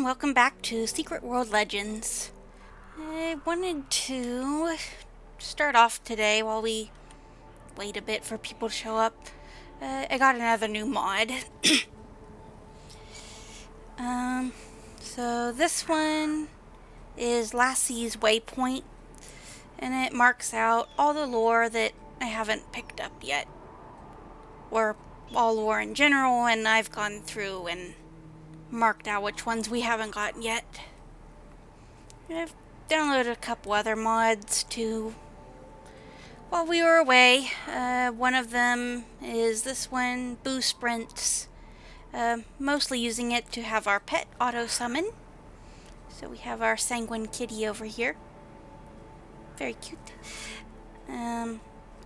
everyone, welcome back to Secret World Legends. I wanted to start off today while we wait a bit for people to show up. I got another new mod. So this one is Lassie's Waypoint, and it marks out all the lore that I haven't picked up yet. Or all lore in general, and I've gone through and marked out which ones we haven't gotten yet. I've downloaded a couple other mods too while we were away. One of them is this one, Boo Sprints. Mostly using it to have our pet auto summon. So we have our Sanguine Kitty over here. Very cute.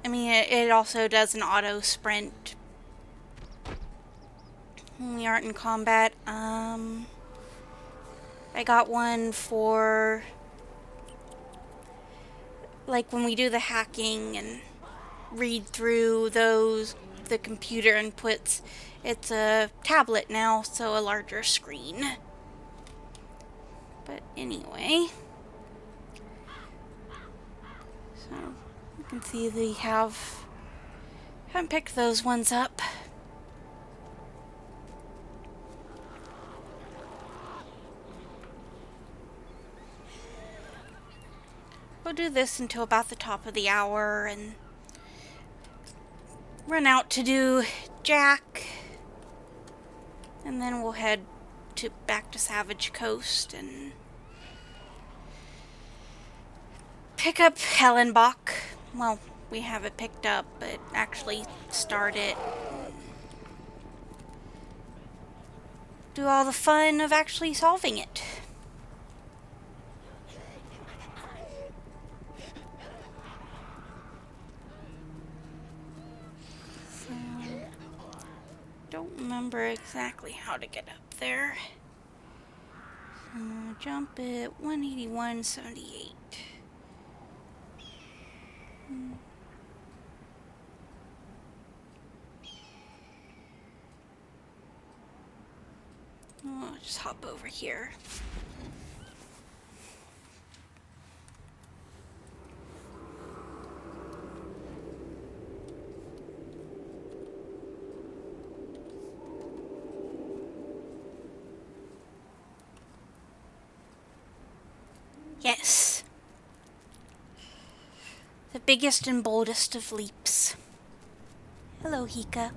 It also does an auto sprint when we aren't in combat. I got one for like when we do the hacking and read through the computer inputs. It's a tablet now, so a larger screen. But anyway, so you can see they haven't picked those ones up. We'll do this until about the top of the hour and run out to do Jack, and then we'll head back to Savage Coast and pick up Hellenbach. Well, we have it picked up, but actually start it. Do all the fun of actually solving it. Don't remember exactly how to get up there. Jump at 181.78. I'll just hop over here. Yes. The biggest and boldest of leaps. Hello, Hika.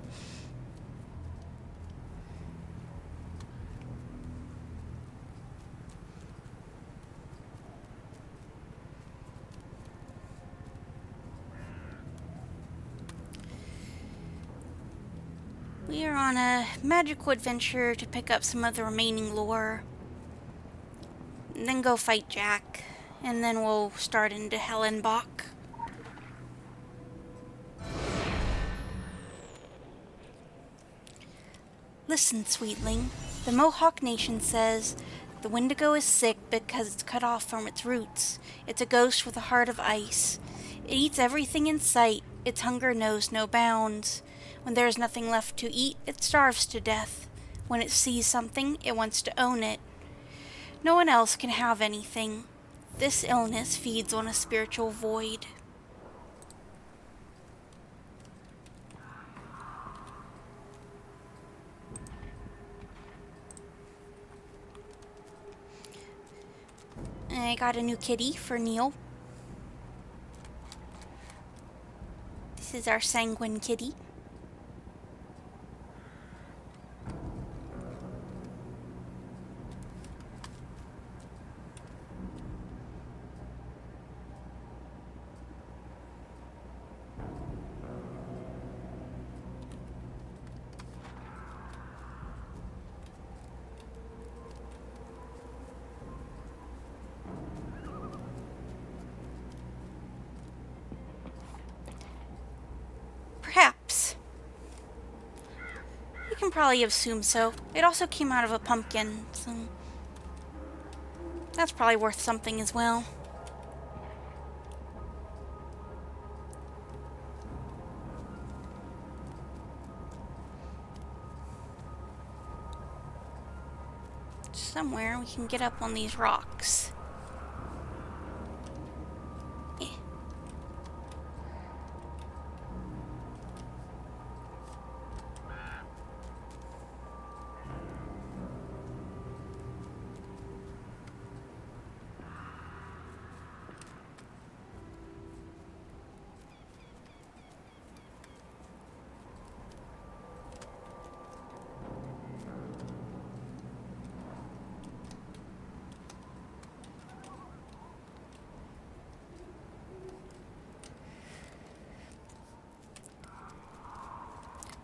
We are on a magical adventure to pick up some of the remaining lore. And then go fight Jack. And then we'll start into Hellenbach. Listen, sweetling. The Mohawk Nation says the Wendigo is sick because it's cut off from its roots. It's a ghost with a heart of ice. It eats everything in sight. Its hunger knows no bounds. When there is nothing left to eat, it starves to death. When it sees something, it wants to own it. No one else can have anything. This illness feeds on a spiritual void. I got a new kitty for Neil. This is our Sanguine Kitty. Perhaps. You can probably assume so. It also came out of a pumpkin, so that's probably worth something as well. Somewhere we can get up on these rocks. Eh.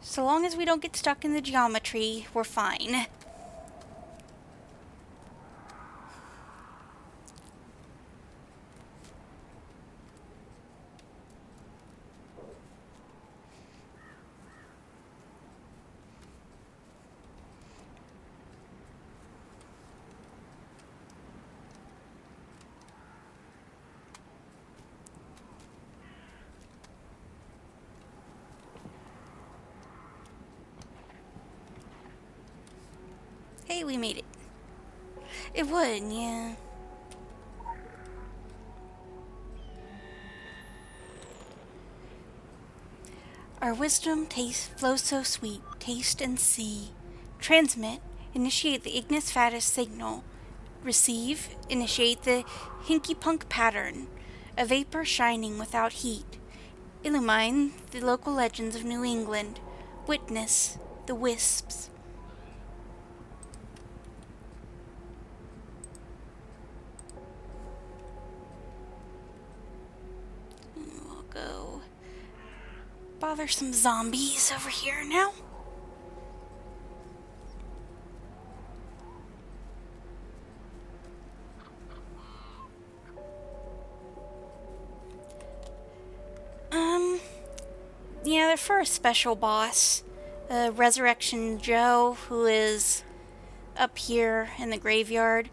So long as we don't get stuck in the geometry, we're fine. Hey, we made it. It would, yeah. Our wisdom flows so sweet, taste and see. Transmit, initiate the ignis fatuus signal. Receive, initiate the hinky punk pattern. A vapor shining without heat. Illumine the local legends of New England. Witness the wisps. We'll go bother some zombies over here now. Yeah, they're for a special boss. Resurrection Joe, who is up here in the graveyard.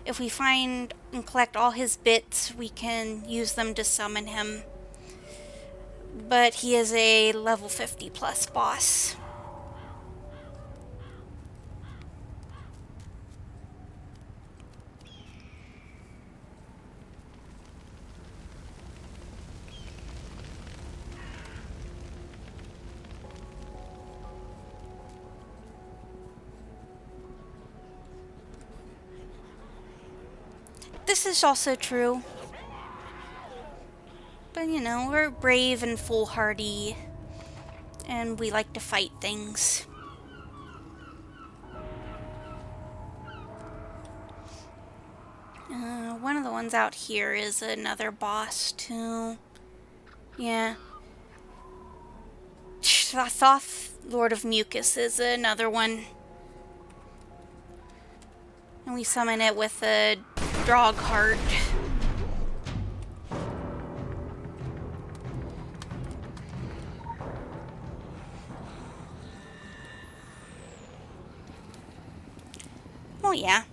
If we find and collect all his bits, we can use them to summon him. But he is a level 50 plus boss. This is also true. But you know, we're brave and foolhardy, and we like to fight things. One of the ones out here is another boss, too. Yeah. Thoth, Lord of Mucus, is another one. And we summon it with a Drog Heart. Oh yeah.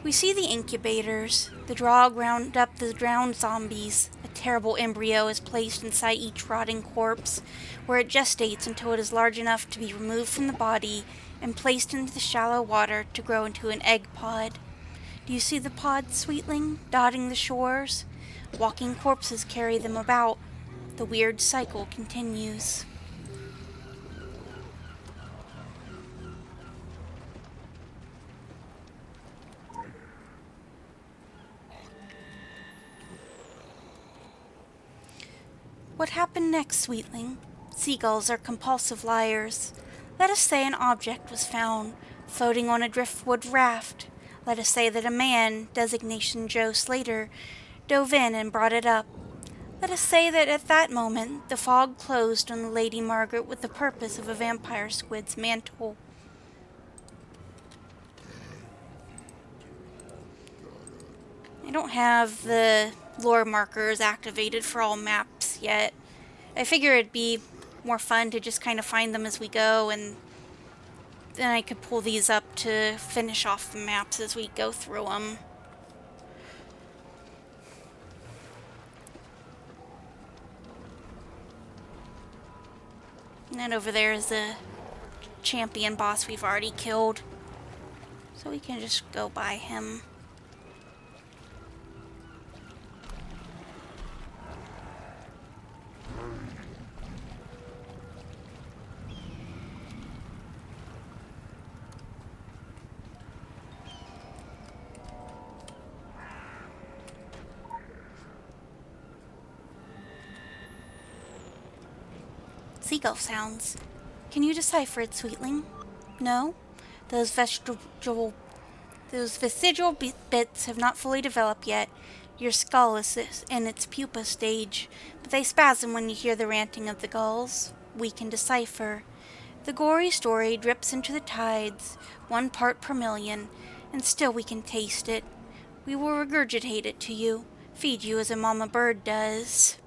We see the incubators. The Drog round up the drowned zombies. A terrible embryo is placed inside each rotting corpse, where it gestates until it is large enough to be removed from the body and placed into the shallow water to grow into an egg pod. Do you see the pods, sweetling, dotting the shores? Walking corpses carry them about. The weird cycle continues. What happened next, sweetling? Seagulls are compulsive liars. Let us say an object was found, floating on a driftwood raft. Let us say that a man, designation Joe Slater, dove in and brought it up. Let us say that at that moment the fog closed on the Lady Margaret with the purpose of a vampire squid's mantle. I don't have the lore markers activated for all maps yet. I figure it'd be more fun to just kind of find them as we go, and then I could pull these up to finish off the maps as we go through them. And then over there is the champion boss we've already killed. So we can just go by him. Seagull sounds. Can you decipher it, sweetling? No? Those vestigial bits have not fully developed yet. Your skull is in its pupa stage, but they spasm when you hear the ranting of the gulls. We can decipher. The gory story drips into the tides, 1 part per million, and still we can taste it. We will regurgitate it to you, feed you as a mama bird does.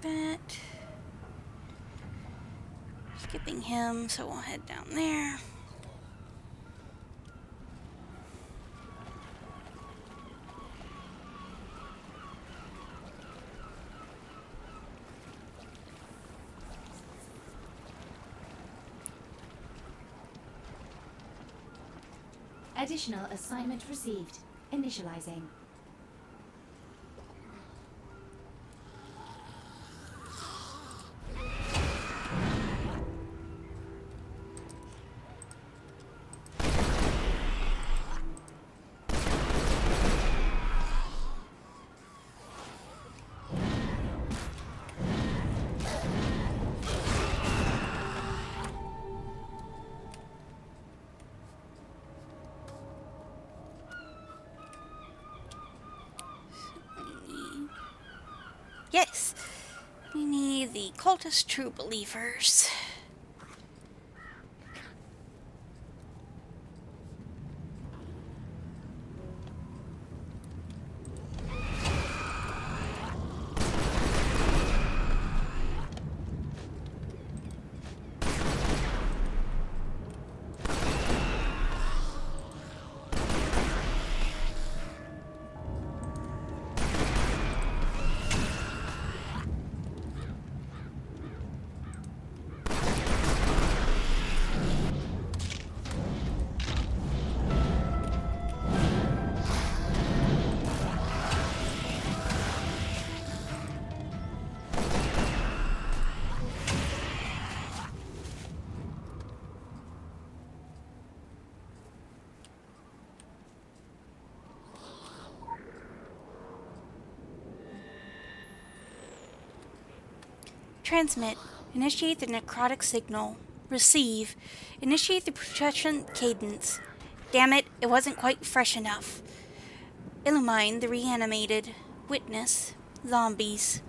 But skipping him, so we'll head down there. Additional assignment received. Initializing. Yes, we need the cultist true believers. Transmit. Initiate the necrotic signal. Receive. Initiate the protection cadence. Damn it, it wasn't quite fresh enough. Illumine the reanimated. Witness. Zombies.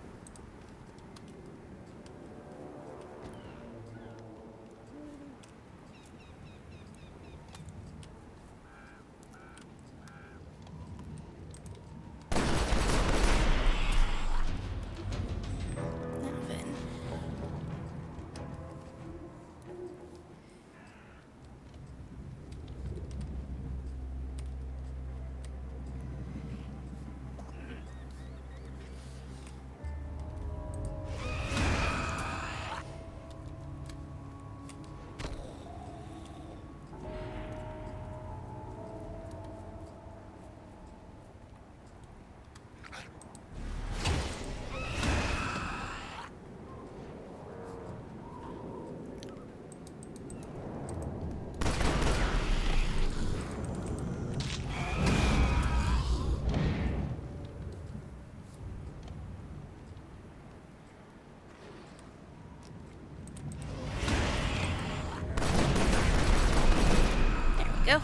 Go.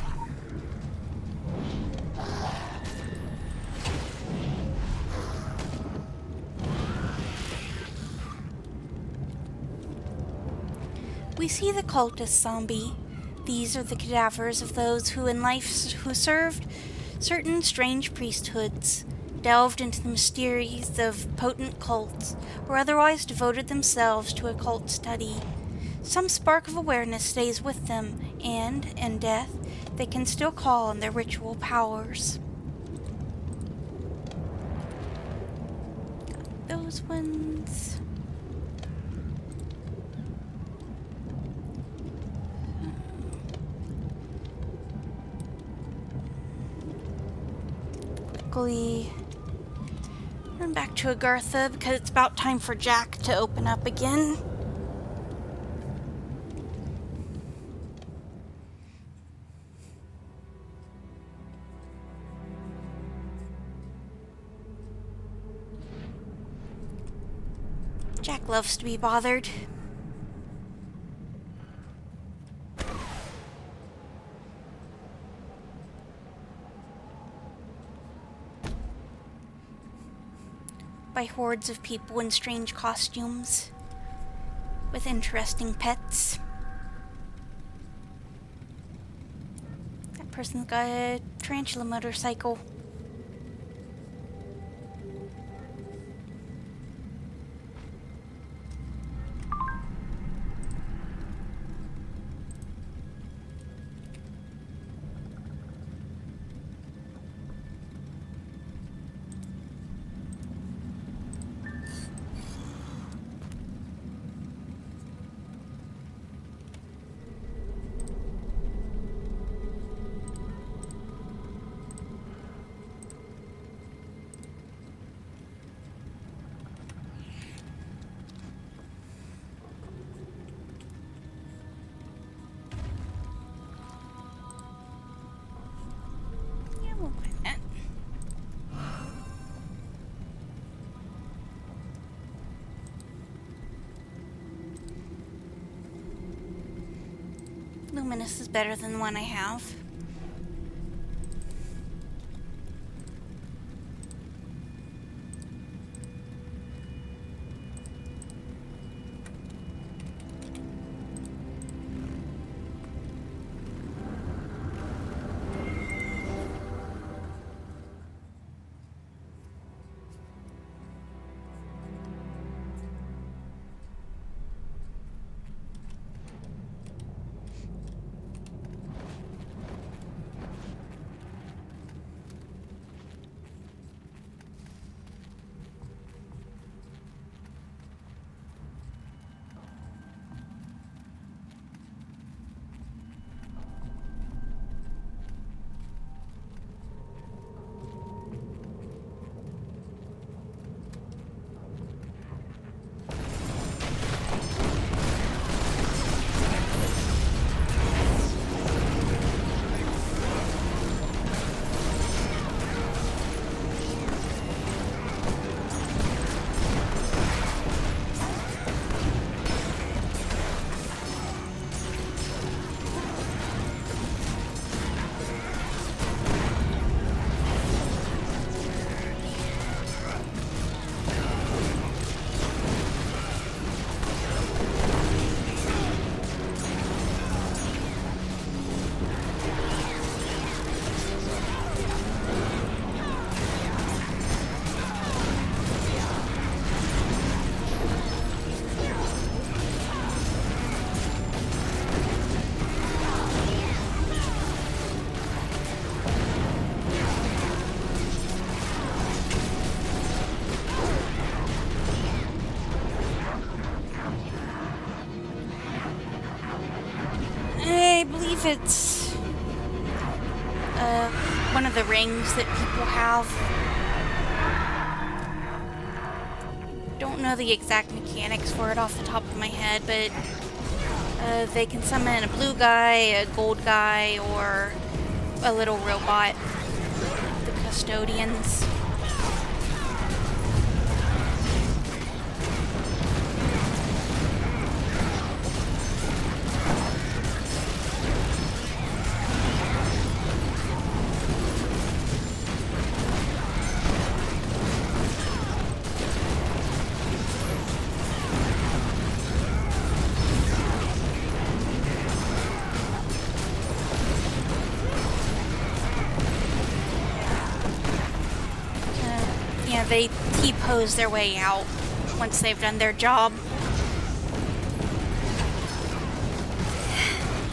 We see the cultist zombie. These are the cadavers of those who in life who served certain strange priesthoods, delved into the mysteries of potent cults, or otherwise devoted themselves to occult study. Some spark of awareness stays with them, and, in death, they can still call on their ritual powers. those ones. Quickly run back to Agartha because it's about time for Jack to open up again. Jack loves to be bothered. By hordes of people in strange costumes with interesting pets. That person's got a tarantula motorcycle. Luminous is better than the one I have. I believe it's one of the rings that people have. Don't know the exact mechanics for it off the top of my head, but they can summon a blue guy, a gold guy, or a little robot. The custodians. They T-pose their way out once they've done their job.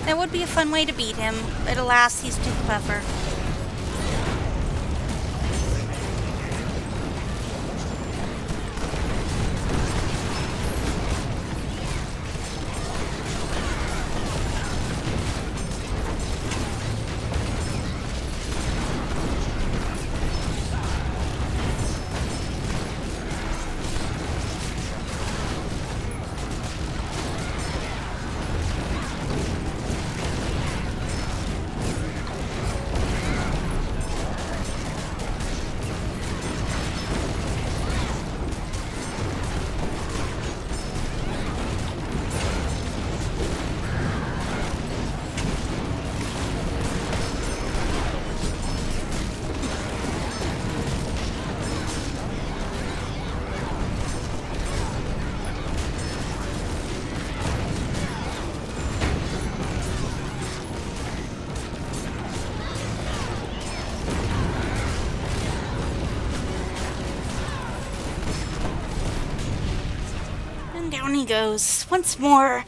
That would be a fun way to beat him, but alas, he's too clever. And down he goes once more.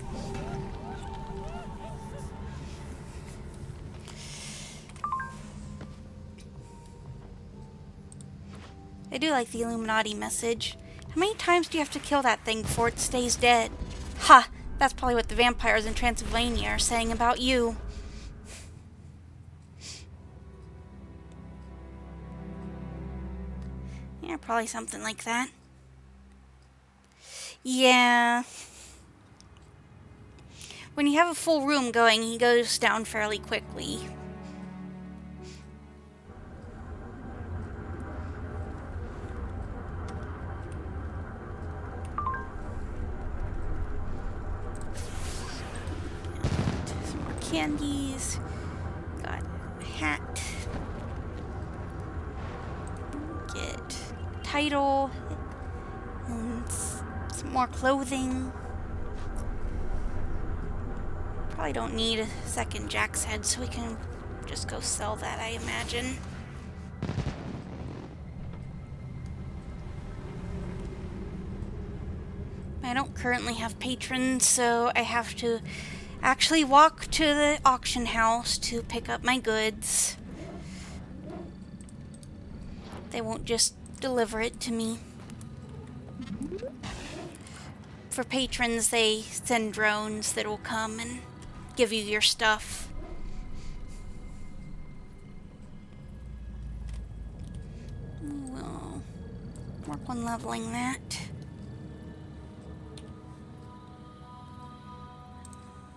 I do like the Illuminati message. How many times do you have to kill that thing before it stays dead? Ha! That's probably what the vampires in Transylvania are saying about you. Yeah, probably something like that. Yeah. When you have a full room going, he goes down fairly quickly. Some more candies. Got a hat. Get a title. And some more clothing. Probably don't need a second Jack's head, so we can just go sell that, I imagine. I don't currently have patrons, so I have to actually walk to the auction house to pick up my goods. They won't just deliver it to me. For patrons, they send drones that will come and give you your stuff. We'll work on leveling that.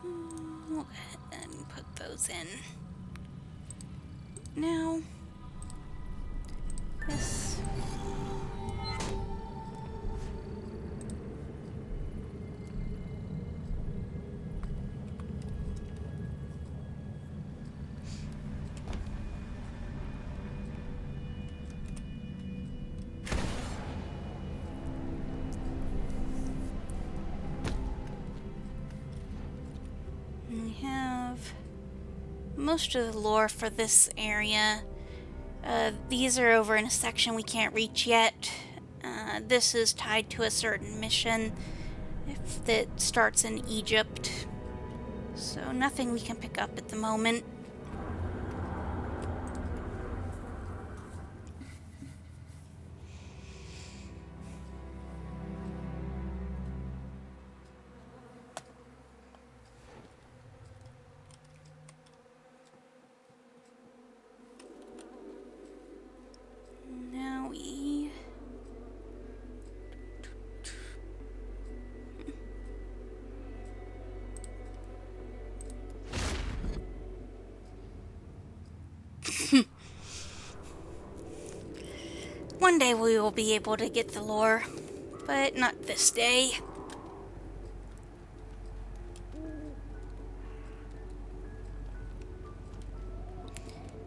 We'll go ahead and put those in. Now, this. We have most of the lore for this area. These are over in a section we can't reach yet. This is tied to a certain mission that starts in Egypt. So nothing we can pick up at the moment. Now we... One day we will be able to get the lore, but not this day.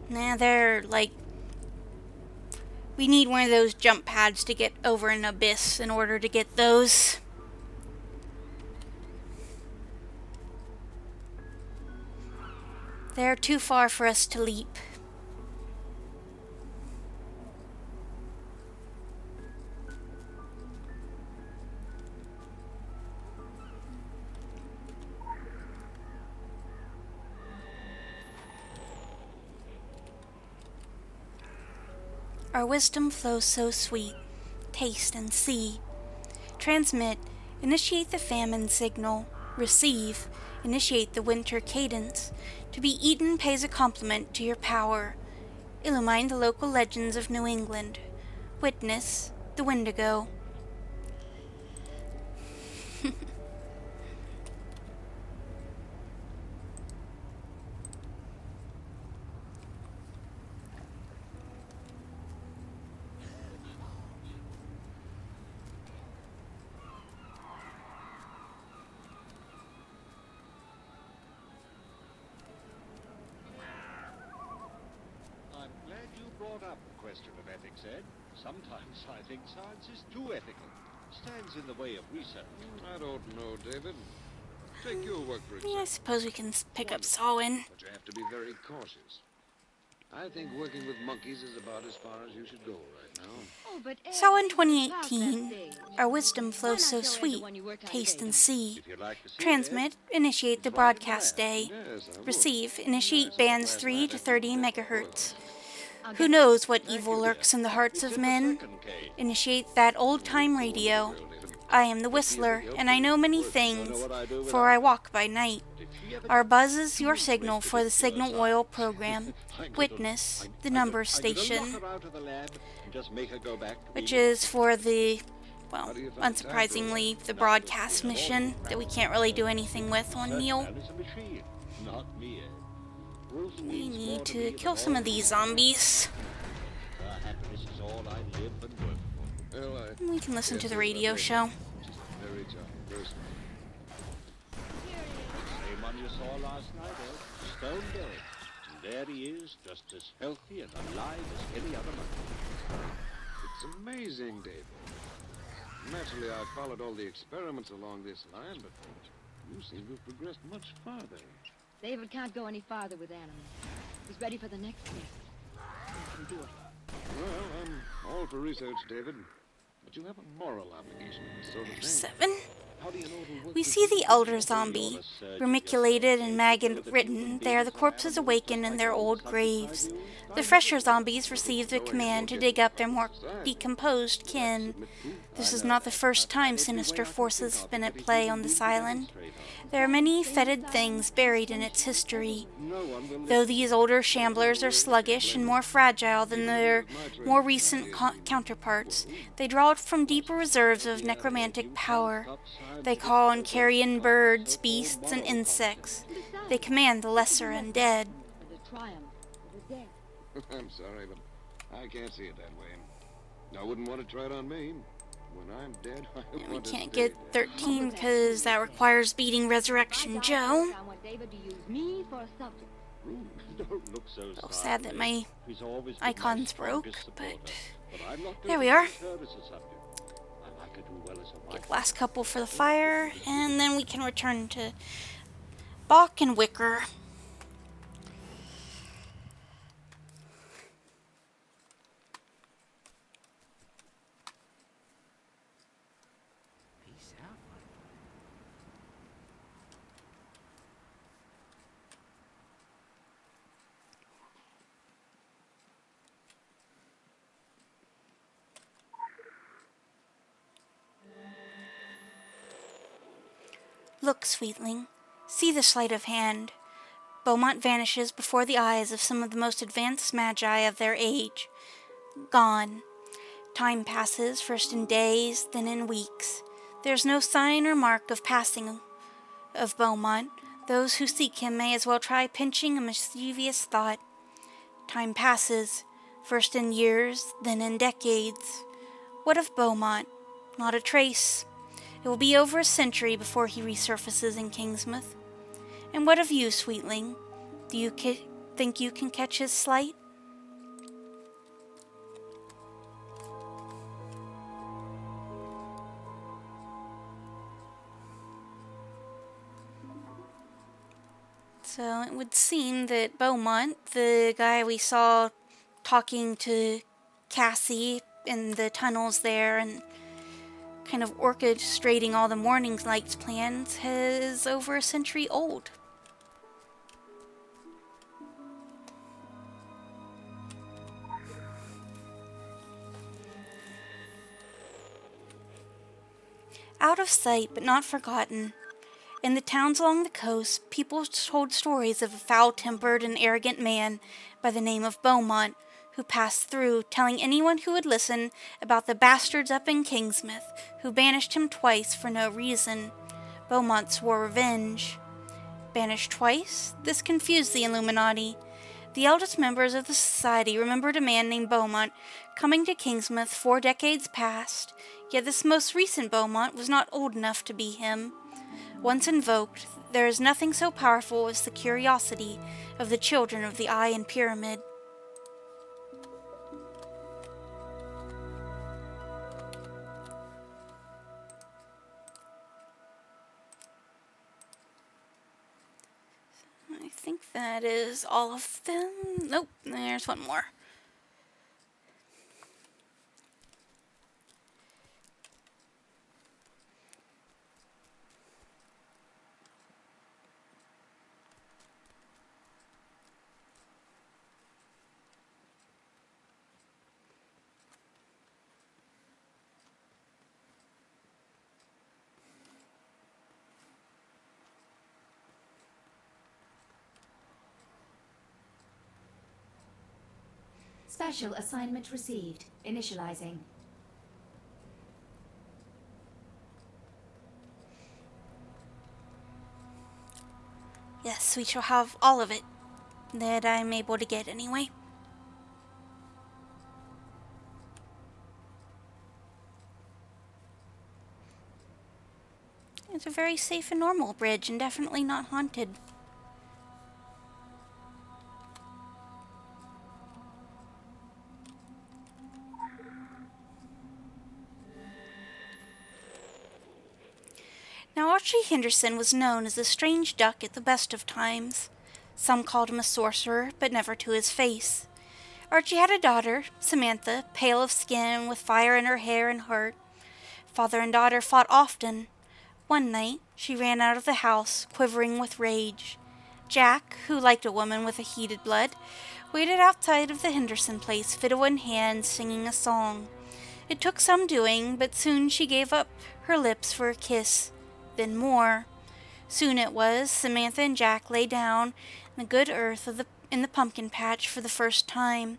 Nah, they're like... We need one of those jump pads to get over an abyss in order to get those. They're too far for us to leap. Our wisdom flows so sweet. Taste and see. Transmit. Initiate the famine signal. Receive. Initiate the winter cadence. To be eaten pays a compliment to your power. Illumine the local legends of New England. Witness the Wendigo. I'm glad you brought up the question of ethics, Ed. Sometimes I think science is too ethical. Stands in the way of research. I don't know, David. Take your work, for Yeah, I example. suppose we can pick up Sawin. But you have to be very cautious. I think working with monkeys is about as far as you should go right now. Oh, So in 2018, our wisdom flows so sweet, taste and see. If you'd like to see Transmit, initiate the broadcast day. Receive, initiate bands 3 to 30 megahertz. Who knows what evil lurks in the hearts of men? Initiate that old-time radio. I am the Whistler, and I know many things, for I walk by night. Our buzz is your signal for the Signal Oil program. Witness the number station, which is for the, well, unsurprisingly, the broadcast mission that we can't really do anything with on Neil. We need to kill some of these zombies. We can listen to the radio show. Same one you saw last night, stone dead. And there he is, just as healthy and alive as any other monkey. It's amazing, David. Naturally, I've followed all the experiments along this line, but you seem to have progressed much farther. David can't go any farther with animals. He's ready for the next test. He can do it. Well, I'm all for research, David. But you have a moral obligation to this sort of thing. 7. How do you know it'll work? We see the elder zombie, vermiculated and maggot-ridden. They are the corpses awakened in their old graves. The fresher zombies receive the command to dig up their more decomposed kin. This is not the first time sinister forces have been at play on this island. There are many fetid things buried in its history. Though these older shamblers are sluggish and more fragile than their more recent counterparts, they draw from deeper reserves of necromantic power. They call on carrion birds, beasts, and insects. They command the lesser undead. For the triumph of the dead. I'm sorry, but I can't see it that way. I wouldn't want to try it on me. When I'm dead, We can't get 13 because that requires beating Resurrection Joe. I want David to use me for a subject. Don't look so So sad that my He's always been my icon's broke, strongest but supporter. I'm not there going we to are. use her as a subject. I like her too well as a wife. Get last couple for the fire, and then we can return to Bach and Wicker. Look, sweetling, see the sleight of hand. Beaumont vanishes before the eyes of some of the most advanced magi of their age. Gone. Time passes, first in days, then in weeks. There's no sign or mark of passing of Beaumont. Those who seek him may as well try pinching a mischievous thought. Time passes, first in years, then in decades. What of Beaumont? Not a trace. It will be over a century before he resurfaces in Kingsmouth. And what of you, sweetling? Do you think you can catch his sleight? So it would seem that Beaumont, the guy we saw talking to Cassie in the tunnels there and kind of orchestrating all the morning lights plans, is over a century old. Out of sight but not forgotten. In the towns along the coast, people told stories of a foul-tempered and arrogant man by the name of Beaumont, who passed through, telling anyone who would listen about the bastards up in Kingsmouth, who banished him twice for no reason. Beaumont swore revenge. Banished twice? This confused the Illuminati. The eldest members of the society remembered a man named Beaumont coming to Kingsmouth 4 decades past, yet this most recent Beaumont was not old enough to be him. Once invoked, there is nothing so powerful as the curiosity of the children of the Eye and Pyramid. I think that is all of them. Nope, there's one more. Special assignment received. Initializing. Yes, we shall have all of it that I'm able to get anyway. It's a very safe and normal bridge and definitely not haunted. Now, Archie Henderson was known as a strange duck at the best of times. Some called him a sorcerer, but never to his face. Archie had a daughter, Samantha, pale of skin, with fire in her hair and heart. Father and daughter fought often. One night, she ran out of the house, quivering with rage. Jack, who liked a woman with a heated blood, waited outside of the Henderson place, fiddle in hand, singing a song. It took some doing, but soon she gave up her lips for a kiss. Then more. Soon it was, Samantha and Jack lay down in the good earth in the pumpkin patch for the first time.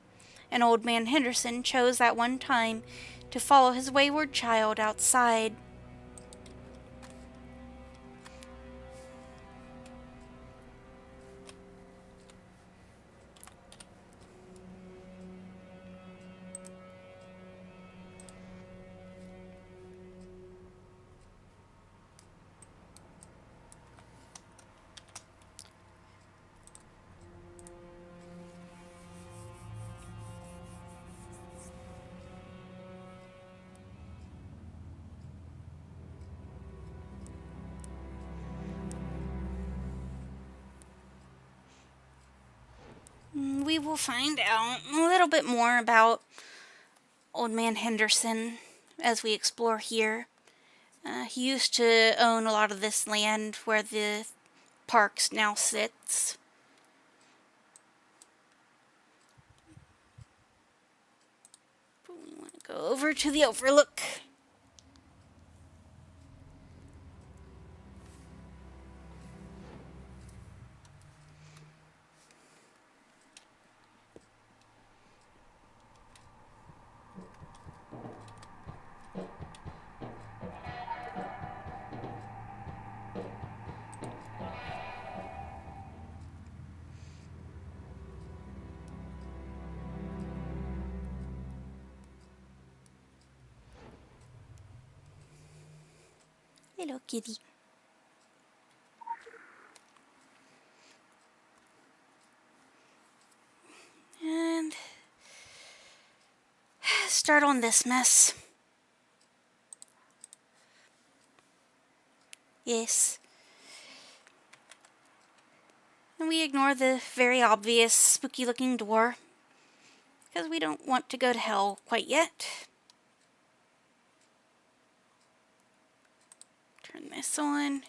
And old man Henderson chose that one time to follow his wayward child outside. We will find out a little bit more about Old Man Henderson as we explore here. He used to own a lot of this land where the parks now sits. But we want to go over to the overlook. Hello, kitty. And start on this mess. Yes. And we ignore the very obvious spooky looking door because we don't want to go to hell quite yet. Turn this on.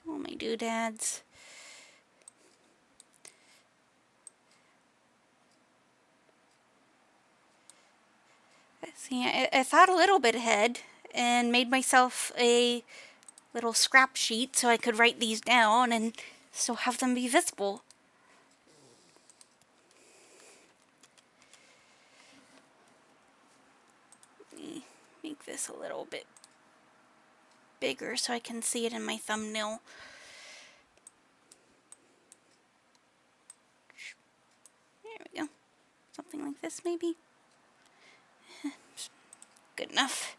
All my doodads. See, I thought a little bit ahead and made myself a little scrap sheet so I could write these down and still have them be visible. Let me make this a little bit bigger so I can see it in my thumbnail. There we go. Something like this, maybe. Good enough.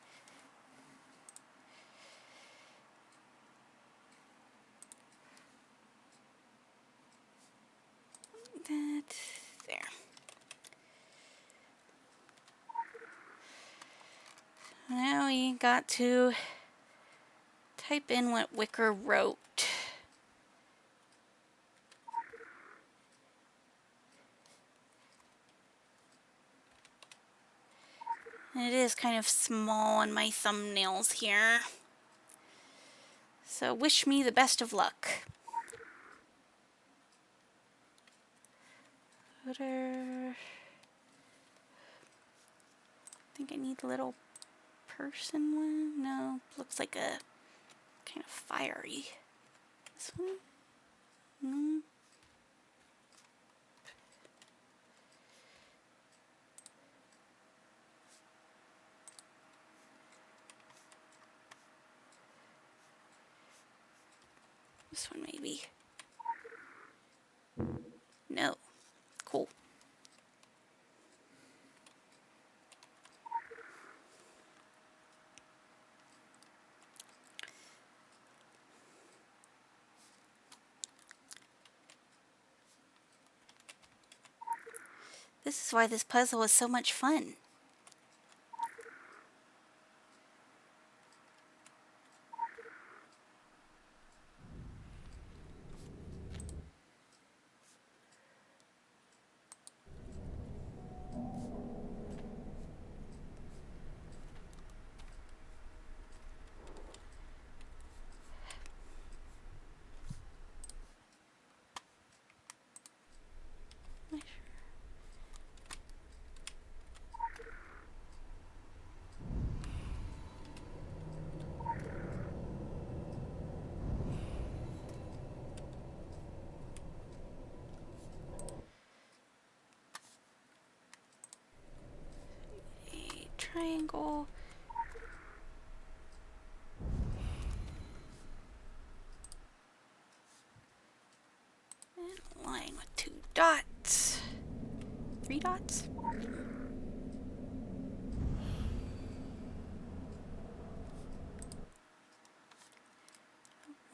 That there. Now we got to type in what Wicker wrote. It is kind of small on my thumbnails here. So wish me the best of luck. Footer. I think I need a little person one. No, looks like a kind of fiery. This one? No. This one maybe. No. Cool. This is why this puzzle is so much fun. A triangle. And a line with 2 dots. 3 dots?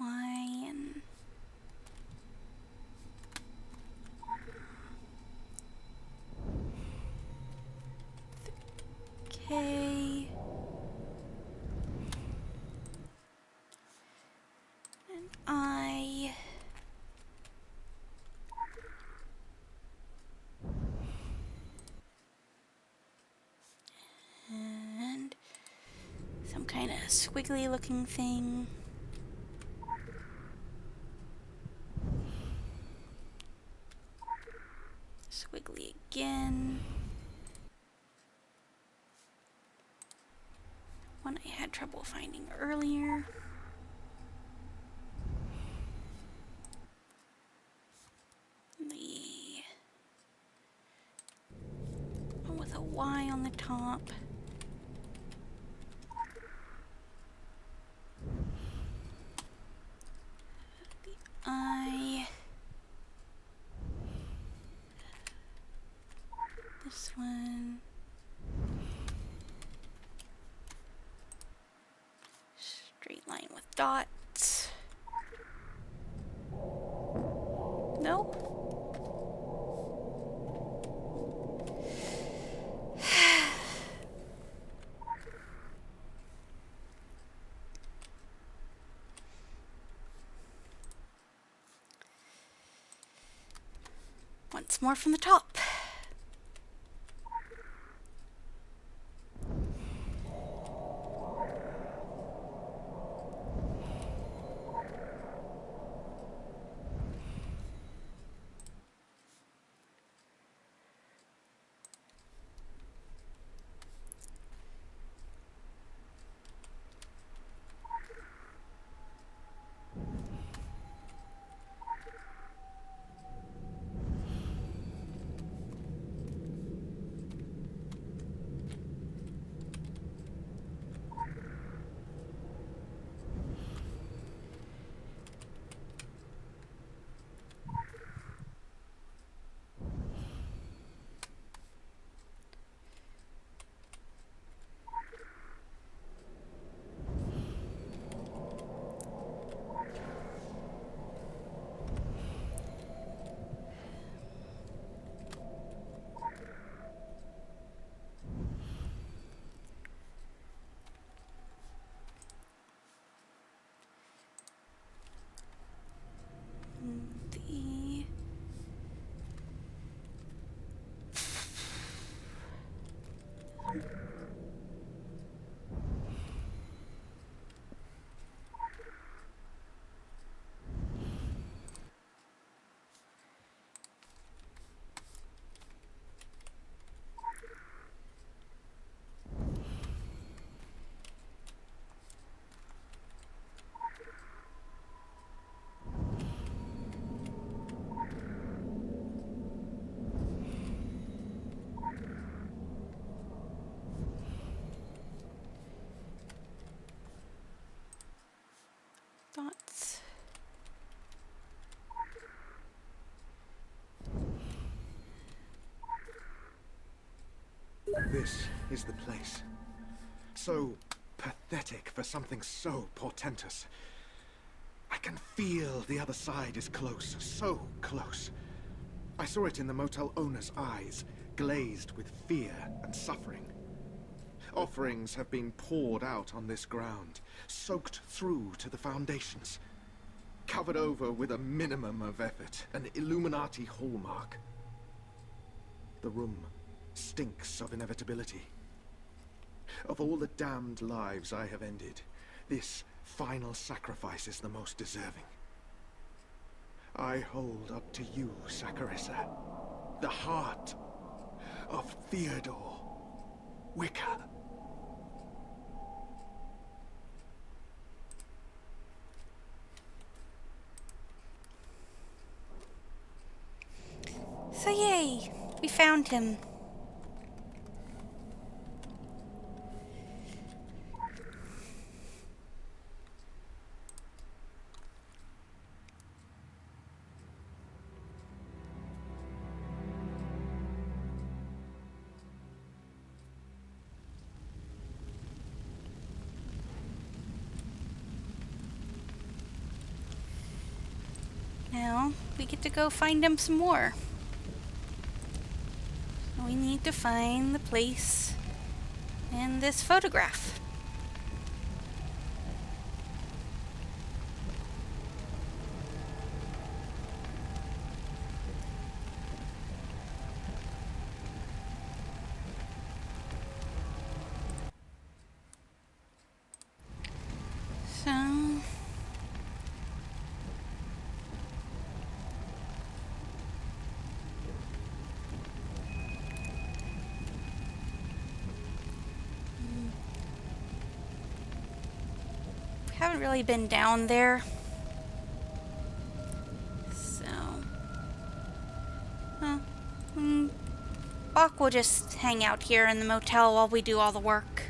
Line. Okay. And I. And some kind of squiggly looking thing. Squiggly again. One I had trouble finding earlier. The one with a Y on the top. The I. This one. Straight line with dots. Nope. Once more from the top. this is the place. So pathetic for something so portentous. I can feel the other side is close, so close. I saw it in the motel owner's eyes, glazed with fear and suffering. Offerings have been poured out on this ground, soaked through to the foundations, covered over with a minimum of effort, an Illuminati hallmark. The room stinks of inevitability. Of all the damned lives I have ended, this final sacrifice is the most deserving. I hold up to you, Saccharissa, the heart of Theodore Wicker. So yay, we found him. Now, we get to go find him some more. We need to find the place in this photograph. So... haven't really been down there. So... Bach will just hang out here in the motel while we do all the work.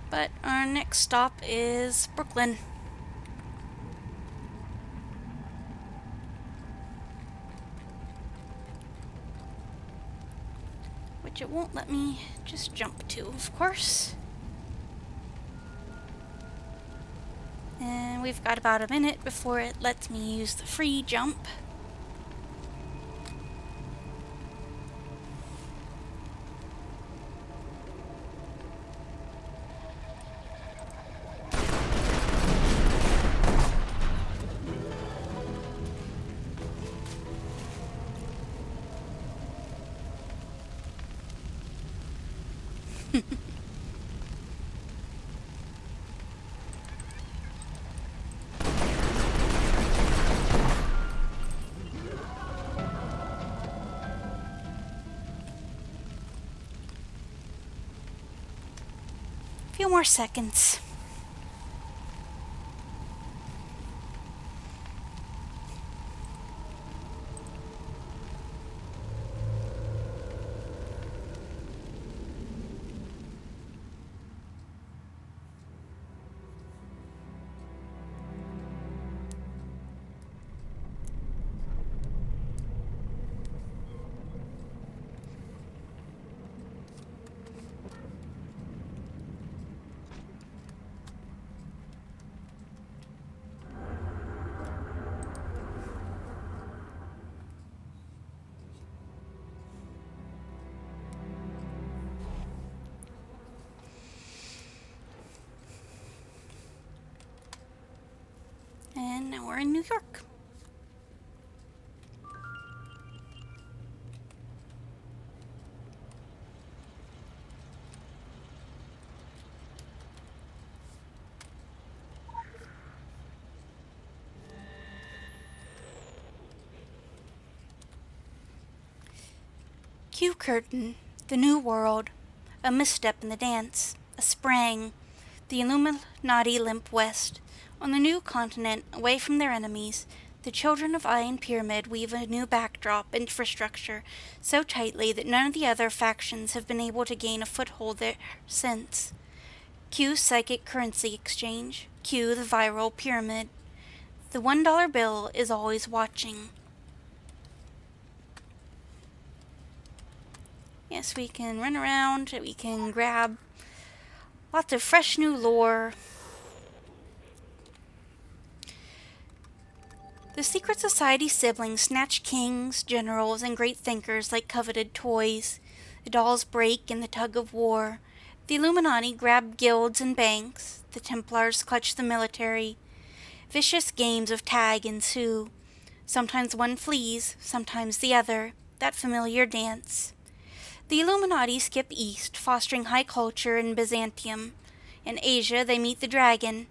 But our next stop is Brooklyn. Which it won't let me just jump to, of course. And we've got about a minute before it lets me use the free jump. Few more seconds. And now we're in New York. Cue curtain, the new world, a misstep in the dance, a sprang, the Illuminati limp west. On the new continent, away from their enemies, the children of Iron Pyramid weave a new backdrop infrastructure so tightly that none of the other factions have been able to gain a foothold there since. Cue psychic currency exchange, cue the viral pyramid. The $1 bill is always watching. Yes, we can run around, we can grab lots of fresh new lore. The secret society siblings snatch kings, generals, and great thinkers like coveted toys. The dolls break in the tug of war. The Illuminati grab guilds and banks. The Templars clutch the military. Vicious games of tag ensue. Sometimes one flees, sometimes the other. That familiar dance. The Illuminati skip east, fostering high culture in Byzantium. In Asia, they meet the dragon.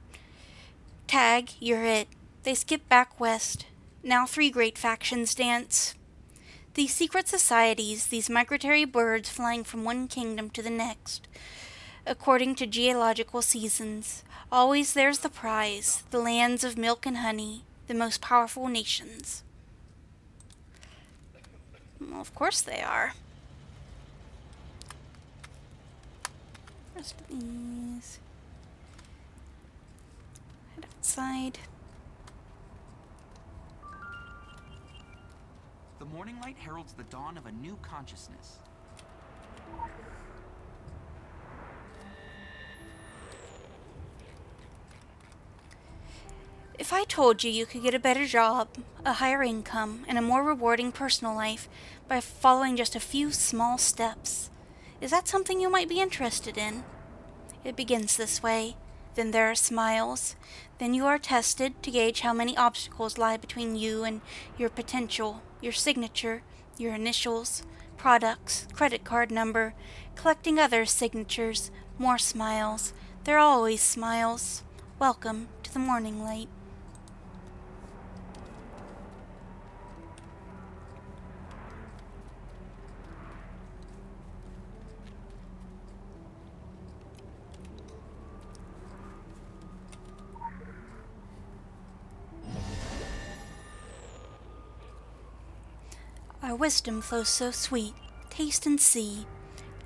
Tag, you're it. They skip back west. Now 3 great factions dance. These secret societies, these migratory birds flying from one kingdom to the next, according to geological seasons. Always there's the prize, the lands of milk and honey, the most powerful nations. Well, of course they are. Rest of these. Head outside. The morning light heralds the dawn of a new consciousness. If I told you you could get a better job, a higher income, and a more rewarding personal life by following just a few small steps, is that something you might be interested in? It begins this way. Then there are smiles. Then you are tested to gauge how many obstacles lie between you and your potential, your signature, your initials, products, credit card number, collecting others' signatures, more smiles. There are always smiles. Welcome to the morning light. Our wisdom flows so sweet. Taste and see.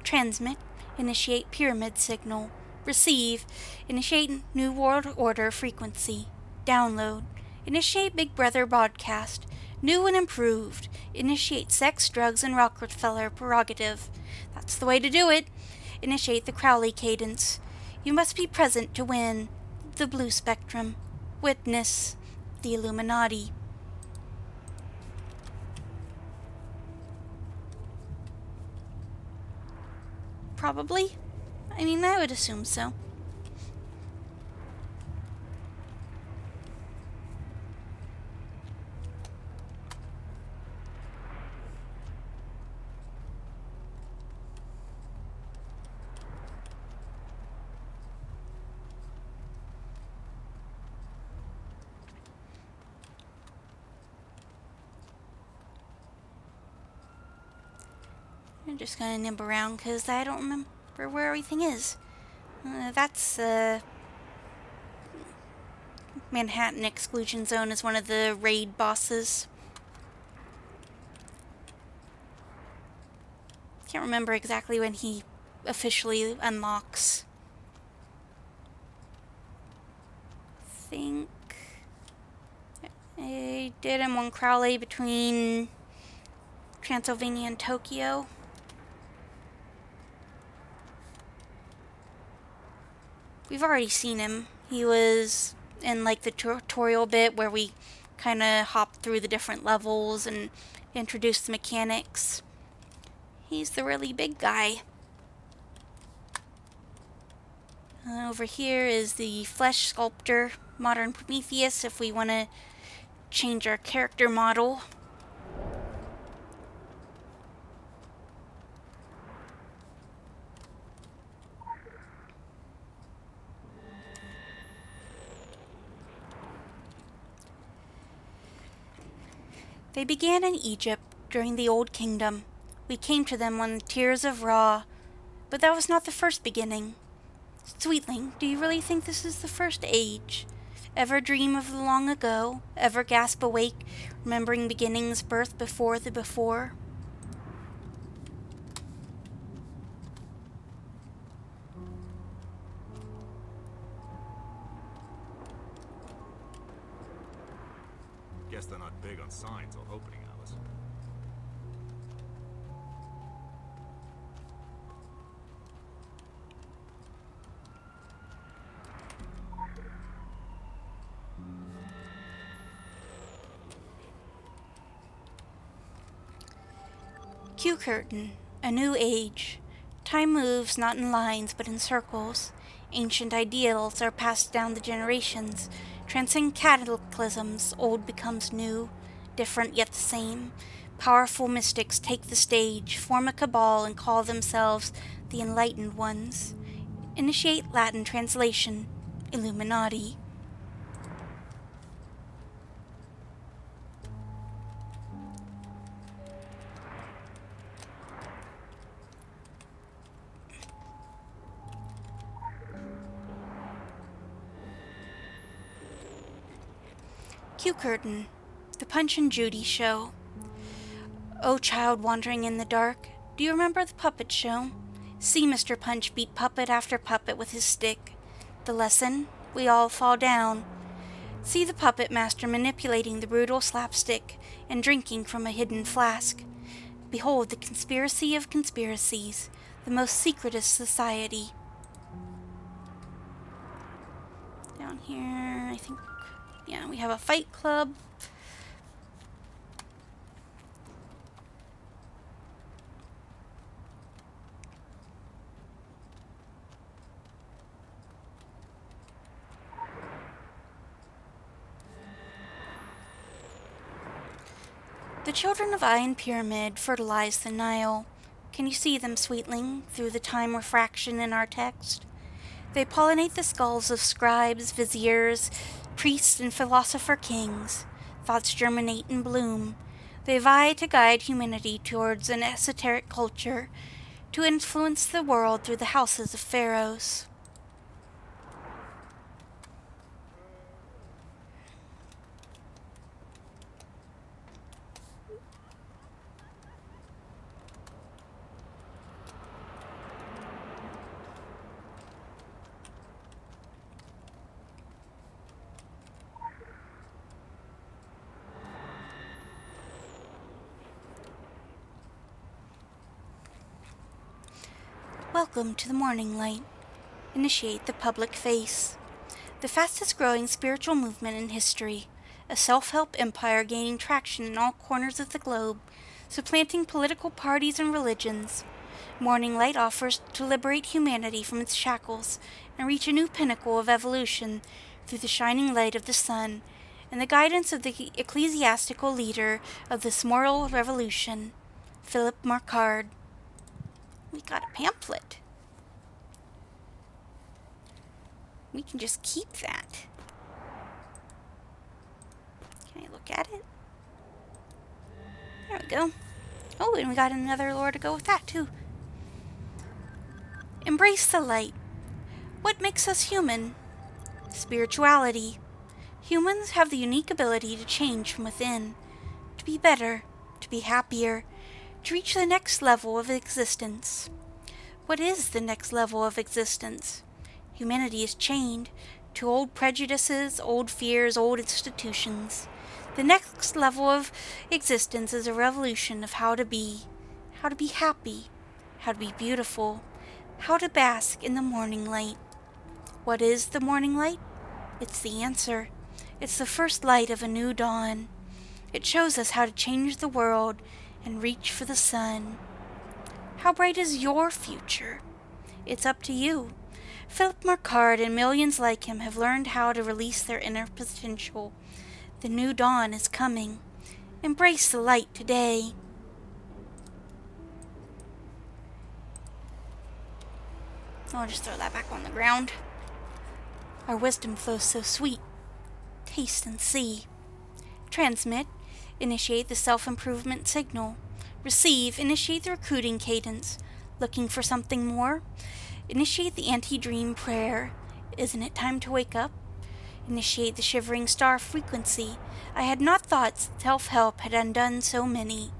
Transmit, initiate pyramid signal. Receive, initiate New World Order frequency. Download, initiate Big Brother broadcast. New and improved, initiate sex, drugs, and Rockefeller prerogative. That's the way to do it. Initiate the Crowley cadence. You must be present to win. The blue spectrum. Witness the Illuminati. Probably. I mean, I would assume so. I'm just gonna nib around because I don't remember where everything is. That's Manhattan Exclusion Zone is one of the raid bosses. Can't remember exactly when he officially unlocks. Think I did him on Crowley between Transylvania and Tokyo. We've already seen him. He was in like the tutorial bit where we kind of hopped through the different levels and introduced the mechanics. He's the really big guy. Over here is the Flesh Sculptor, Modern Prometheus, if we want to change our character model. They began in Egypt during the Old Kingdom. We came to them on the tears of Ra, but that was not the first beginning. Sweetling, do you really think this is the first age? Ever dream of the long ago? Ever gasp awake, remembering beginnings, birth before the before? Guess they're not big on signs or opening hours. Q curtain, a new age. Time moves not in lines but in circles. Ancient ideals are passed down the generations. Transcend cataclysms, old becomes new, different yet the same. Powerful mystics take the stage, form a cabal, and call themselves the Enlightened Ones. Initiate Latin translation, Illuminati. Q curtain, the Punch and Judy show. Oh, child wandering in the dark, do you remember the puppet show? See Mr. Punch beat puppet after puppet with his stick. The lesson? We all fall down. See the puppet master manipulating the brutal slapstick and drinking from a hidden flask. Behold the conspiracy of conspiracies, the most secretest society. Down here, I think, yeah, we have a fight club. The children of Iron Pyramid fertilize the Nile. Can you see them, sweetling, through the time refraction in our text? They pollinate the skulls of scribes, viziers, priests, and philosopher kings. Thoughts germinate and bloom. They vie to guide humanity towards an esoteric culture, to influence the world through the houses of pharaohs. Welcome to the morning light. Initiate the public face. The fastest growing spiritual movement in history. A self-help empire gaining traction in all corners of the globe, supplanting political parties and religions. Morning light offers to liberate humanity from its shackles and reach a new pinnacle of evolution through the shining light of the sun and the guidance of the ecclesiastical leader of this moral revolution, Philip Marcard. We got a pamphlet. We can just keep that. Can I look at it? There we go. Oh, and we got another lore to go with that, too. Embrace the light. What makes us human? Spirituality. Humans have the unique ability to change from within, to be better, to be happier, to reach the next level of existence. What is the next level of existence? Humanity is chained to old prejudices, old fears, old institutions. The next level of existence is a revolution of how to be happy, how to be beautiful, how to bask in the morning light. What is the morning light? It's the answer. It's the first light of a new dawn. It shows us how to change the world and reach for the sun. How bright is your future? It's up to you. Philip Marcard and millions like him have learned how to release their inner potential. The new dawn is coming. Embrace the light today. I'll just throw that back on the ground. Our wisdom flows so sweet. Taste and see. Transmit. Initiate the self-improvement signal. Receive. Initiate the recruiting cadence. Looking for something more? Initiate the anti-dream prayer. Isn't it time to wake up? Initiate the shivering star frequency. I had not thought self-help had undone so many.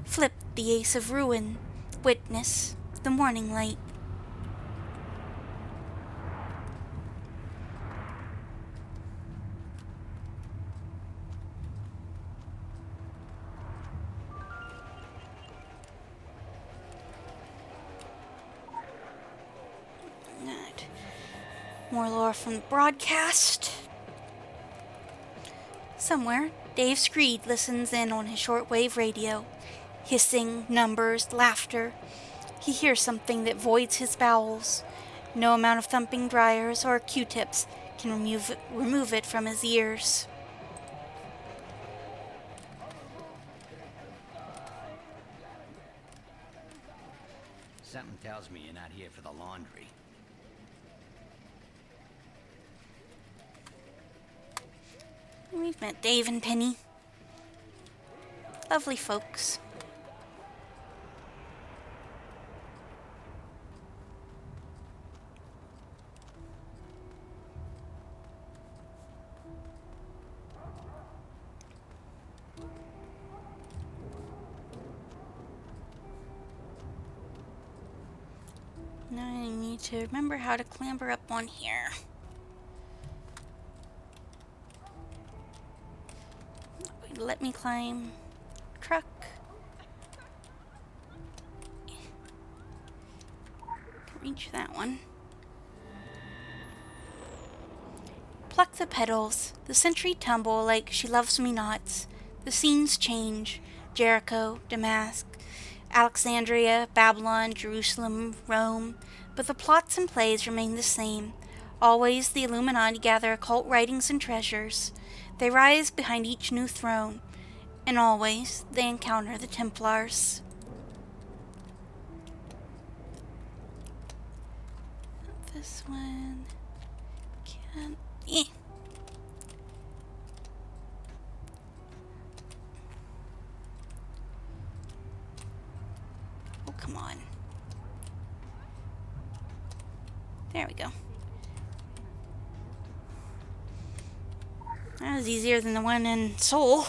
Flip the ace of ruin. Witness the morning light. More lore from the broadcast. Somewhere, Dave Screed listens in on his shortwave radio. Hissing, numbers, laughter. He hears something that voids his bowels. No amount of thumping dryers or Q-tips can remove it from his ears. Something tells me you're not here for the laundry. We've met Dave and Penny. Lovely folks. Now I need to remember how to clamber up on here. Let me climb truck. Can reach that one. Pluck the petals. The century tumble like she loves me nots. The scenes change. Jericho, Damascus, Alexandria, Babylon, Jerusalem, Rome. But the plots and plays remain the same. Always the Illuminati gather occult writings and treasures. They rise behind each new throne, and always they encounter the Templars. This one can... Oh, come on. There we go. That was easier than the one in Seoul.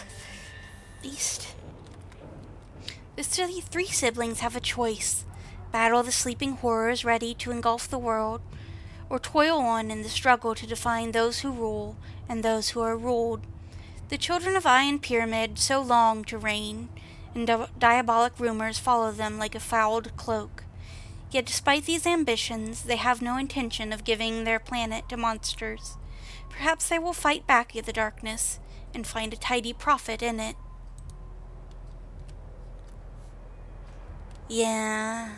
Beast. The three siblings have a choice. Battle the sleeping horrors ready to engulf the world, or toil on in the struggle to define those who rule and those who are ruled. The children of Iron Pyramid so long to reign, and diabolic rumors follow them like a fouled cloak. Yet despite these ambitions, they have no intention of giving their planet to monsters. Perhaps they will fight back at the darkness and find a tidy profit in it. Yeah.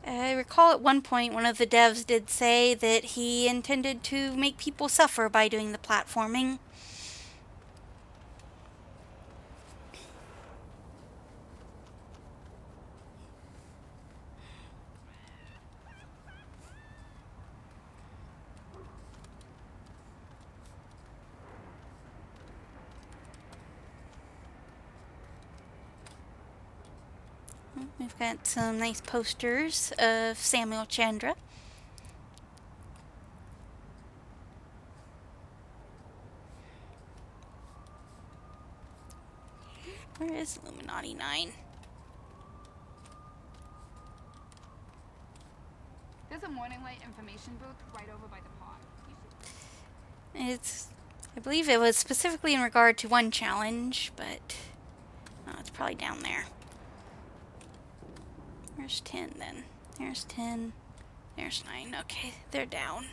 I recall at one point one of the devs did say that he intended to make people suffer by doing the platforming. We've got some nice posters of Samuel Chandra. Where is Illuminati 9? There's a morning light information booth right over by the pod. I believe it was specifically in regard to one challenge, but it's probably down there. Where's 10 then? There's 10. There's 9. Okay, they're down.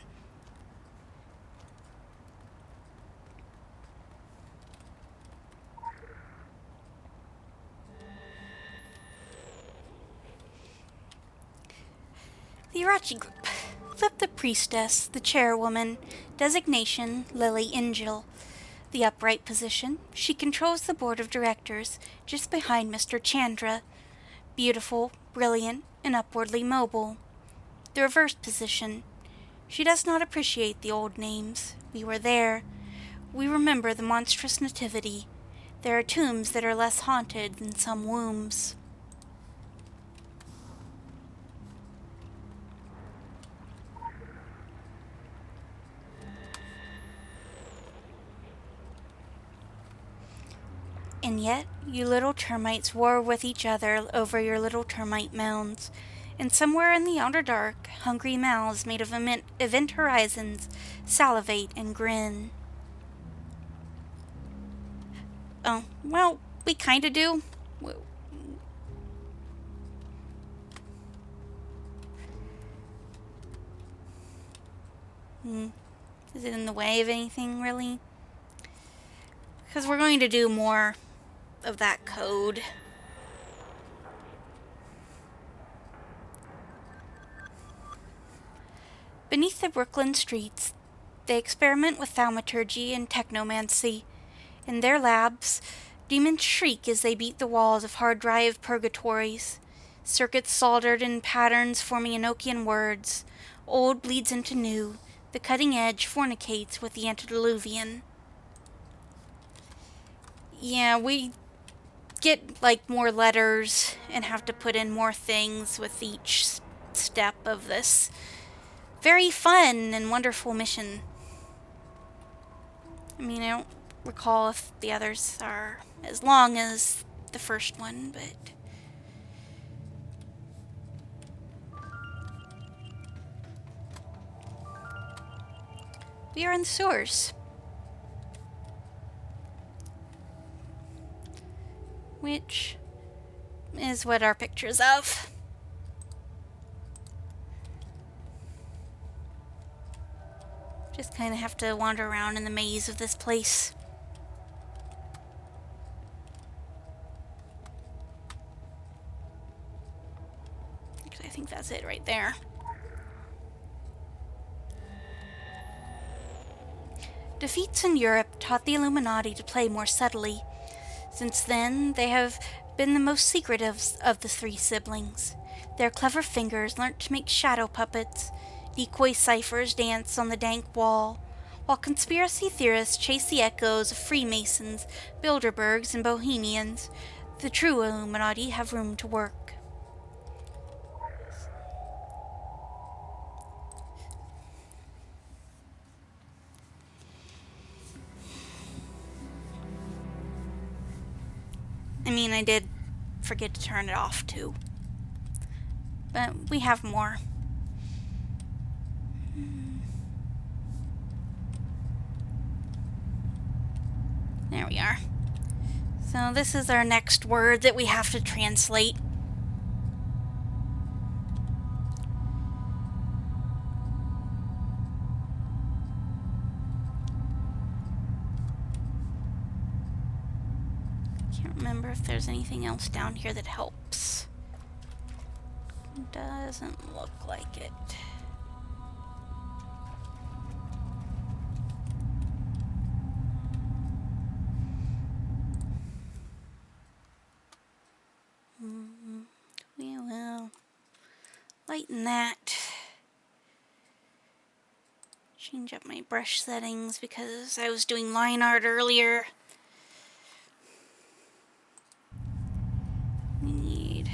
The Irachi Group. Flip the Priestess, the Chairwoman. Designation, Lily Angel. The upright position. She controls the board of directors, just behind Mr. Chandra. Beautiful, brilliant, and upwardly mobile. The reversed position. She does not appreciate the old names. We were there. We remember the monstrous nativity. There are tombs that are less haunted than some wombs. And yet, you little termites war with each other over your little termite mounds. And somewhere in the outer dark, hungry mouths made of event horizons salivate and grin. Oh, well, we kind of do. Is it in the way of anything, really? Because we're going to do more of that code. Beneath the Brooklyn streets, they experiment with thaumaturgy and technomancy. In their labs, demons shriek as they beat the walls of hard drive purgatories. Circuits soldered in patterns forming Enochian words. Old bleeds into new. The cutting edge fornicates with the antediluvian. Yeah, we get like more letters and have to put in more things with each step of this very fun and wonderful mission. I mean, I don't recall if the others are as long as the first one, but we are in the sewers. Which is what our picture's of. Just kind of have to wander around in the maze of this place. Actually, I think that's it right there. Defeats in Europe taught the Illuminati to play more subtly. Since then, they have been the most secretive of the three siblings. Their clever fingers learnt to make shadow puppets. Decoy ciphers dance on the dank wall, while conspiracy theorists chase the echoes of Freemasons, Bilderbergs, and Bohemians. The true Illuminati have room to work. I mean, I did forget to turn it off too. But we have more. There we are. So this is our next word that we have to translate. Can't remember if there's anything else down here that helps. Doesn't look like it. We will lighten that. Change up my brush settings because I was doing line art earlier. We need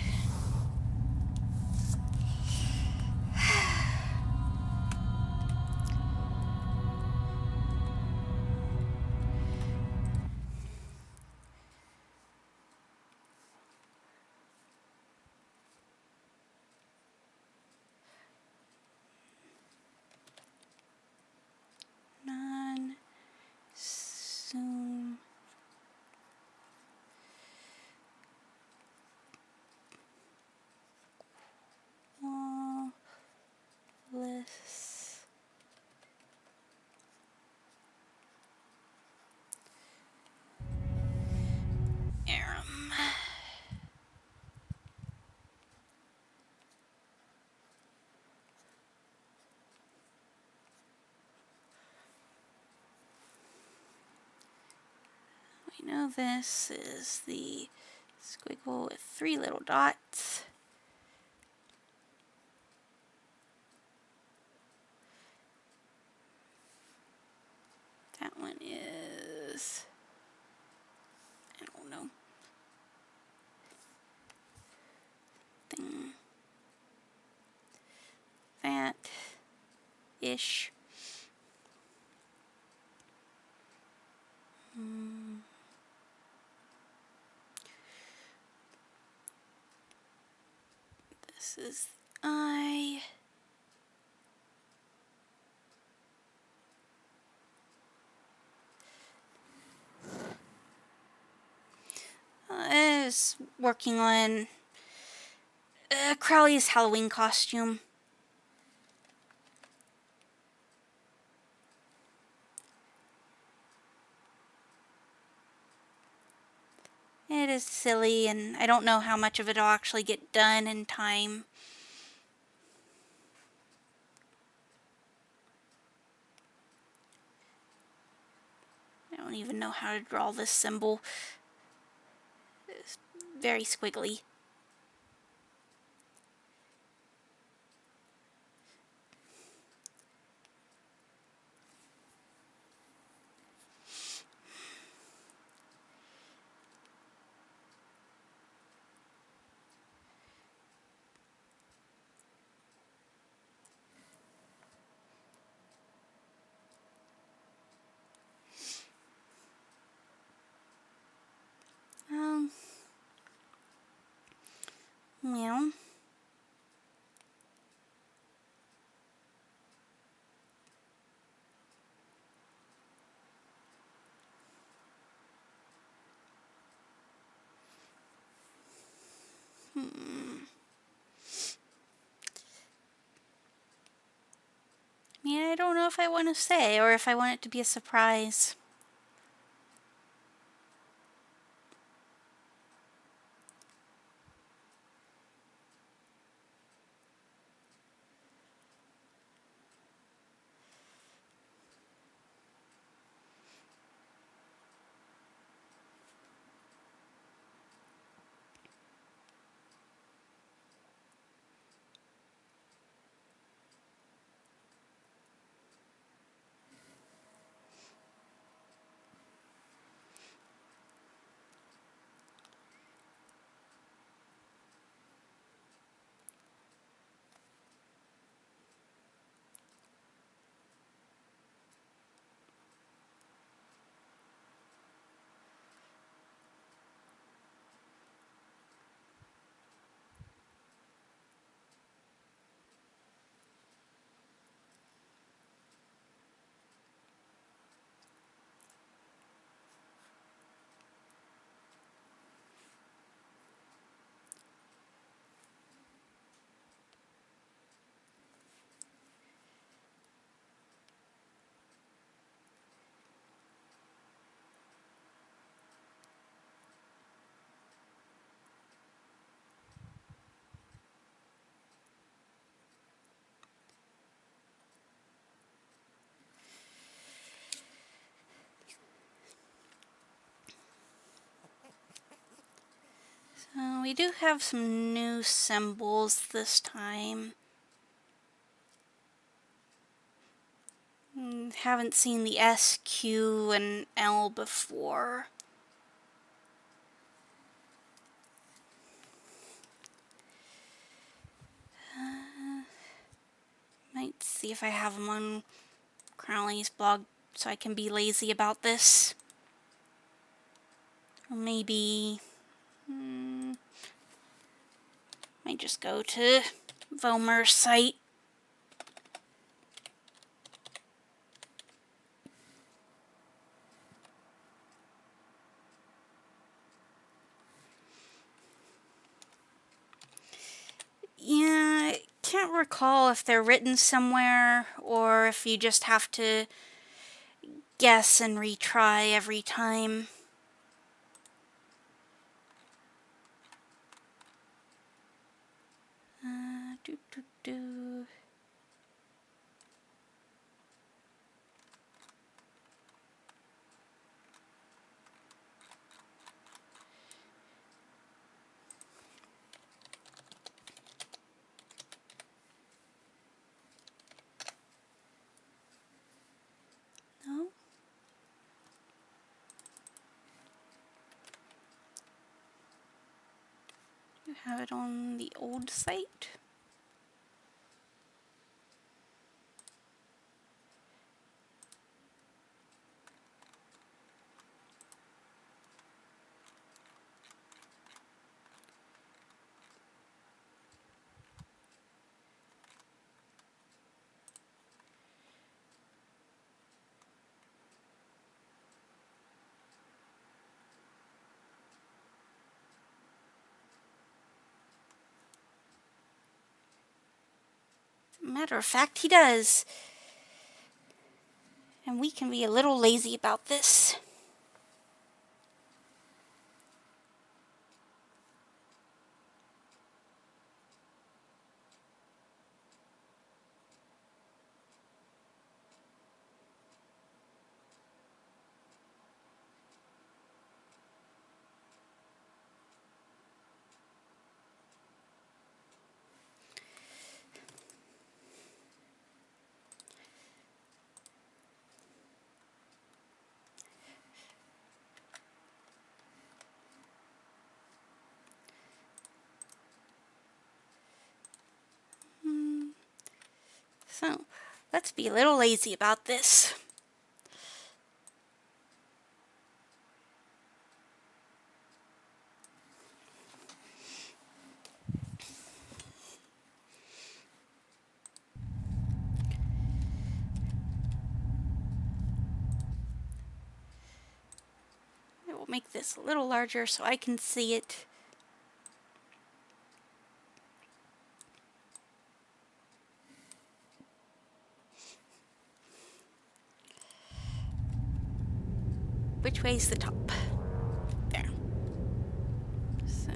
non-zoom. Less. Aram. We know this is the squiggle with 3 little dots. That one is, I don't know, thing, that-ish. This is I. is working on Crowley's Halloween costume. It is silly, and I don't know how much of it will actually get done in time. I don't even know how to draw this symbol. It's very squiggly. Well. I don't know if I want to say or if I want it to be a surprise. So we do have some new symbols this time. Haven't seen the S, Q, and L before. Might see if I have them on Crowley's blog so I can be lazy about this. Or maybe... might just go to Vomer's site. Yeah, I can't recall if they're written somewhere or if you just have to guess and retry every time. Do, do, do. No? You have it on the old site? Matter of fact, he does. And we can be a little lazy about this. So, let's be a little lazy about this. I will make this a little larger so I can see it. Which way's the top? There. So...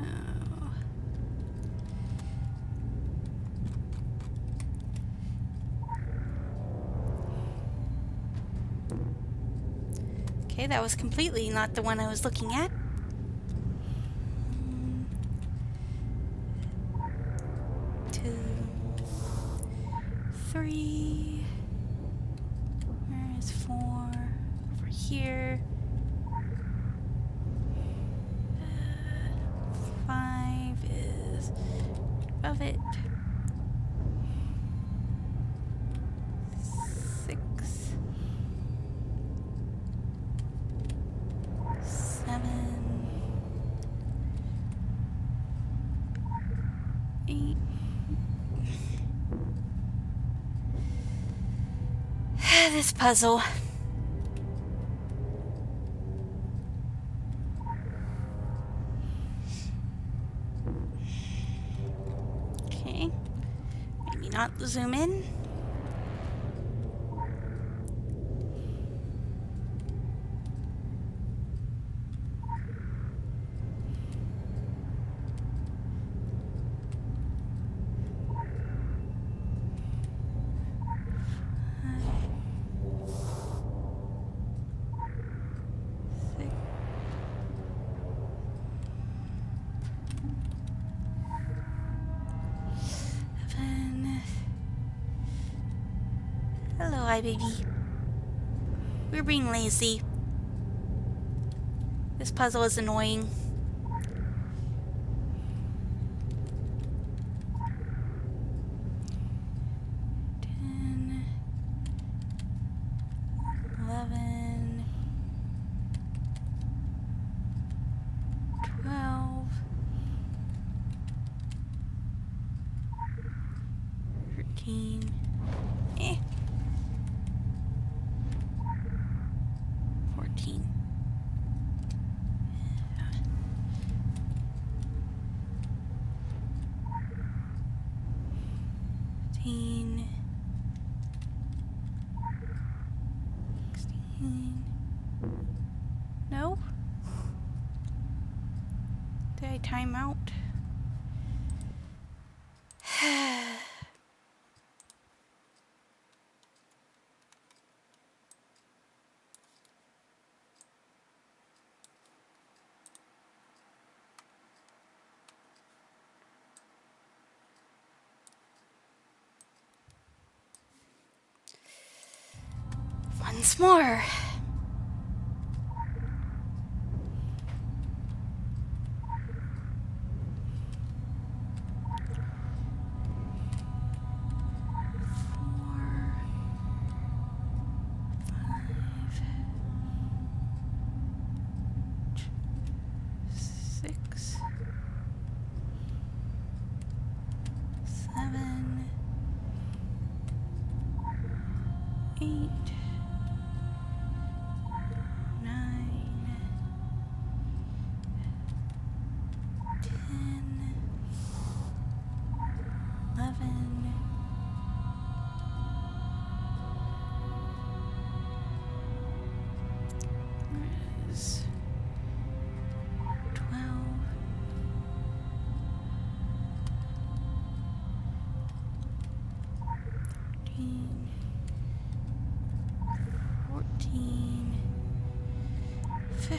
Okay, that was completely not the one I was looking at. 2, 3. Where is 4? Over here. 5 is above it. 6. 7. 8. This puzzle. Okay. Maybe not zoom in. Hello, hi baby. We're being lazy. This puzzle is annoying. Eh. 14. 15. 16. No? Did I time out? Once more.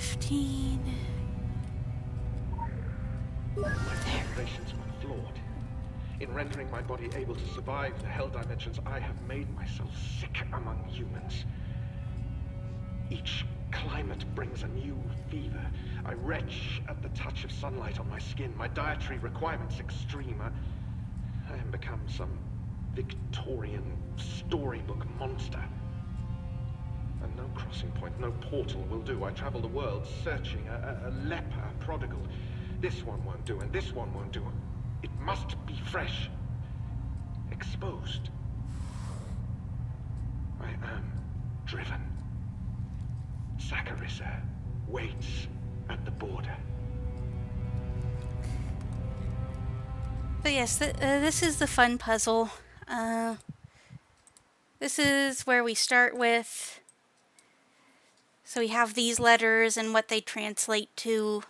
15. My calculations were flawed. In rendering my body able to survive the hell dimensions, I have made myself sick among humans. Each climate brings a new fever. I retch at the touch of sunlight on my skin. My dietary requirements extreme. I am become some Victorian storybook monster. And no crossing point, no portal will do. I travel the world searching, a leper, a prodigal. This one won't do, and this one won't do. It must be fresh. Exposed. I am driven. Saccharissa waits at the border. But yes, this is the fun puzzle. This is where we start with. So we have these letters and what they translate to.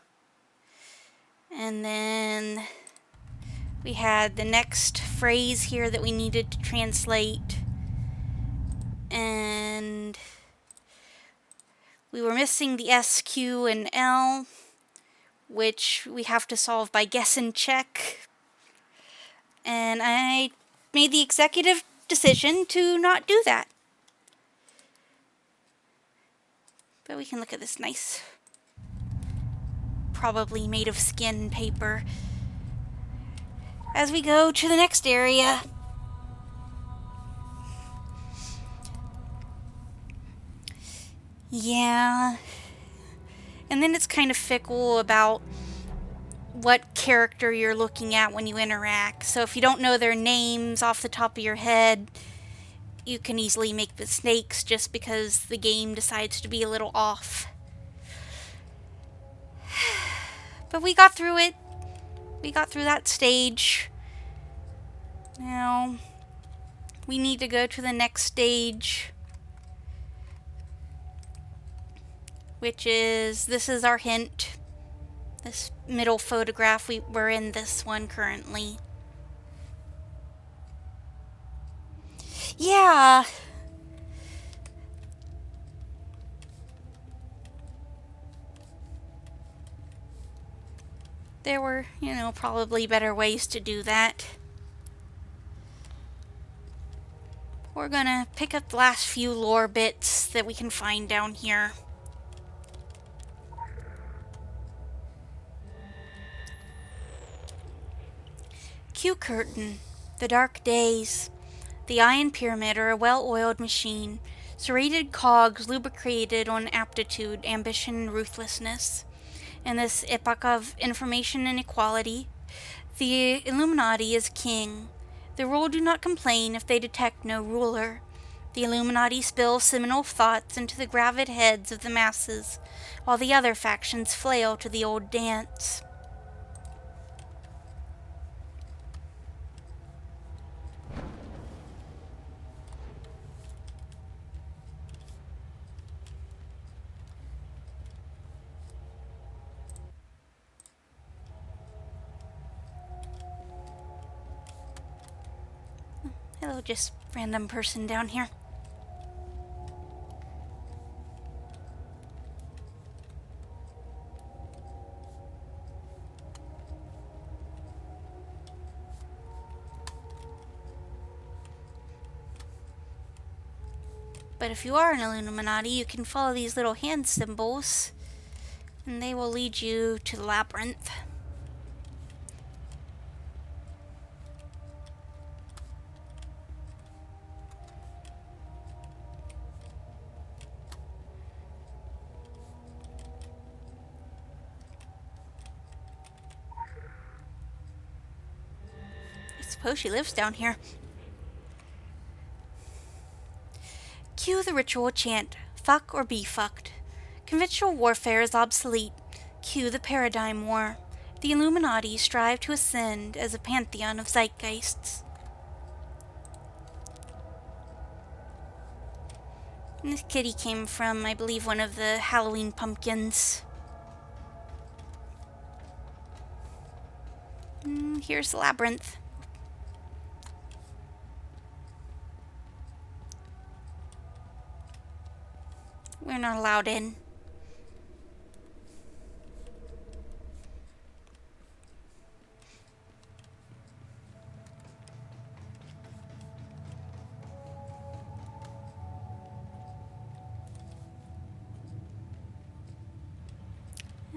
And then we had the next phrase here that we needed to translate. And we were missing the S, Q, and L, which we have to solve by guess and check. And I made the executive decision to not do that. But we can look at this nice, probably made of skin paper, as we go to the next area. Yeah. And then it's kind of fickle about what character you're looking at when you interact. So if you don't know their names off the top of your head, you can easily make mistakes just because the game decides to be a little off. But we got through it. We got through that stage. Now, we need to go to the next stage, which is, this is our hint. This middle photograph, we're in this one currently. Yeah. There were, probably better ways to do that. We're gonna pick up the last few lore bits that we can find down here. Q curtain, the dark days. The Iron Pyramid are a well-oiled machine, serrated cogs lubricated on aptitude, ambition, and ruthlessness. In this epoch of information inequality, the Illuminati is king. The rule do not complain if they detect no ruler. The Illuminati spill seminal thoughts into the gravid heads of the masses, while the other factions flail to the old dance. Hello, just random person down here. But if you are an Illuminati, you can follow these little hand symbols, and they will lead you to the labyrinth. I suppose she lives down here. Cue the ritual chant, fuck or be fucked. Conventional warfare is obsolete. Cue the paradigm war. The Illuminati strive to ascend as a pantheon of zeitgeists. And this kitty came from, I believe, one of the Halloween pumpkins. Here's the labyrinth. We're not allowed in.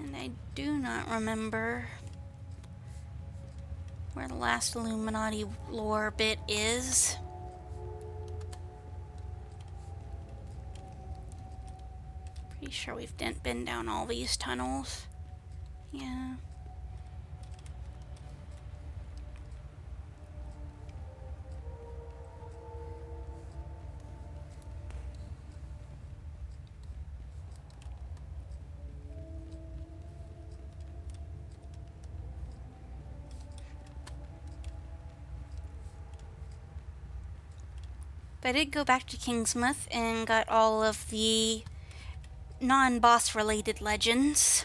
And I do not remember where the last Illuminati lore bit is. Pretty sure we've been down all these tunnels. Yeah. But I did go back to Kingsmouth and got all of the non-boss related legends.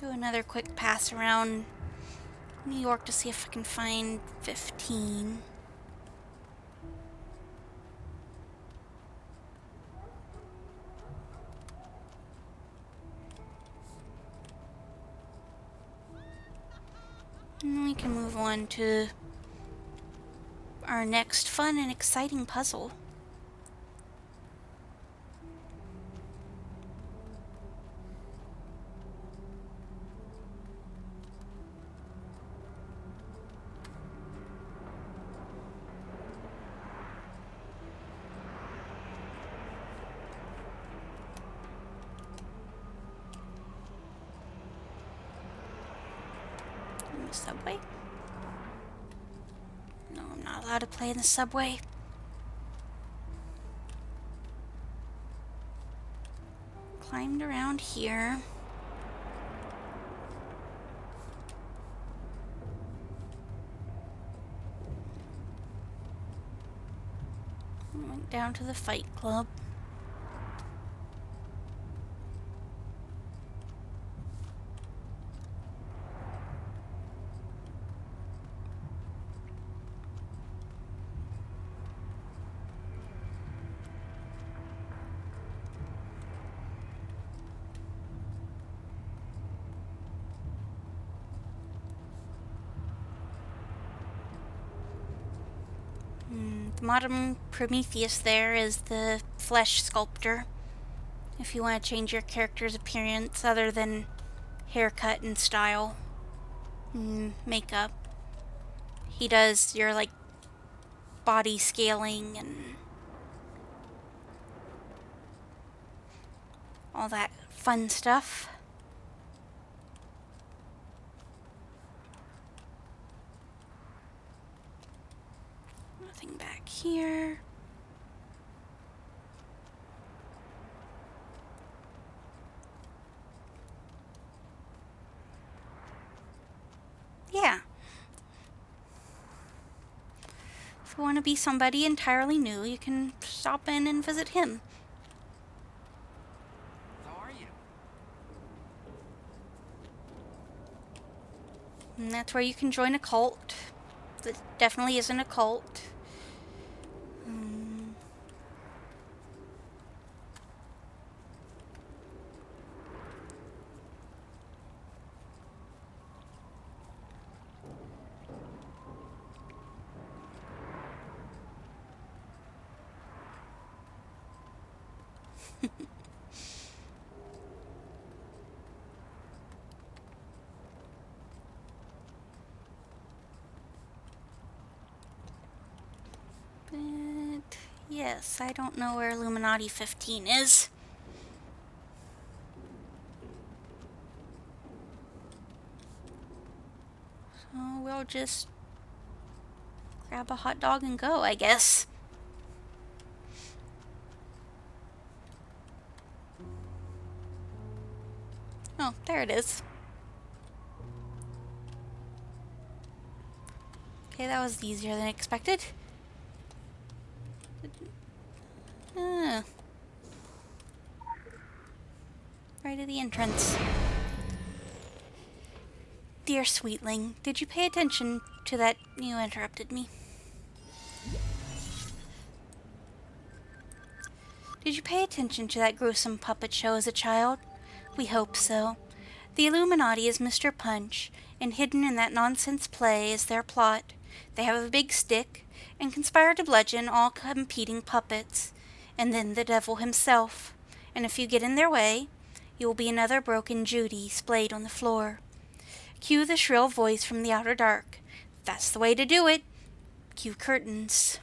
Do another quick pass around New York to see if I can find 15. And we can move on to our next fun and exciting puzzle. Subway? No, I'm not allowed to play in the subway. Climbed around here. Went down to the Fight Club. The modern Prometheus there is the flesh sculptor. If you want to change your character's appearance other than haircut and style, makeup. He does your like body scaling and all that fun stuff. Nothing back here. Yeah. If you want to be somebody entirely new, you can stop in and visit him. How are you? And that's where you can join a cult. That definitely isn't a cult. But yes, I don't know where Illuminati 15 is. So we'll just grab a hot dog and go, I guess. Oh, there it is. Okay, that was easier than expected. Right at the entrance. Dear Sweetling, did you pay attention to that? You interrupted me. Did you pay attention to that gruesome puppet show as a child? We hope so. The Illuminati is Mr. Punch, and hidden in that nonsense play is their plot. They have a big stick, and conspire to bludgeon all competing puppets, and then the devil himself. And if you get in their way, you will be another broken Judy splayed on the floor. Cue the shrill voice from the outer dark. That's the way to do it. Cue curtains.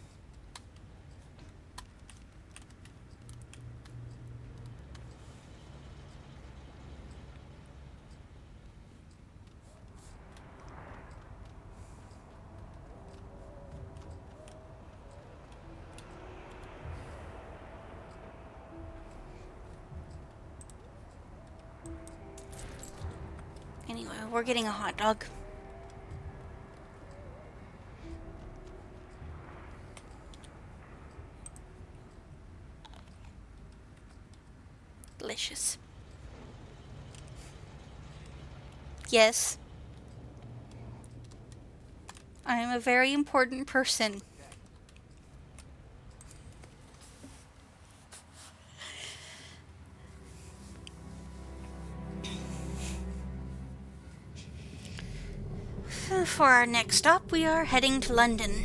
Anyway, we're getting a hot dog. Delicious. Yes. I am a very important person. For our next stop, we are heading to London.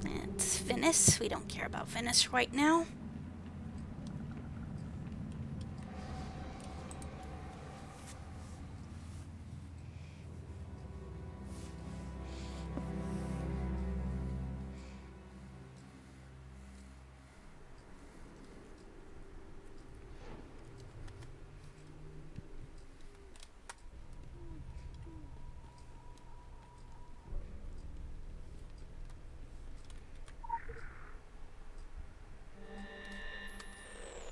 It's Venice. We don't care about Venice right now.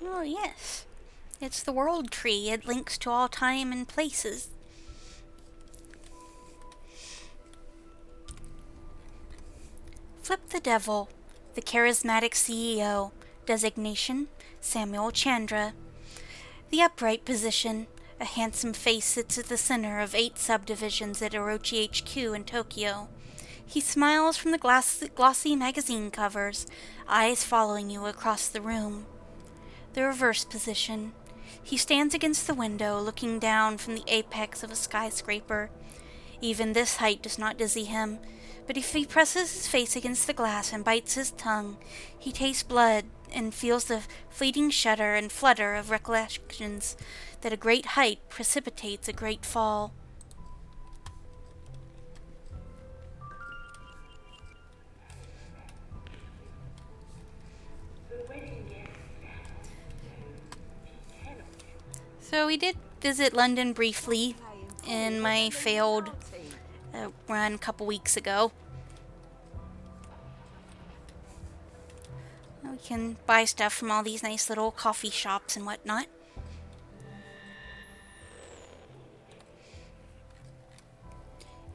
Oh, yes. It's the world tree. It links to all time and places. Flip the Devil, the charismatic CEO. Designation, Samuel Chandra. The upright position, a handsome face sits at the center of 8 subdivisions at Orochi HQ in Tokyo. He smiles from the glossy magazine covers, eyes following you across the room. The reverse position. He stands against the window, looking down from the apex of a skyscraper. Even this height does not dizzy him, but if he presses his face against the glass and bites his tongue, he tastes blood and feels the fleeting shudder and flutter of recollections that a great height precipitates a great fall. So we did visit London briefly in my failed run a couple weeks ago. We can buy stuff from all these nice little coffee shops and whatnot.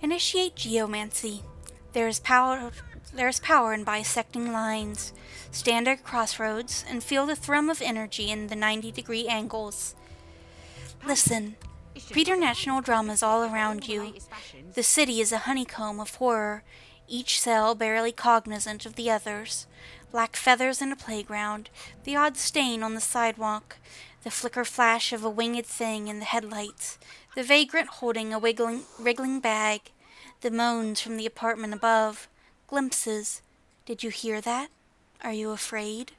Initiate geomancy. There is power in bisecting lines. Stand at crossroads and feel the thrum of energy in the 90-degree angles. Listen. Preternatural dramas all around you. The city is a honeycomb of horror, each cell barely cognizant of the others. Black feathers in a playground, the odd stain on the sidewalk, the flicker flash of a winged thing in the headlights, the vagrant holding a wriggling bag, the moans from the apartment above, glimpses. Did you hear that? Are you afraid?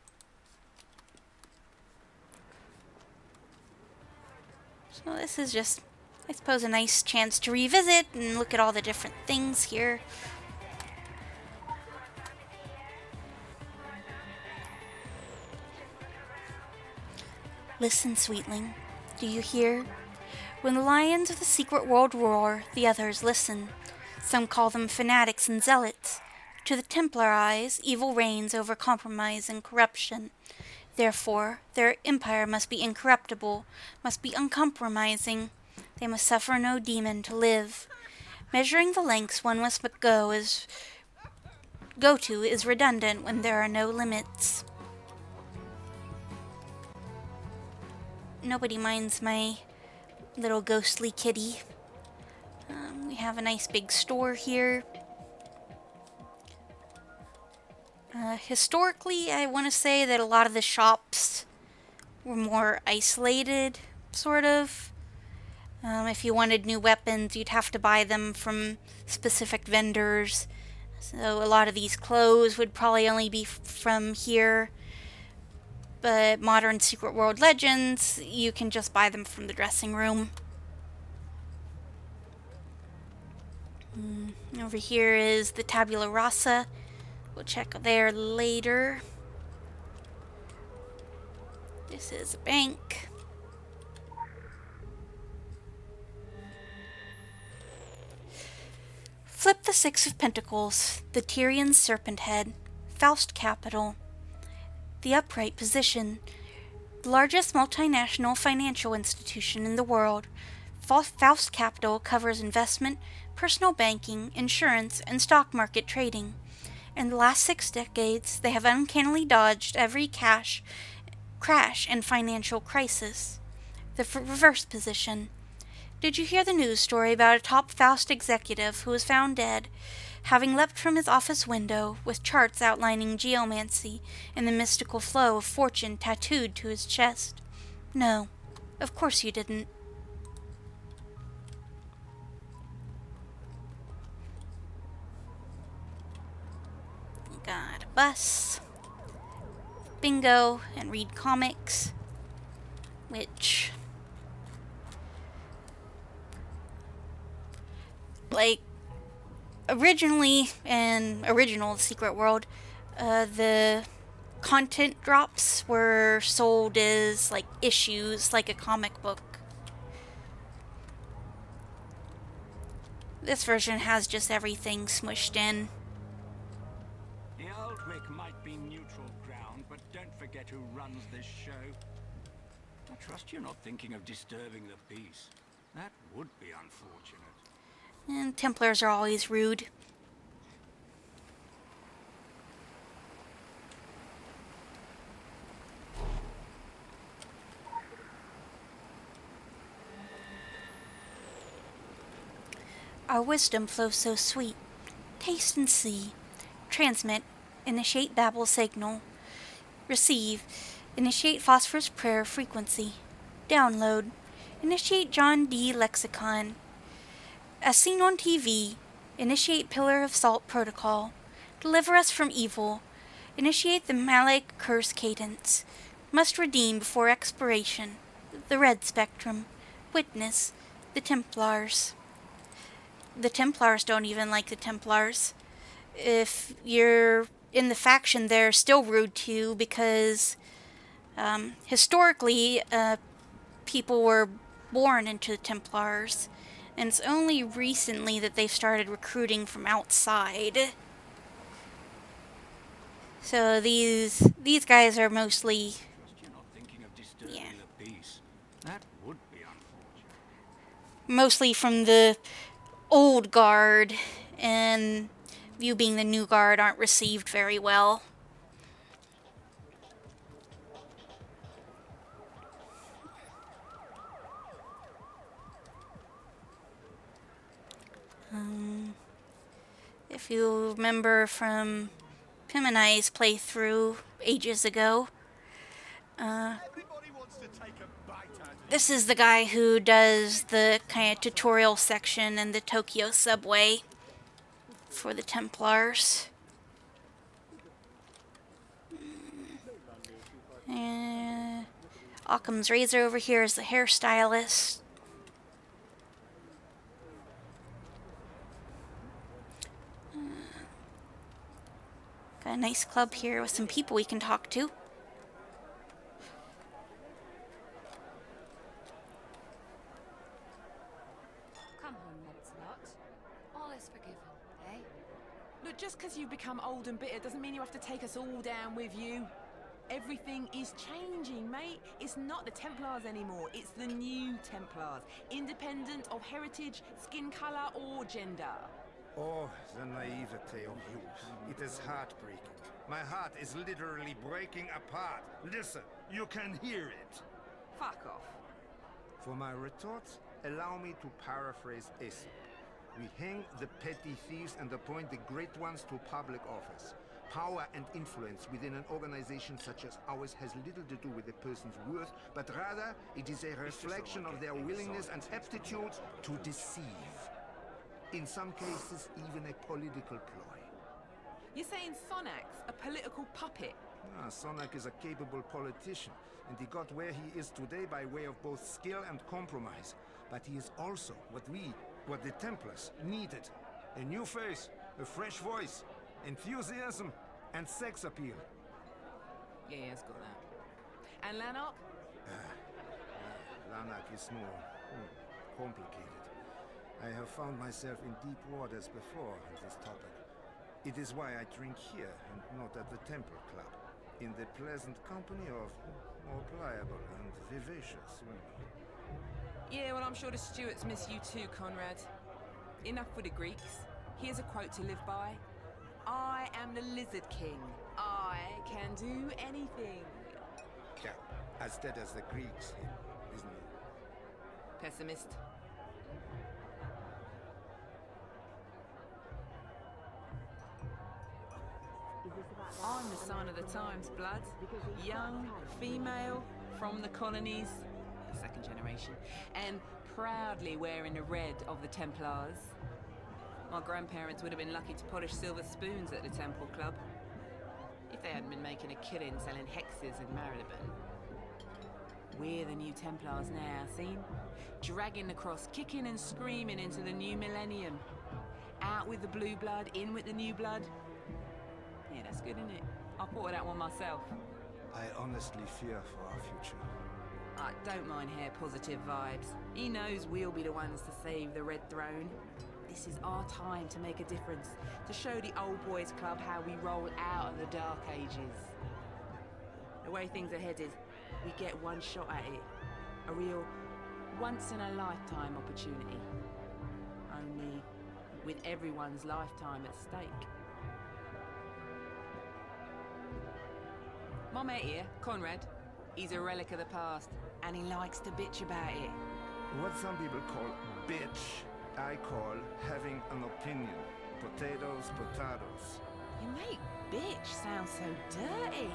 So this is just, I suppose, a nice chance to revisit and look at all the different things here. Listen, sweetling. Do you hear? When the lions of the secret world roar, the others listen. Some call them fanatics and zealots. To the Templar eyes, evil reigns over compromise and corruption. Therefore, their empire must be incorruptible, must be uncompromising. They must suffer no demon to live. Measuring the lengths one must go to is redundant when there are no limits. Nobody minds my little ghostly kitty. We have a nice big store here. Historically, I want to say that a lot of the shops were more isolated, sort of. If you wanted new weapons, you'd have to buy them from specific vendors. So a lot of these clothes would probably only be from here. But modern Secret World Legends, you can just buy them from the dressing room. Over here is the Tabula Rasa. We'll check there later. This is a bank. Flip the Six of Pentacles, the Tyrian Serpent Head, Faust Capital, the Upright Position, the largest multinational financial institution in the world. Faust Capital covers investment, personal banking, insurance, and stock market trading. In the last 6 decades, they have uncannily dodged every crash and financial crisis. The reverse position. Did you hear the news story about a top Faust executive who was found dead, having leapt from his office window with charts outlining geomancy and the mystical flow of fortune tattooed to his chest? No, of course you didn't. Got a bus, bingo, and read comics, which, like, originally in original Secret World, the content drops were sold as like issues, like a comic book. This version has just everything smushed in. The old Wick might be neutral ground, but don't forget who runs this show. I trust you're not thinking of disturbing the peace. That would be unfortunate. And Templars are always rude. Our wisdom flows so sweet. Taste and see. Transmit. Initiate Babel signal. Receive. Initiate phosphorus prayer frequency. Download. Initiate John D. lexicon. As seen on TV. Initiate Pillar of Salt protocol. Deliver us from evil. Initiate the Malek curse cadence. Must redeem before expiration. The red spectrum. Witness. The Templars. The Templars don't even like the Templars. If you're in the faction, they're still rude to you because historically people were born into the Templars, and it's only recently that they've started recruiting from outside. So these guys are mostly, yeah, That would be unfortunate. mostly from the old guard, and you being the new guard aren't received very well. If you remember from Pim and I's playthrough ages ago, this is the guy who does the kind of tutorial section in the Tokyo subway for the Templars. And Occam's Razor over here is the hairstylist. Got a nice club here with some people we can talk to. Come home, Lancelot. All is forgiven, eh? Look, just because you've become old and bitter doesn't mean you have to take us all down with you. Everything is changing, mate. It's not the Templars anymore. It's the new Templars. Independent of heritage, skin color, or gender. Oh, the naivete of youth. It is heartbreaking. My heart is literally breaking apart. Listen, you can hear it. Fuck off. For my retorts, allow me to paraphrase Aesop. We hang the petty thieves and appoint the great ones to public office. Power and influence within an organization such as ours has little to do with a person's worth, but rather it is a reflection of their willingness and aptitude to deceive. In some cases, even a political ploy. You're saying Sonak's a political puppet? Sonak is a capable politician, and he got where he is today by way of both skill and compromise. But he is also what the Templars needed. A new face, a fresh voice, enthusiasm, and sex appeal. Yeah, it's got that. And Lanark? Lanark is more complicated. I have found myself in deep waters before on this topic. It is why I drink here and not at the Temple Club, in the pleasant company of more pliable and vivacious women. Yeah, well, I'm sure the Stuarts miss you too, Conrad. Enough with the Greeks. Here's a quote to live by. I am the Lizard King. I can do anything. Yeah, as dead as the Greeks, isn't he? Pessimist. I'm the sign of the times, blood. Young, female, from the colonies, second generation, and proudly wearing the red of the Templars. My grandparents would have been lucky to polish silver spoons at the Temple Club, if they hadn't been making a killing selling hexes in Marylebone. We're the new Templars now, seen? Dragging the cross, kicking and screaming into the new millennium. Out with the blue blood, in with the new blood. Yeah, that's good, isn't it? I thought of that one myself. I honestly fear for our future. I don't mind Hair positive vibes. He knows we'll be the ones to save the Red Throne. This is our time to make a difference, to show the old boys club how we roll out of the Dark Ages. The way things are headed, we get one shot at it. A real once-in-a-lifetime opportunity. Only with everyone's lifetime at stake. My mate here, Conrad, he's a relic of the past, and he likes to bitch about it. What some people call bitch, I call having an opinion. Potatoes, potatoes. You make bitch sound so dirty.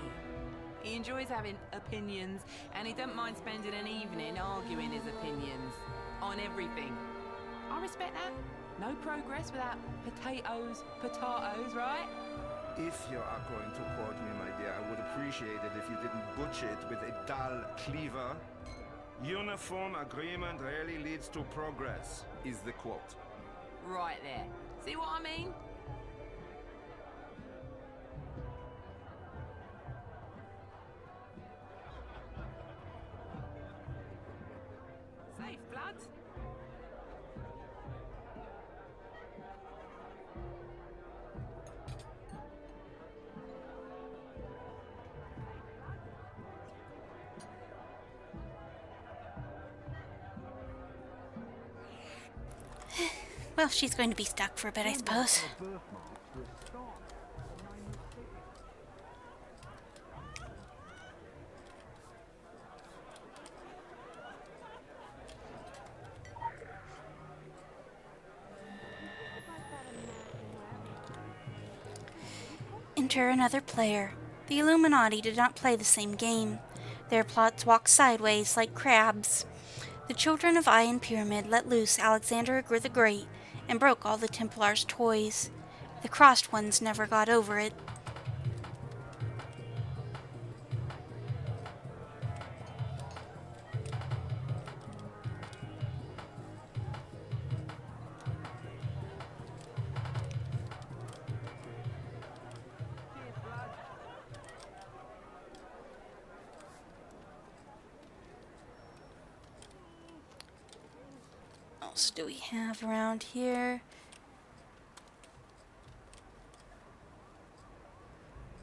He enjoys having opinions, and he don't mind spending an evening arguing his opinions on everything. I respect that. No progress without potatoes, right? If you are going to quote me, my dear, I would appreciate it if you didn't butcher it with a dull cleaver. Uniform agreement rarely leads to progress, is the quote. Right there. See what I mean? Safe, blood. Well, she's going to be stuck for a bit, I suppose. Enter another player. The Illuminati did not play the same game. Their plots walked sideways like crabs. The children of Iron Pyramid let loose Alexander the Great and broke all the Templars' toys. The crossed ones never got over it. What else do we have around here?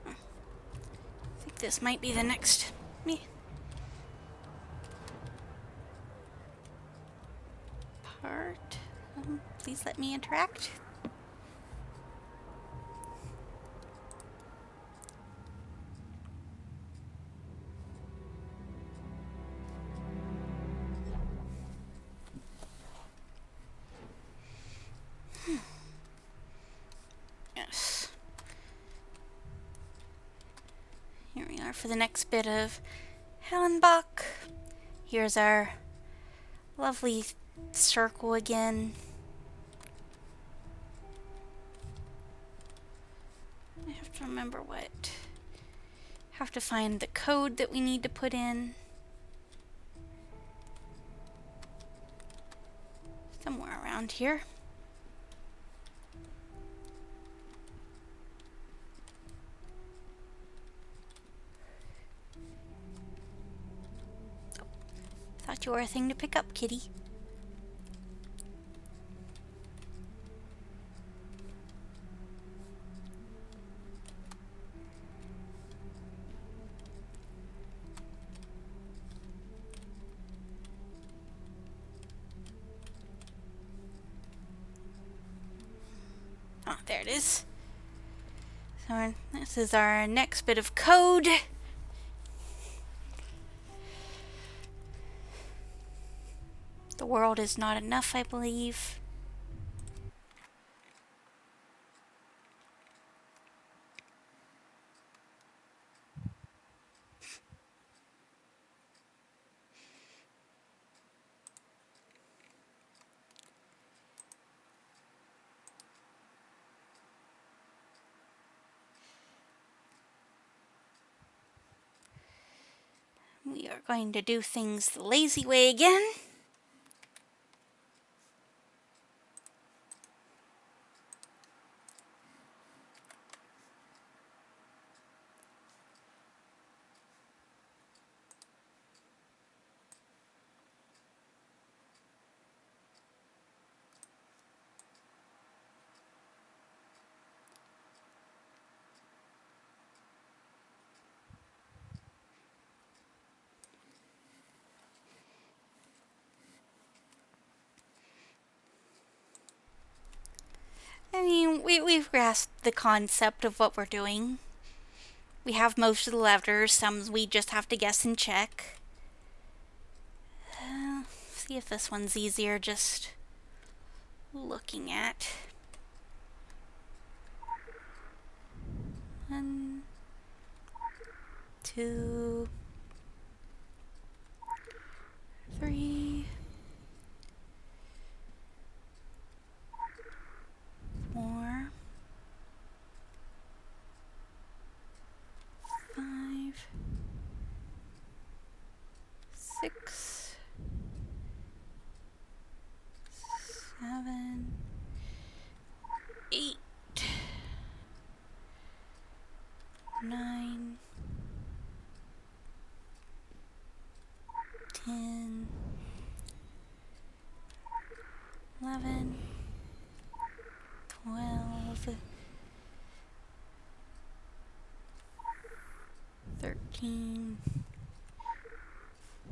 I think this might be the next part. Please let me interact. Yes. for the next bit of Hellenbach. Here's our lovely circle again. I have to remember what. Have to find the code that we need to put in. Somewhere around here. Oh, thought you were a thing to pick up, kitty. Oh, there it is. So this is our next bit of code. The world is not enough, I believe. We are going to do things the lazy way again. I mean, we've grasped the concept of what we're doing. We have most of the letters, some we just have to guess and check. See if this one's easier just looking at. 1, 2, 3, 4, 5, 6, 7, 8, 9, 10, 11, 12, 13,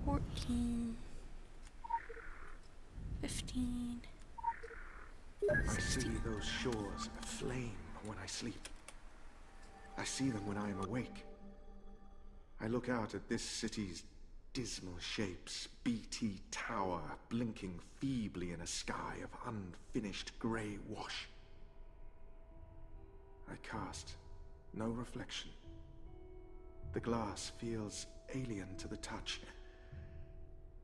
14, 15. I see those shores aflame when I sleep. I see them when I am awake. I look out at this city's dismal shapes, BT tower blinking feebly in a sky of unfinished grey wash. I cast no reflection. The glass feels alien to the touch.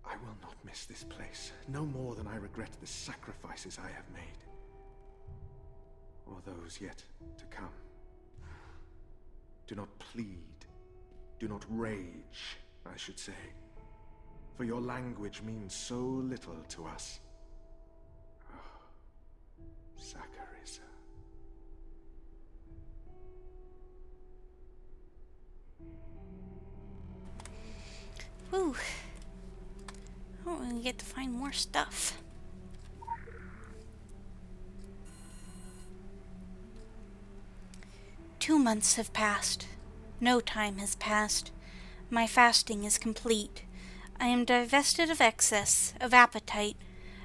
I will not miss this place, no more than I regret the sacrifices I have made. Or those yet to come. Do not plead, do not rage, I should say, for your language means so little to us. Oh, Saccharissa. Whew. Oh, we get to find more stuff. Two months have passed. No time has passed. My fasting is complete. I am divested of excess, of appetite.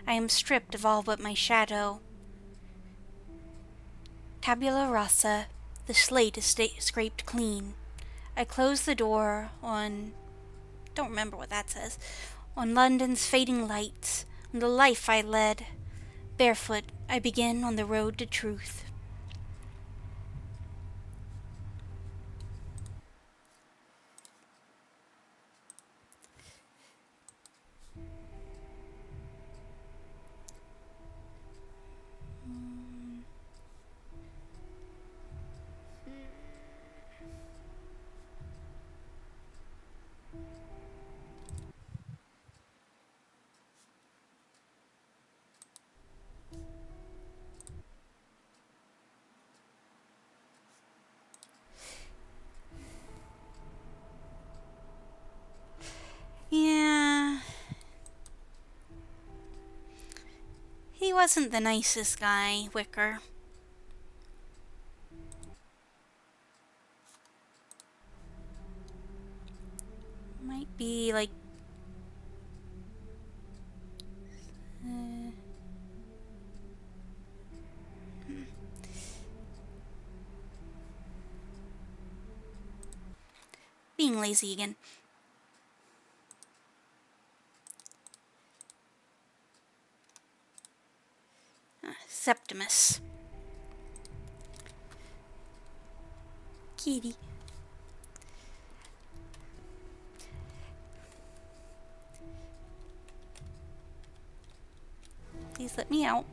I am stripped of all but my shadow. Tabula rasa, the slate is scraped clean. I close the door on... don't remember what that says. On London's fading lights, on the life I led. Barefoot, I begin on the road to truth. wasn't the nicest guy, Wicker. Might be like... being lazy again. Septimus. Kitty. Please let me out.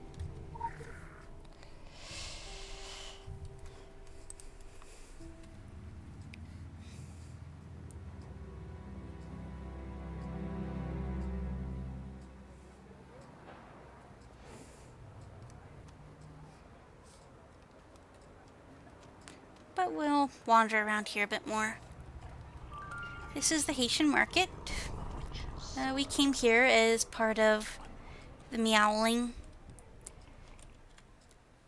But we'll wander around here a bit more. This is the Haitian market. We came here as part of the meowling,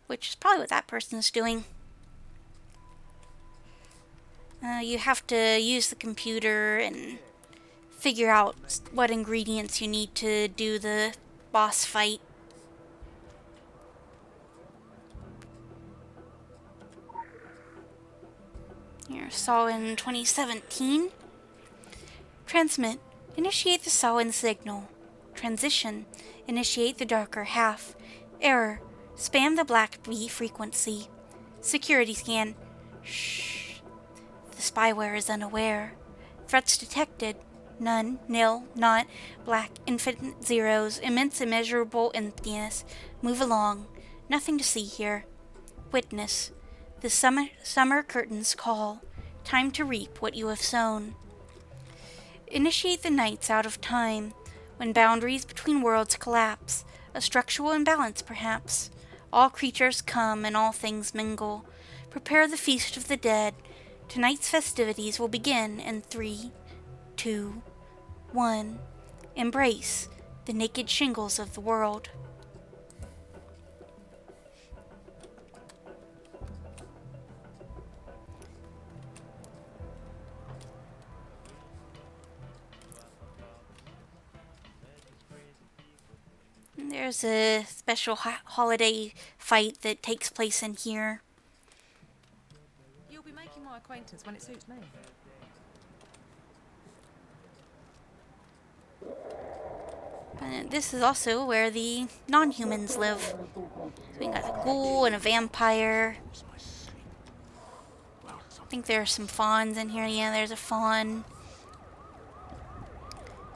which is probably what that person is doing. You have to use the computer and figure out what ingredients you need to do the boss fight. Here, Sawin 2017. Transmit. Initiate the Sawin signal. Transition. Initiate the darker half. Error. Spam the black B frequency. Security scan. Shh. The spyware is unaware. Threats detected. None, nil, not, black, infinite zeros, immense immeasurable emptiness. Move along. Nothing to see here. Witness. The summer curtains call. Time to reap what you have sown. Initiate the nights out of time, when boundaries between worlds collapse, a structural imbalance perhaps. All creatures come and all things mingle. Prepare the feast of the dead. Tonight's festivities will begin in 3, 2, 1. Embrace the naked shingles of the world. There's a special holiday fight that takes place in here. You'll be making my acquaintance when it suits me. And this is also where the non-humans live. So we got a ghoul and a vampire. I think there are some fawns in here. Yeah, there's a fawn.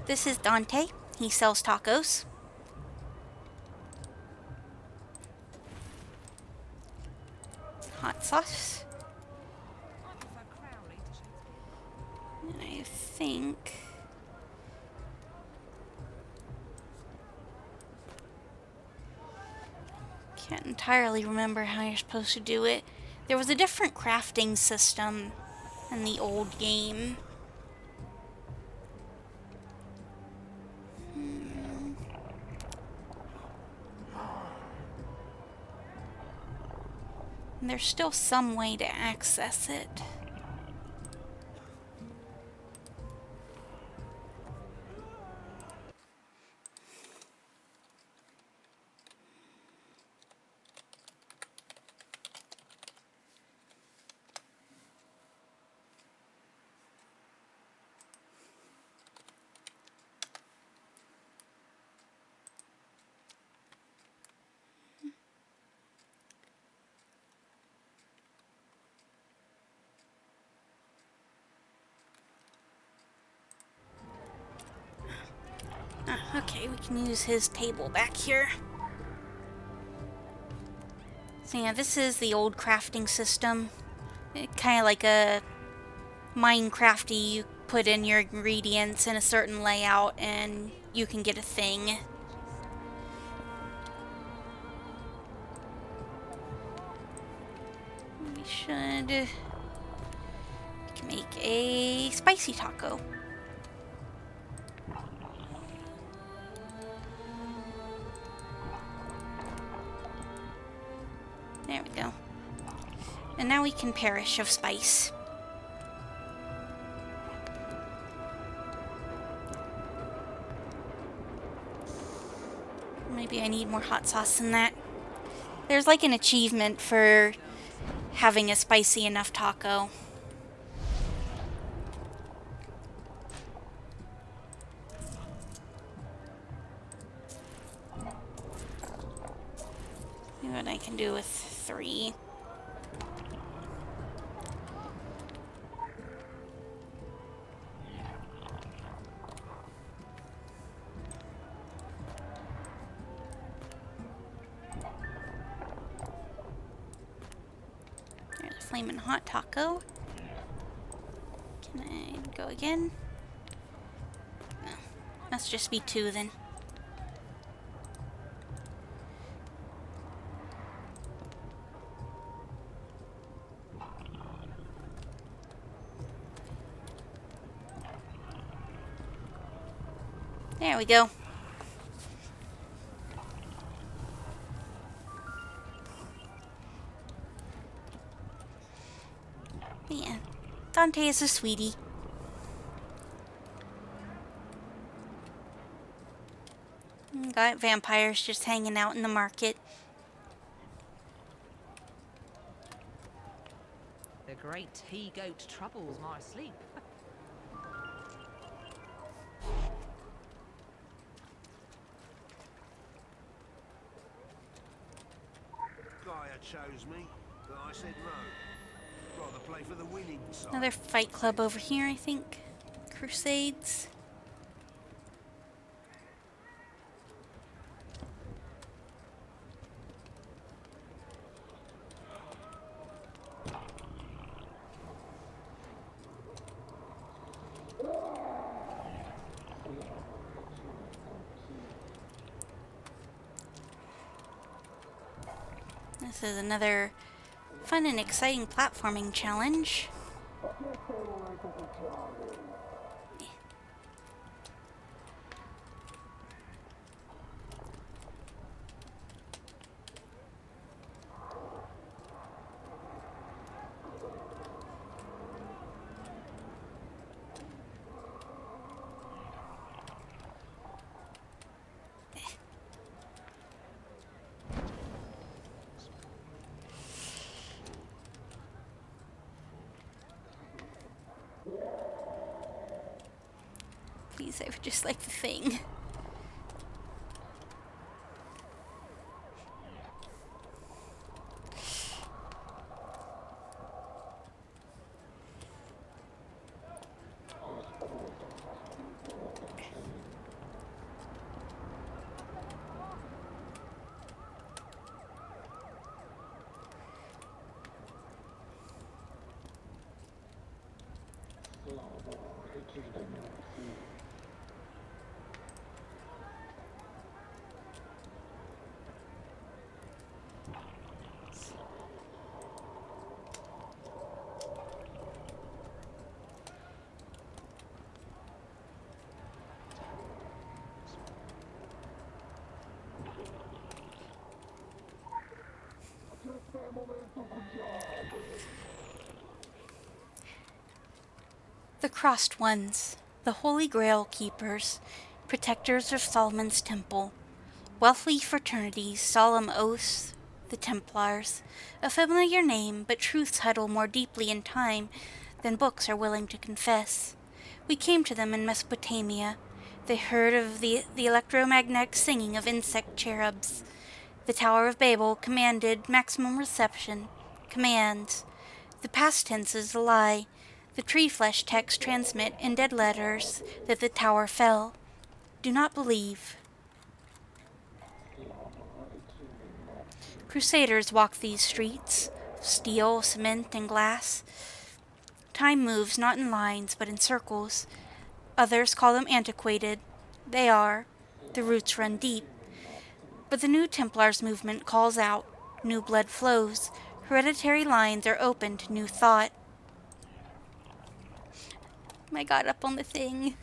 This is Dante. He sells tacos. Hot sauce. And I think... can't entirely remember how you're supposed to do it. There was a different crafting system in the old game. And there's still some way to access it. Okay, we can use his table back here. So yeah, this is the old crafting system. Kind of like a Minecrafty, you put in your ingredients in a certain layout and you can get a thing. We should make a spicy taco. And now we can perish of spice. Maybe I need more hot sauce than that. There's like an achievement for having a spicy enough taco. See what I can do with 3. There's a flaming hot taco. Can I go again? No. Must just be 2 then. There we go. Yeah, Dante is a sweetie. Got vampires just hanging out in the market. The great he-goat troubles my sleep. Gaia chose me, but I said no. Rather play for the winning side. Another fight club over here, I think. Crusades. This is another fun and exciting platforming challenge. Please, I would just like the thing. The Crossed Ones, the Holy Grail Keepers, protectors of Solomon's Temple, wealthy fraternities, solemn oaths, the Templars, a familiar name, but truths huddle more deeply in time than books are willing to confess. We came to them in Mesopotamia. They heard of the electromagnetic singing of insect cherubs. The Tower of Babel commanded maximum reception. Commands. The past tense is a lie. The tree flesh texts transmit in dead letters that the tower fell. Do not believe. Crusaders walk these streets, steel, cement, and glass. Time moves not in lines, but in circles. Others call them antiquated. They are. The roots run deep. But the new Templars movement calls out. New blood flows. Hereditary lines are open to new thought. I got up on the thing.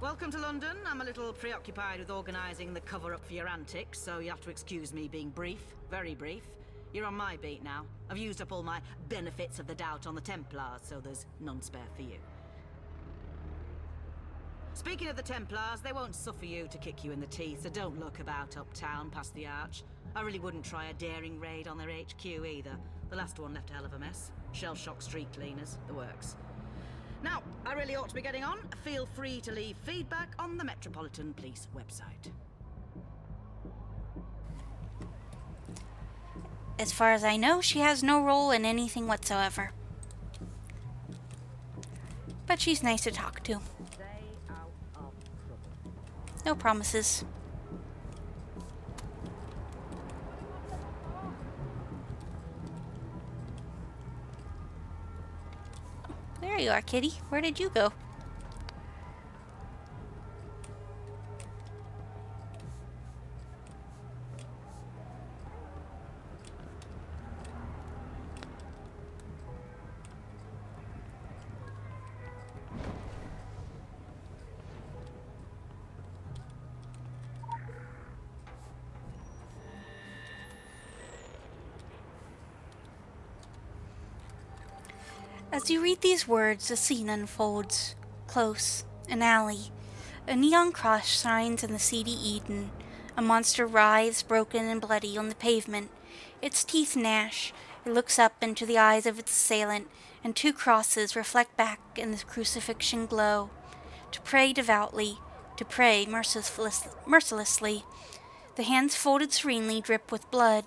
Welcome to London. I'm a little preoccupied with organising the cover-up for your antics, so you have to excuse me being brief. Very brief. You're on my beat now. I've used up all my benefits of the doubt on the Templars, so there's none spare for you. Speaking of the Templars, they won't suffer you to kick you in the teeth, so don't look about uptown past the arch. I really wouldn't try a daring raid on their HQ either. The last one left a hell of a mess. Shell-shock street cleaners, the works. Now, I really ought to be getting on. Feel free to leave feedback on the Metropolitan Police website. As far as I know, she has no role in anything whatsoever. But she's nice to talk to. No promises. There you are, kitty. Where did you go? As you read these words, a scene unfolds. Close, an alley. A neon cross shines in the seedy Eden. A monster writhes, broken and bloody, on the pavement. Its teeth gnash. It looks up into the eyes of its assailant, and two crosses reflect back in the crucifixion glow. To pray devoutly, to pray mercilessly. The hands folded serenely drip with blood.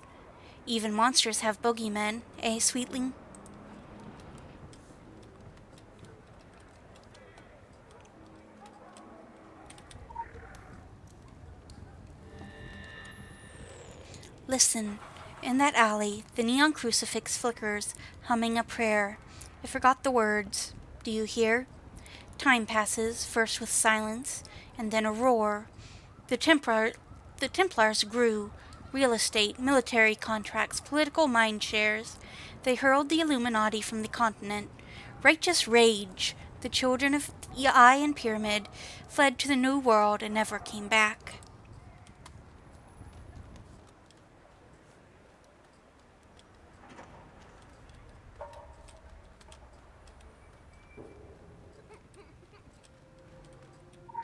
Even monsters have bogeymen, eh, sweetling? Listen, in that alley, the neon crucifix flickers, humming a prayer. I forgot the words. Do you hear? Time passes, first with silence, and then a roar. The Templars grew. Real estate, military contracts, political mind shares. They hurled the Illuminati from the continent. Righteous rage. The children of Eye and Pyramid fled to the New World and never came back.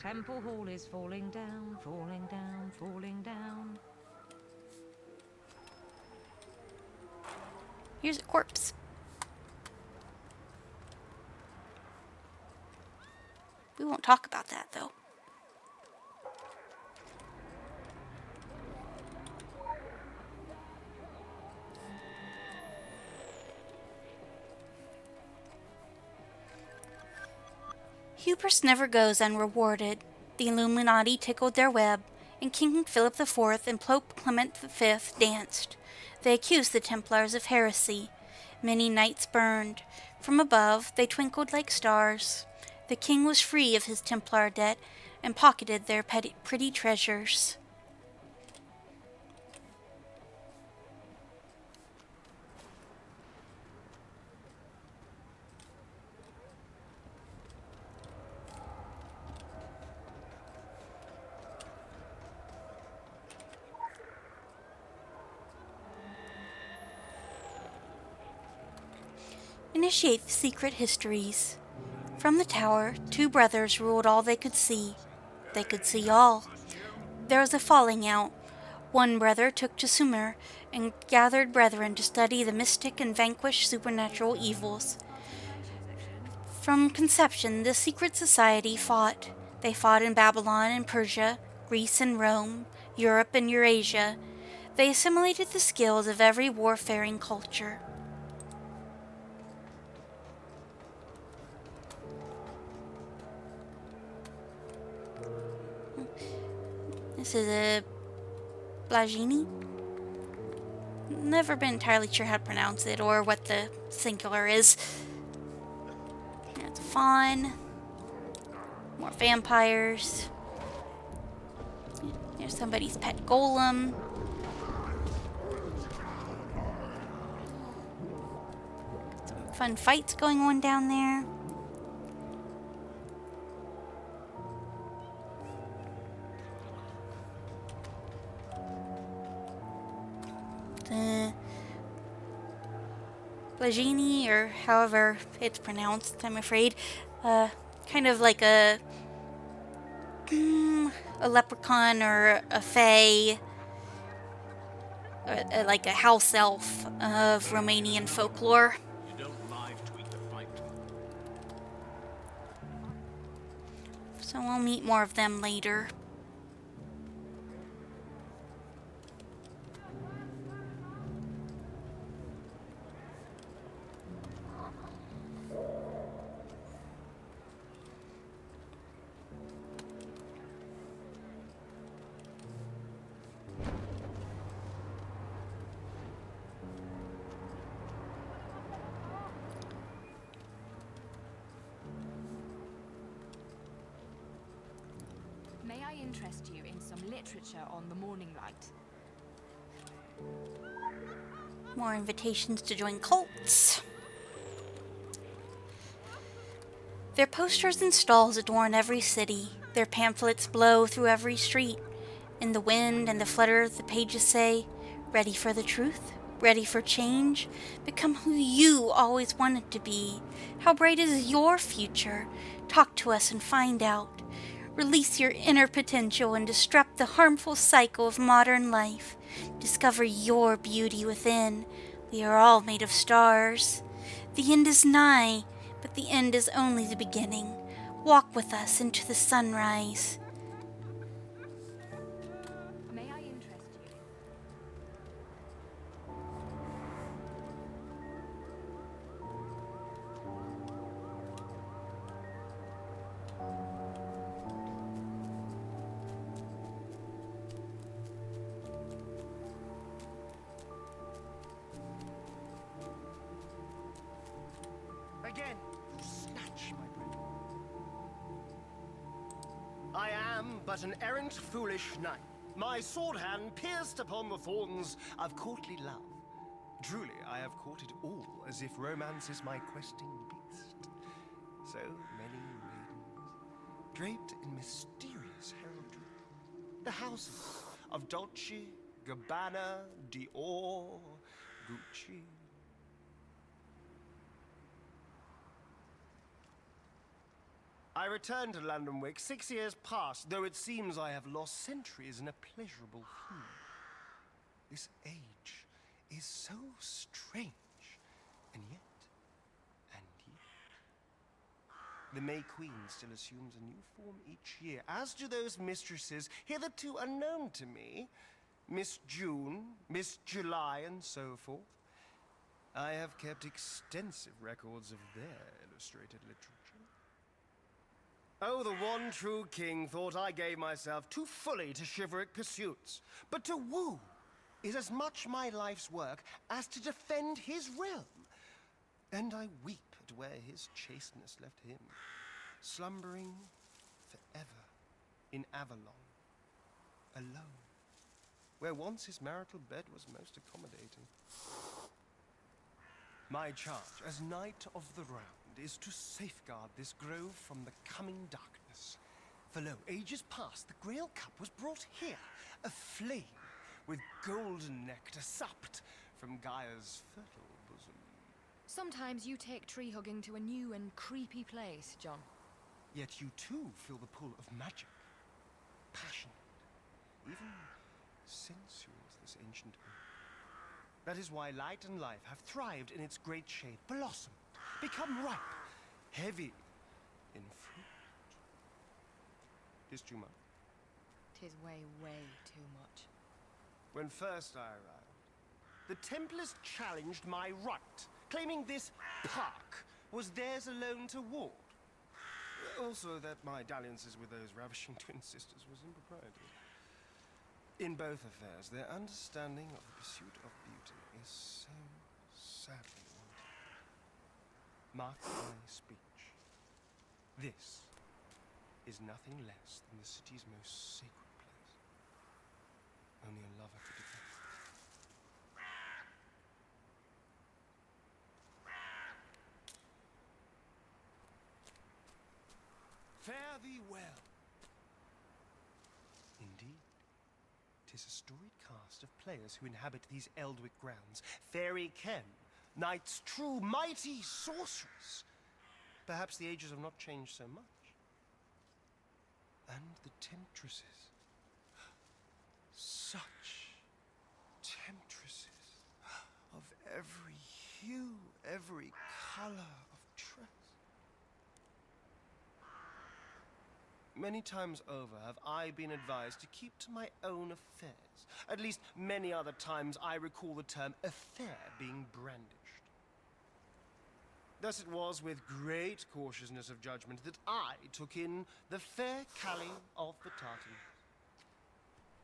Temple Hall is falling down, falling down, falling down. Here's a corpse. We won't talk about that, though. Hubris never goes unrewarded. The Illuminati tickled their web, and King Philip IV and Pope Clement V danced. They accused the Templars of heresy. Many knights burned. From above, they twinkled like stars. The king was free of his Templar debt and pocketed their pretty treasures. Initiate the secret histories. From the tower, two brothers ruled all they could see. They could see all. There was a falling out. One brother took to Sumer and gathered brethren to study the mystic and vanquish supernatural evils. From conception, the secret society fought. They fought in Babylon and Persia, Greece and Rome, Europe and Eurasia. They assimilated the skills of every warfaring culture. This is a Blagini. Never been entirely sure how to pronounce it or what the singular is. That's fawn. More vampires. There's somebody's pet golem. Some fun fights going on down there. Legini, or however it's pronounced, I'm afraid. Kind of like a leprechaun or a fae, like a house elf of Romanian folklore. You don't live tweet the fight. So we'll meet more of them later. May I interest you in some literature on the morning light? More invitations to join cults. Their posters and stalls adorn every city. Their pamphlets blow through every street. In the wind and the flutter, the pages say, "Ready for the truth? Ready for change? Become who you always wanted to be. How bright is your future? Talk to us and find out. Release your inner potential and disrupt the harmful cycle of modern life. Discover your beauty within. We are all made of stars. The end is nigh, but the end is only the beginning. Walk with us into the sunrise." May I interest you in... Again, snatch my breath. I am but an errant, foolish knight, my sword hand pierced upon the thorns of courtly love. Truly, I have courted all, as if romance is my questing beast. So many maidens, draped in mysterious heraldry. The houses of Dolce, Gabbana, Dior, Gucci. I returned to London Wick 6 years past, though it seems I have lost centuries in a pleasurable few. This age is so strange, and yet, the May Queen still assumes a new form each year, as do those mistresses hitherto unknown to me. Miss June, Miss July, and so forth. I have kept extensive records of their illustrated literature. Oh, the one true king thought I gave myself too fully to chivalric pursuits. But to woo is as much my life's work as to defend his realm. And I weep at where his chasteness left him, slumbering forever in Avalon, alone, where once his marital bed was most accommodating. My charge as Knight of the Round is to safeguard this grove from the coming darkness. For lo, ages past, the Grail Cup was brought here, aflame with golden nectar supped from Gaia's fertile bosom. Sometimes you take tree hugging to a new and creepy place, John. Yet you too feel the pull of magic. Passionate, even sensual as this ancient oak. That is why light and life have thrived in its great shade, blossomed, become ripe, heavy in fruit. 'Tis too much. 'Tis way, way too much. When first I arrived, the Templars challenged my right, claiming this park was theirs alone to ward. Also that my dalliances with those ravishing twin sisters was impropriety. In both affairs, their understanding of the pursuit of beauty is so sadly wanting. Mark my speech. This is nothing less than the city's most sacred place. Only a lover could defend. Fare thee well. Indeed, 'tis a storied cast of players who inhabit these Eldwick grounds. Fairy Ken, Knights, true, mighty sorcerers. Perhaps the ages have not changed so much. And the temptresses. Such temptresses. Of every hue, every color of dress. Many times over have I been advised to keep to my own affairs. At least many other times I recall the term affair being brandished. Thus it was with great cautiousness of judgment that I took in the fair Callie of the Tartans.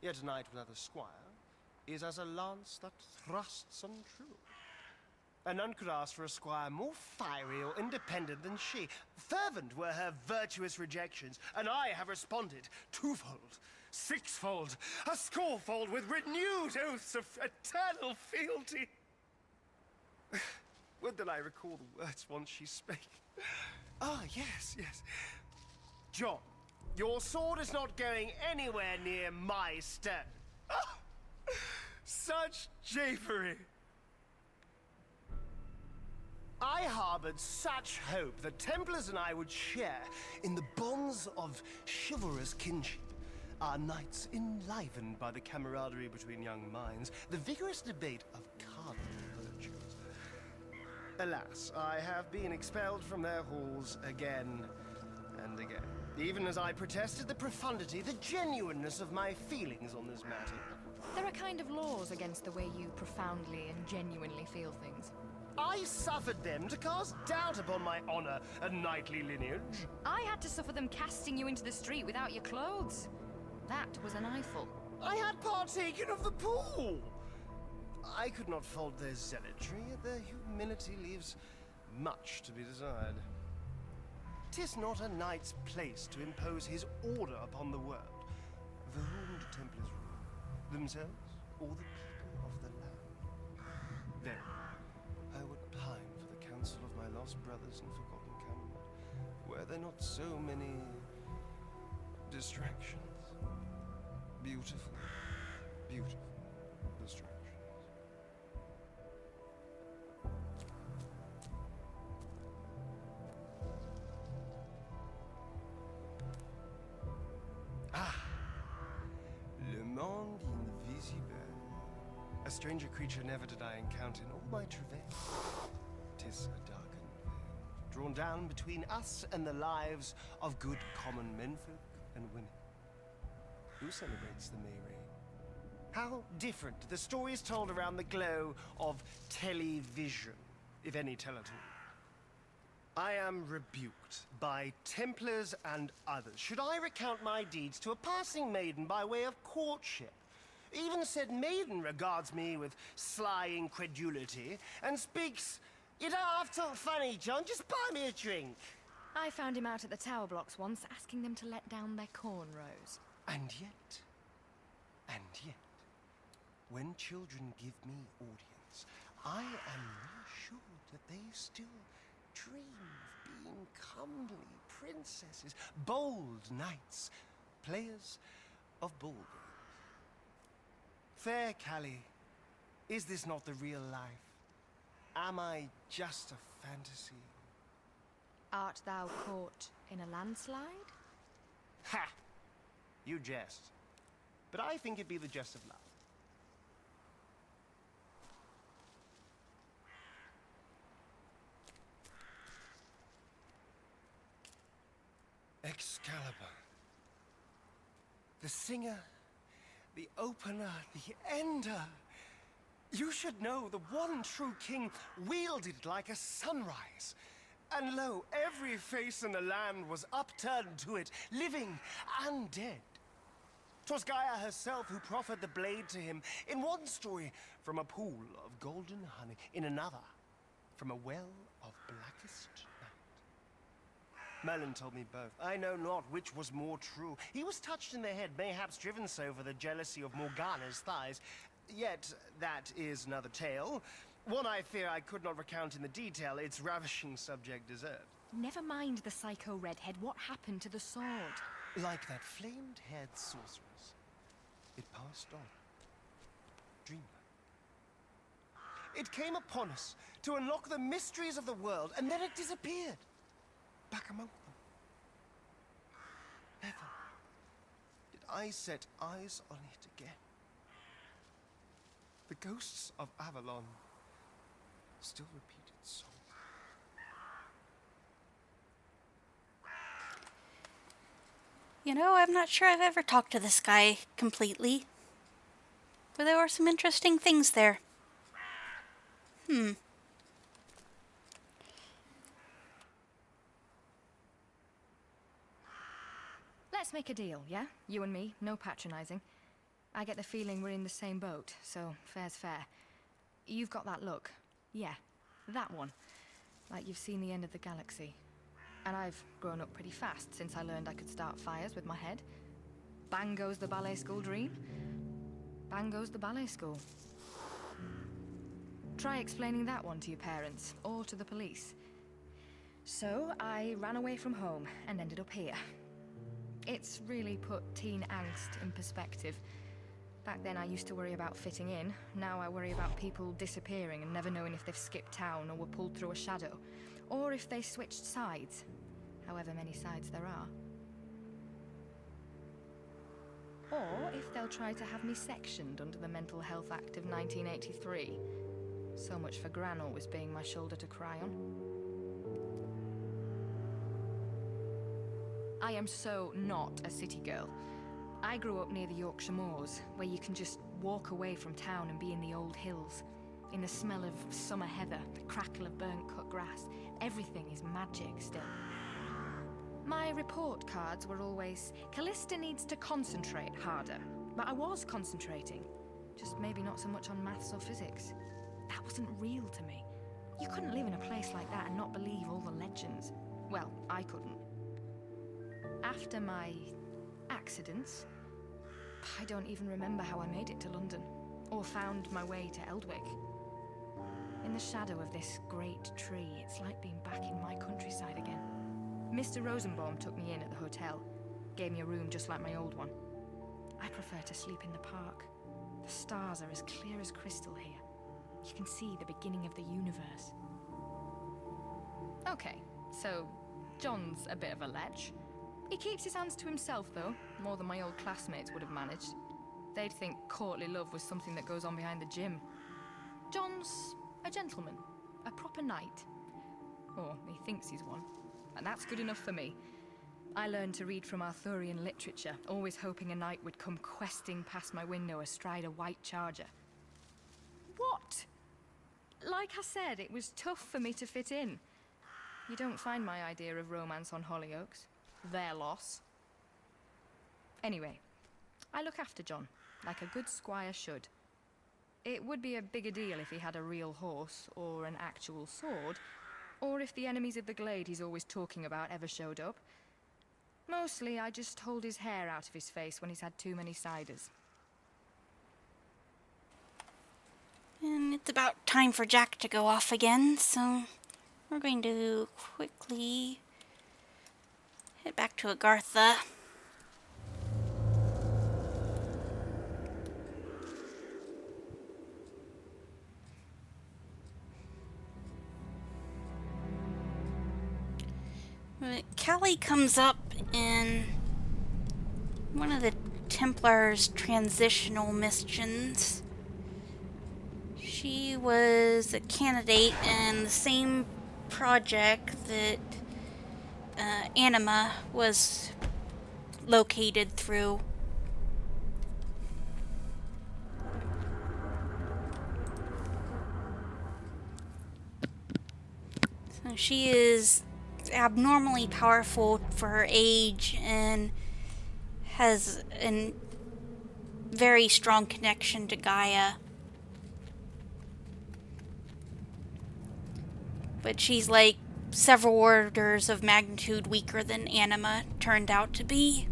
Yet a knight without a squire is as a lance that thrusts untrue. And none could ask for a squire more fiery or independent than she. Fervent were her virtuous rejections, and I have responded twofold, sixfold, a scorefold with renewed oaths of eternal fealty. Would that I recall the words once she spake. Ah, yes, yes. John, your sword is not going anywhere near my stone. Ah, such japery. I harbored such hope that Templars and I would share in the bonds of chivalrous kinship. Our nights enlivened by the camaraderie between young minds, the vigorous debate of cardinal virtues. Alas, I have been expelled from their halls again and again, even as I protested the profundity, the genuineness of my feelings on this matter. There are kind of laws against the way you profoundly and genuinely feel things. I suffered them to cast doubt upon my honor and knightly lineage. I had to suffer them casting you into the street without your clothes. That was an eyeful. I had partaken of the pool. I could not fault their zealotry, yet their humility leaves much to be desired. 'Tis not a knight's place to impose his order upon the world. For whom do Templars rule? Themselves or the people of the land? Verily, I would pine for the counsel of my lost brothers in forgotten Camelot. Were there not so many distractions? Beautiful, beautiful distractions. Ah, le monde invisible. A stranger creature never did I encounter in all my travail. 'Tis a darkened veil, drawn down between us and the lives of good common menfolk and women. Who celebrates the May Rain? How different the stories told around the glow of television, if any tell at all. I am rebuked by Templars and others. Should I recount my deeds to a passing maiden by way of courtship? Even said maiden regards me with sly incredulity and speaks, "You don't have to look funny, John, just buy me a drink." I found him out at the tower blocks once, asking them to let down their cornrows. And yet, when children give me audience, I am reassured that they still dream of being comely princesses, bold knights, players of ball games. Fair Callie, is this not the real life? Am I just a fantasy? Art thou caught in a landslide? Ha! You jest. But I think it be the jest of love. Excalibur. The singer, the opener, the ender. You should know the one true king wielded it like a sunrise. And lo, every face in the land was upturned to it, living and dead. 'Twas Gaia herself who proffered the blade to him, in one story from a pool of golden honey, in another from a well of blackest night. Merlin told me both. I know not which was more true. He was touched in the head, mayhaps driven so for the jealousy of Morgana's thighs. Yet that is another tale. One I fear I could not recount in the detail its ravishing subject deserved. Never mind the psycho redhead. What happened to the sword? Like that flamed-haired sorceress, it passed on, dreamlike. It came upon us, to unlock the mysteries of the world, and then it disappeared. Back among them. Never did I set eyes on it again. The ghosts of Avalon still repeat its song. You know, I'm not sure I've ever talked to this guy completely. But there were some interesting things there. Let's make a deal, yeah? You and me, no patronizing. I get the feeling we're in the same boat, so fair's fair. You've got that look. Yeah, that one. Like you've seen the end of the galaxy. And I've grown up pretty fast since I learned I could start fires with my head. Bang goes the ballet school dream. Bang goes the ballet school. Try explaining that one to your parents, or to the police. So, I ran away from home and ended up here. It's really put teen angst in perspective. Back then I used to worry about fitting in. Now I worry about people disappearing and never knowing if they've skipped town or were pulled through a shadow. Or if they switched sides. However many sides there are. Or if they'll try to have me sectioned under the Mental Health Act of 1983. So much for Gran always being my shoulder to cry on. I am so not a city girl. I grew up near the Yorkshire Moors, where you can just walk away from town and be in the old hills. In the smell of summer heather, the crackle of burnt cut grass. Everything is magic still. My report cards were always, Callista needs to concentrate harder. But I was concentrating. Just maybe not so much on maths or physics. That wasn't real to me. You couldn't live in a place like that and not believe all the legends. Well, I couldn't. After my accidents, I don't even remember how I made it to London, or found my way to Eldwick. In the shadow of this great tree, it's like being back in my countryside again. Mr. Rosenbaum took me in at the hotel, gave me a room just like my old one. I prefer to sleep in the park. The stars are as clear as crystal here. You can see the beginning of the universe. Okay, so John's a bit of a lech. He keeps his hands to himself, though, more than my old classmates would have managed. They'd think courtly love was something that goes on behind the gym. John's a gentleman, a proper knight. Or he thinks he's one, and that's good enough for me. I learned to read from Arthurian literature, always hoping a knight would come questing past my window astride a white charger. What? Like I said, it was tough for me to fit in. You don't find my idea of romance on Hollyoaks. Their loss. Anyway, I look after John, like a good squire should. It would be a bigger deal if he had a real horse, or an actual sword, or if the enemies of the glade he's always talking about ever showed up. Mostly, I just hold his hair out of his face when he's had too many ciders. And it's about time for Jack to go off again, so we're going to quickly head back to Agartha. Callie comes up in one of the Templar's transitional missions. She was a candidate in the same project that Anima was located through. So she is abnormally powerful for her age and has a very strong connection to Gaia. But she's like several orders of magnitude weaker than Anima turned out to be.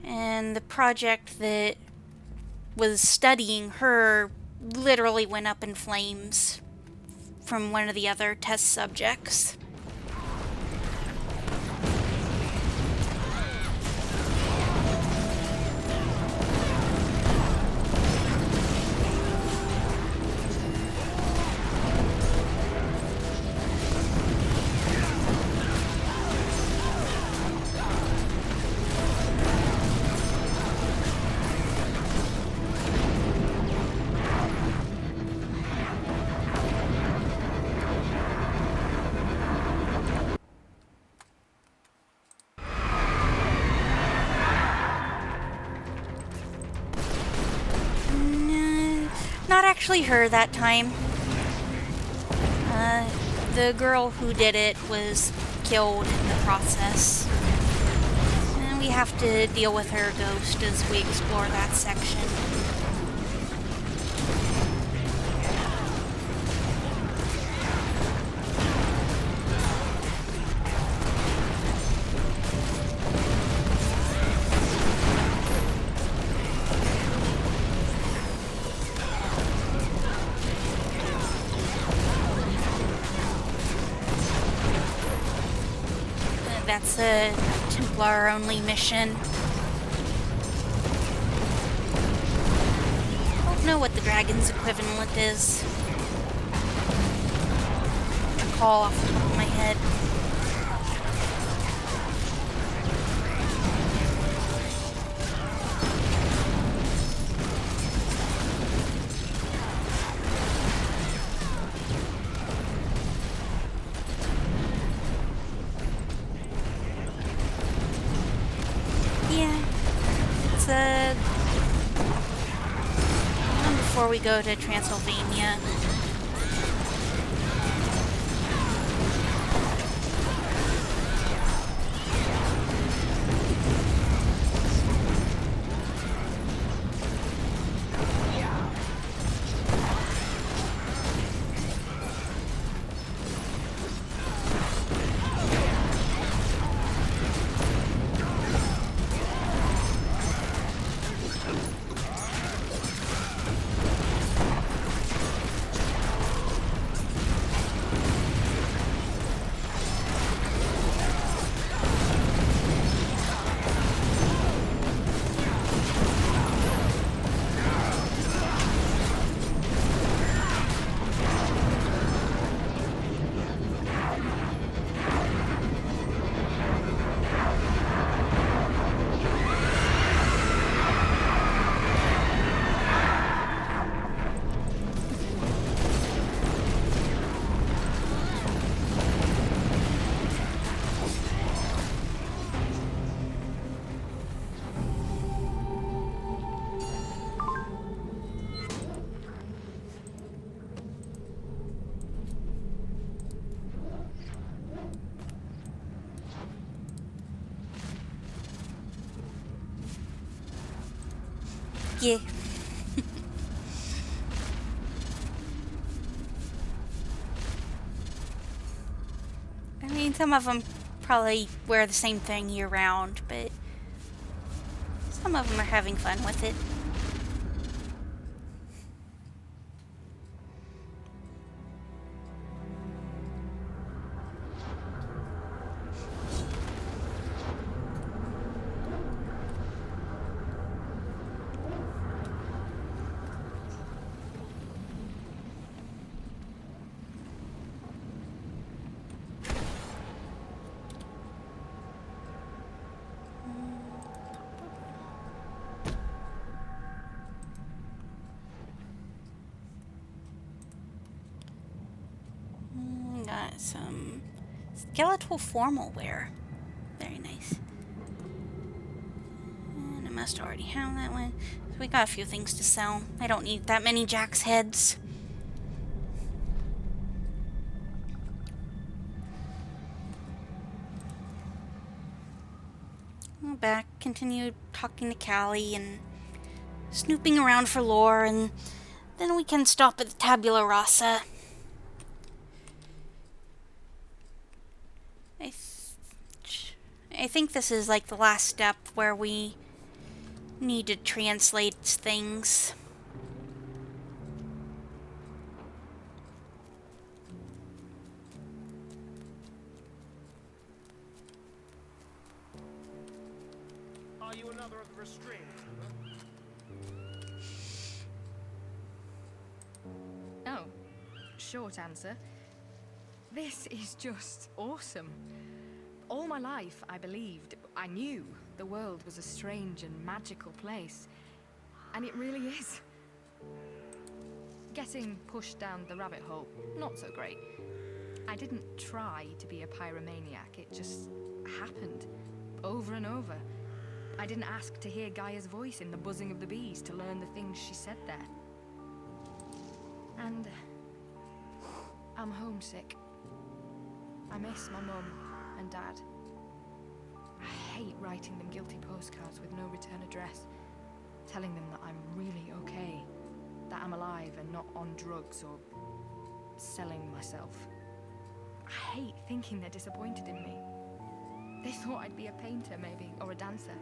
And the project that was studying her literally went up in flames from one of the other test subjects. not actually her that time. The girl who did it was killed in the process. And we have to deal with her ghost as we explore that section. That's a Templar-only mission. I don't know what the dragon's equivalent is. I call off the top of my head. Before we go to Transylvania. Yeah. I mean, some of them probably wear the same thing year round, but some of them are having fun with it. Got some skeletal formal wear. Very nice. And I must already have that one. So we got a few things to sell. I don't need that many Jack's heads. Back, continued talking to Callie and snooping around for lore, and then we can stop at the Tabula Rasa. I think this is like the last step where we need to translate things. Are you another of the restrained? Oh, short answer. This is just awesome. All my life, I believed, I knew the world was a strange and magical place. And it really is. Getting pushed down the rabbit hole, not so great. I didn't try to be a pyromaniac, it just happened. Over and over. I didn't ask to hear Gaia's voice in the buzzing of the bees to learn the things she said there. And I'm homesick. I miss my mum and dad. I hate writing them guilty postcards with no return address, telling them that I'm really okay, that I'm alive and not on drugs or selling myself. I hate thinking they're disappointed in me. They thought I'd be a painter, maybe, or a dancer.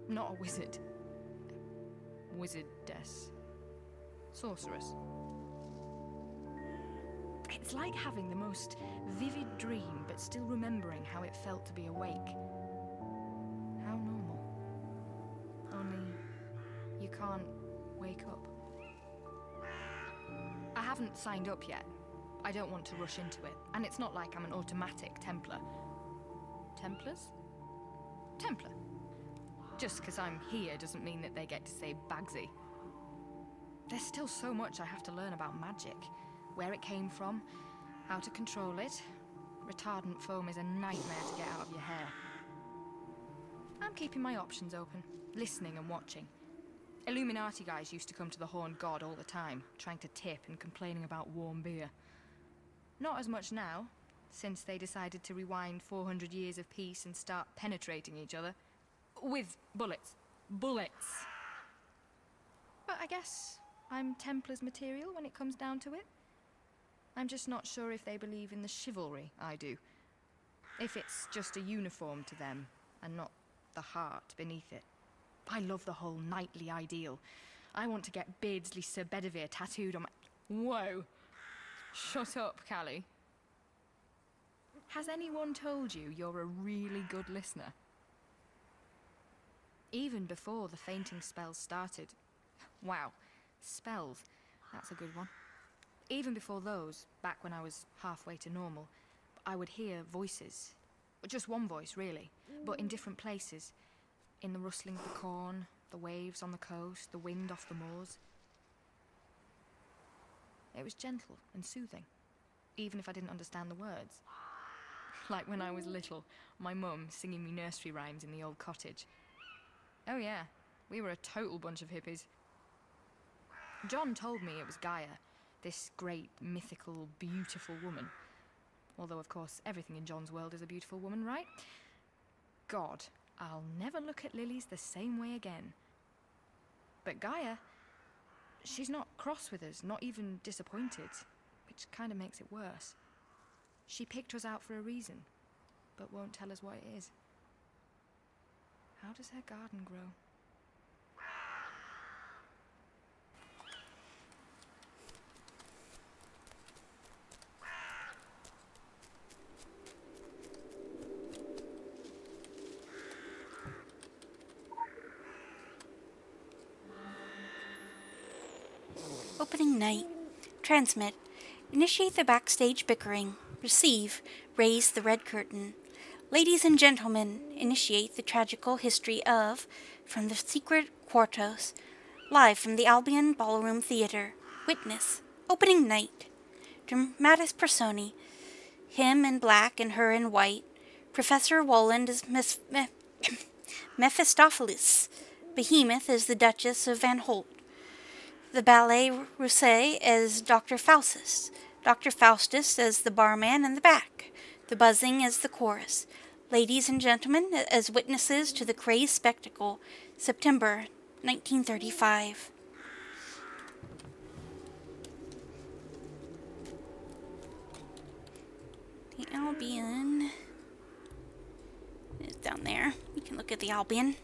Not a wizard. Wizardess. Sorceress. It's like having the most vivid dream, but still remembering how it felt to be awake. How normal. Only you can't wake up. I haven't signed up yet. I don't want to rush into it, and it's not like I'm an automatic Templar. Templars? Templar. Just because I'm here doesn't mean that they get to say Bagsy. There's still so much I have to learn about magic. Where it came from, how to control it. Retardant foam is a nightmare to get out of your hair. I'm keeping my options open, listening and watching. Illuminati guys used to come to the Horned God all the time, trying to tip and complaining about warm beer. Not as much now, since they decided to rewind 400 years of peace and start penetrating each other. With bullets. Bullets! But I guess I'm Templar's material when it comes down to it. I'm just not sure if they believe in the chivalry I do. If it's just a uniform to them, and not the heart beneath it. I love the whole knightly ideal. I want to get Beardsley Sir Bedivere tattooed on my... Whoa! Shut up, Callie. Has anyone told you you're a really good listener? Even before the fainting spells started. Wow, spells. That's a good one. Even before those, back when I was halfway to normal, I would hear voices. Just one voice, really, but in different places. In the rustling of the corn, the waves on the coast, the wind off the moors. It was gentle and soothing, even if I didn't understand the words. Like when I was little, my mum singing me nursery rhymes in the old cottage. Oh yeah, we were a total bunch of hippies. John told me it was Gaia, this great, mythical, beautiful woman. Although, of course, everything in John's world is a beautiful woman, right? God, I'll never look at lilies the same way again. But Gaia, she's not cross with us, not even disappointed, which kind of makes it worse. She picked us out for a reason, but won't tell us what it is. How does her garden grow? Opening night. Transmit. Initiate the backstage bickering. Receive. Raise the red curtain. Ladies and gentlemen, initiate the tragical history of From the Secret Quartos. Live from the Albion Ballroom Theater. Witness. Opening night. Dramatis personae. Him in black and her in white. Professor Wolland is Mephistopheles. Behemoth is the Duchess of Van Holt. The Ballet Russe as Dr. Faustus. Dr. Faustus as the barman in the back. The buzzing as the chorus. Ladies and gentlemen, as witnesses to the crazed spectacle. September 1935. The Albion is down there. You can look at the Albion.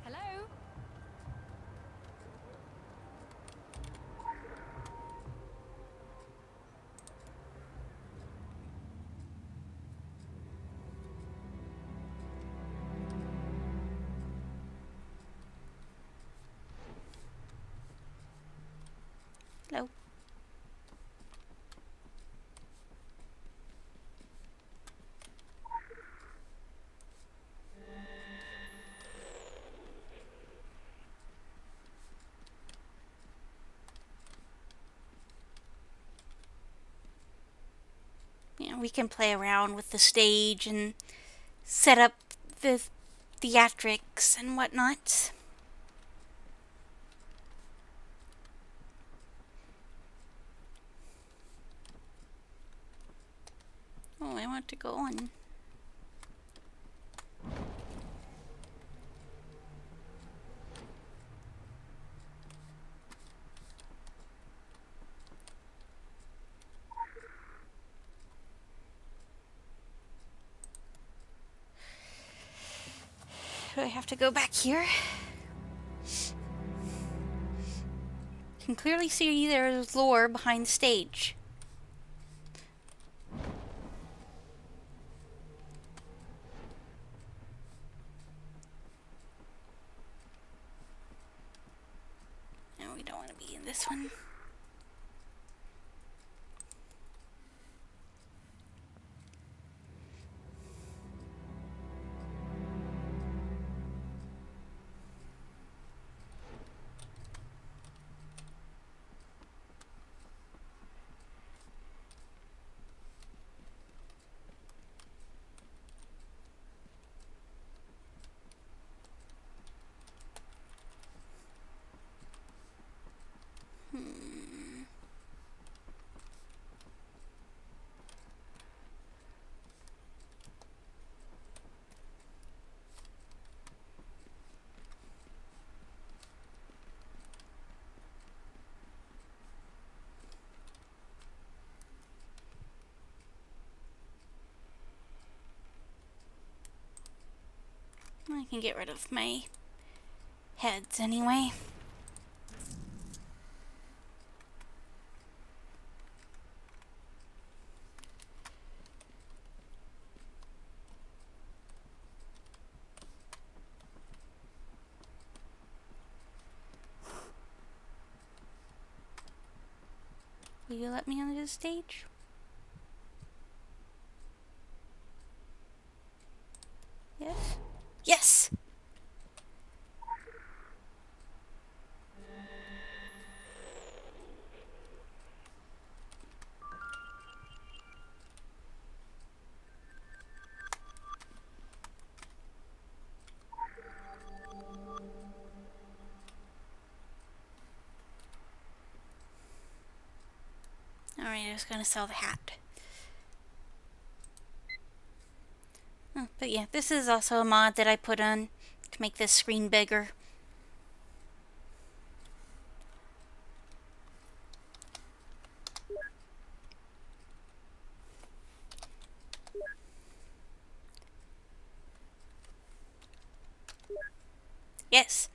Hello? Hello. We can play around with the stage and set up the theatrics and whatnot. Oh, I want to go on. Do I have to go back here? You can clearly see there's lore behind the stage. No, we don't want to be in this one. I can get rid of my heads anyway. Will you let me onto the stage? Yes? Yes! Alright, I was gonna sell the hat. Oh, but yeah, this is also a mod that I put on to make this screen bigger. Yes.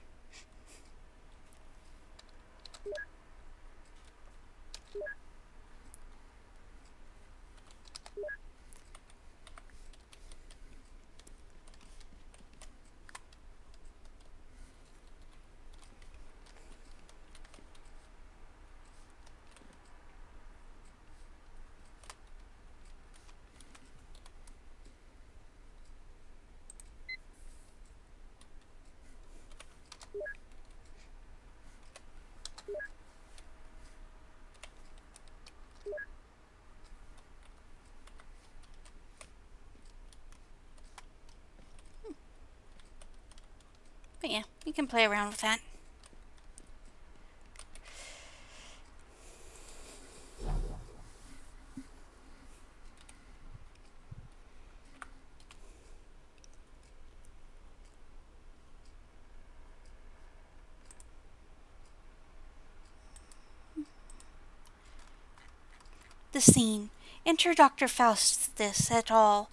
But yeah, you can play around with that. The scene. Enter Dr. Faustus et al.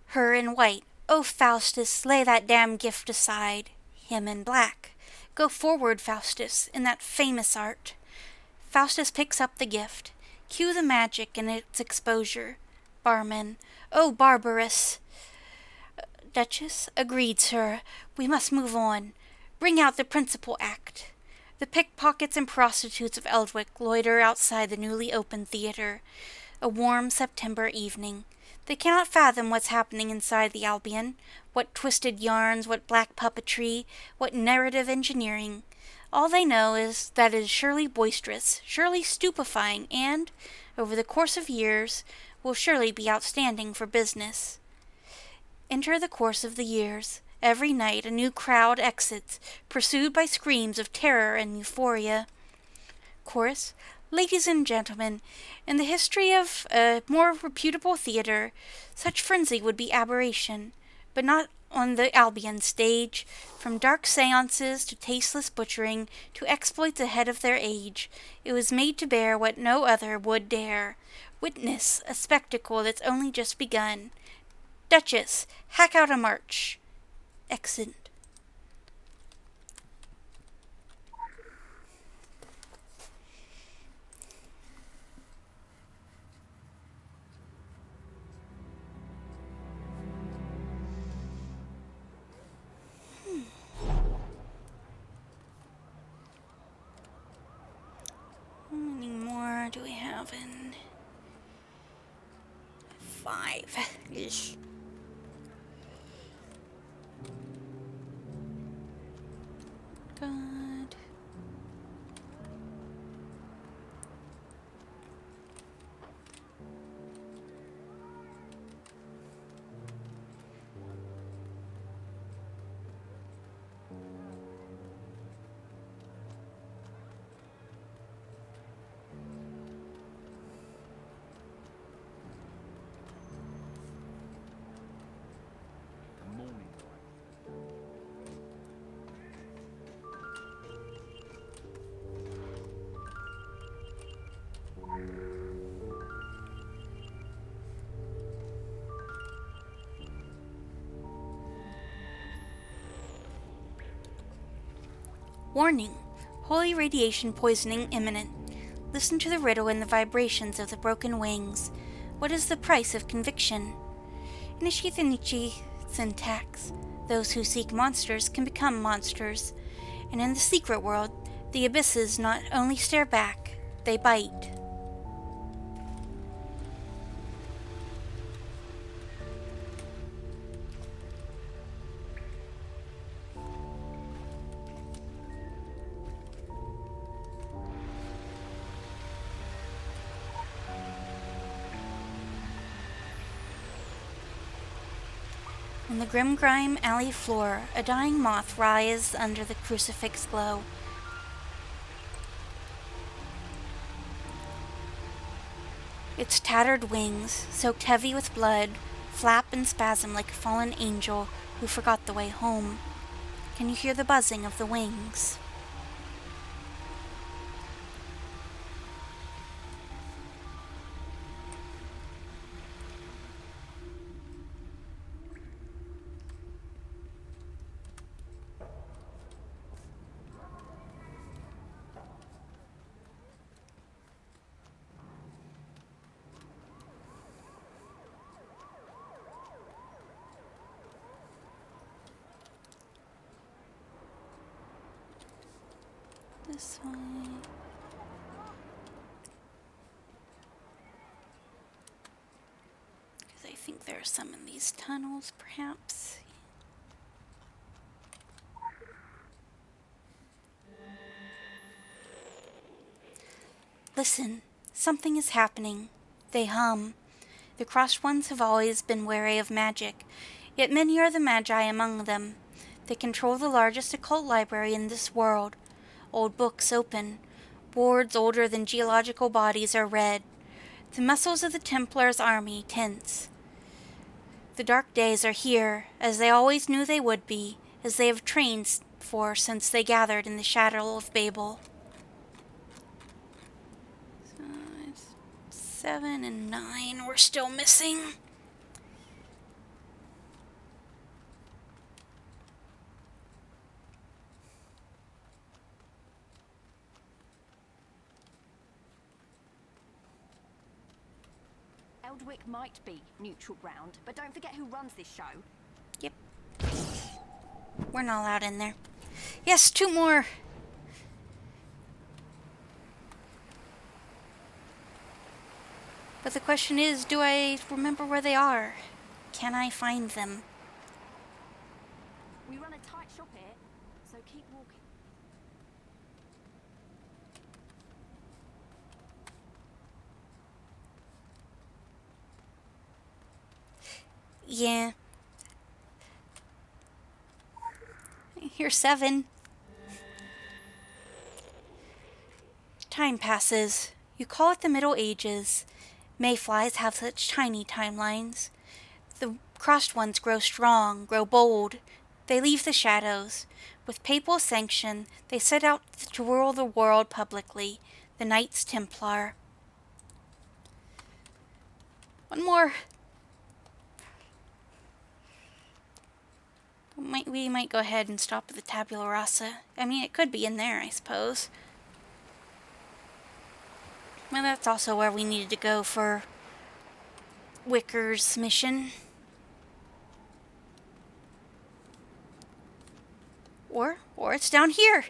Her in white. Oh, Faustus, lay that damn gift aside. Him in black. Go forward, Faustus, in that famous art. Faustus picks up the gift. Cue the magic in its exposure. Barman. Oh, barbarous. Duchess. Agreed, sir. We must move on. Bring out the principal act. The pickpockets and prostitutes of Eldwick loiter outside the newly opened theater. A warm September evening. They cannot fathom what's happening inside the Albion. What twisted yarns, what black puppetry, what narrative engineering. All they know is that it is surely boisterous, surely stupefying, and, over the course of years, will surely be outstanding for business. Enter the course of the years. Every night a new crowd exits, pursued by screams of terror and euphoria. Chorus. Ladies and gentlemen, in the history of a more reputable theater, such frenzy would be aberration, but not on the Albion stage. From dark seances to tasteless butchering to exploits ahead of their age, it was made to bear what no other would dare. Witness a spectacle that's only just begun. Duchess, hack out a march. Exit. How many more do we have in 5-ish? God. The morning light. Warning. Holy radiation poisoning imminent. Listen to the riddle and the vibrations of the broken wings. What is the price of conviction? In Ishithanichi syntax, those who seek monsters can become monsters. And in the secret world, the abysses not only stare back, they bite. On the grim grime alley floor, a dying moth writhes under the crucifix glow. Its tattered wings, soaked heavy with blood, flap and spasm like a fallen angel who forgot the way home. Can you hear the buzzing of the wings? This way. Because I think there are some in these tunnels, perhaps. Listen, something is happening. They hum. The crossed ones have always been wary of magic, yet many are the magi among them. They control the largest occult library in this world. Old books open. Boards older than geological bodies are read. The muscles of the Templars' army tense. The dark days are here, as they always knew they would be, as they have trained for since they gathered in the shadow of Babel. So it's 7 and 9 we're still missing. Eldwick might be neutral ground, but don't forget who runs this show. Yep. We're not allowed in there. Yes, 2 more. But the question is, do I remember where they are? Can I find them? We run a tight shop here, so keep walking. Yeah. Here's 7. Time passes. You call it the Middle Ages. Mayflies have such tiny timelines. The crossed ones grow strong, grow bold. They leave the shadows. With papal sanction, they set out to rule the world publicly, the Knights Templar. One more. We might go ahead and stop at the Tabula Rasa. I mean, it could be in there, I suppose. Well, that's also where we needed to go for Wicker's mission. Or it's down here.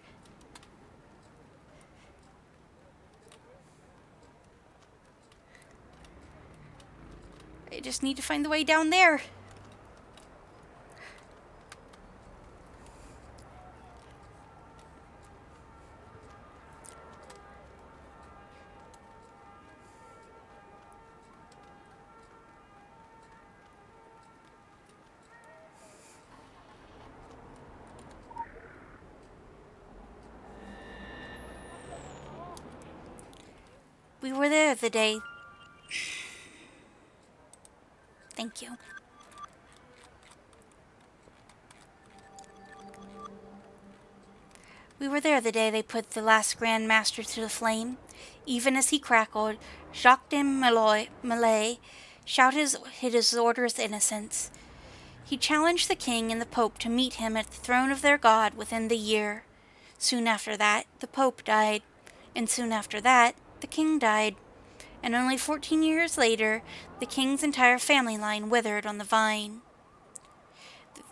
I just need to find the way down there. We were there the day... Thank you. We were there the day they put the last Grand Master to the flame. Even as he crackled, Jacques de Malay shouted his order's innocence. He challenged the king and the pope to meet him at the throne of their god within the year. Soon after that, the pope died, and soon after that, the king died. And only 14 years later, the king's entire family line withered on the vine.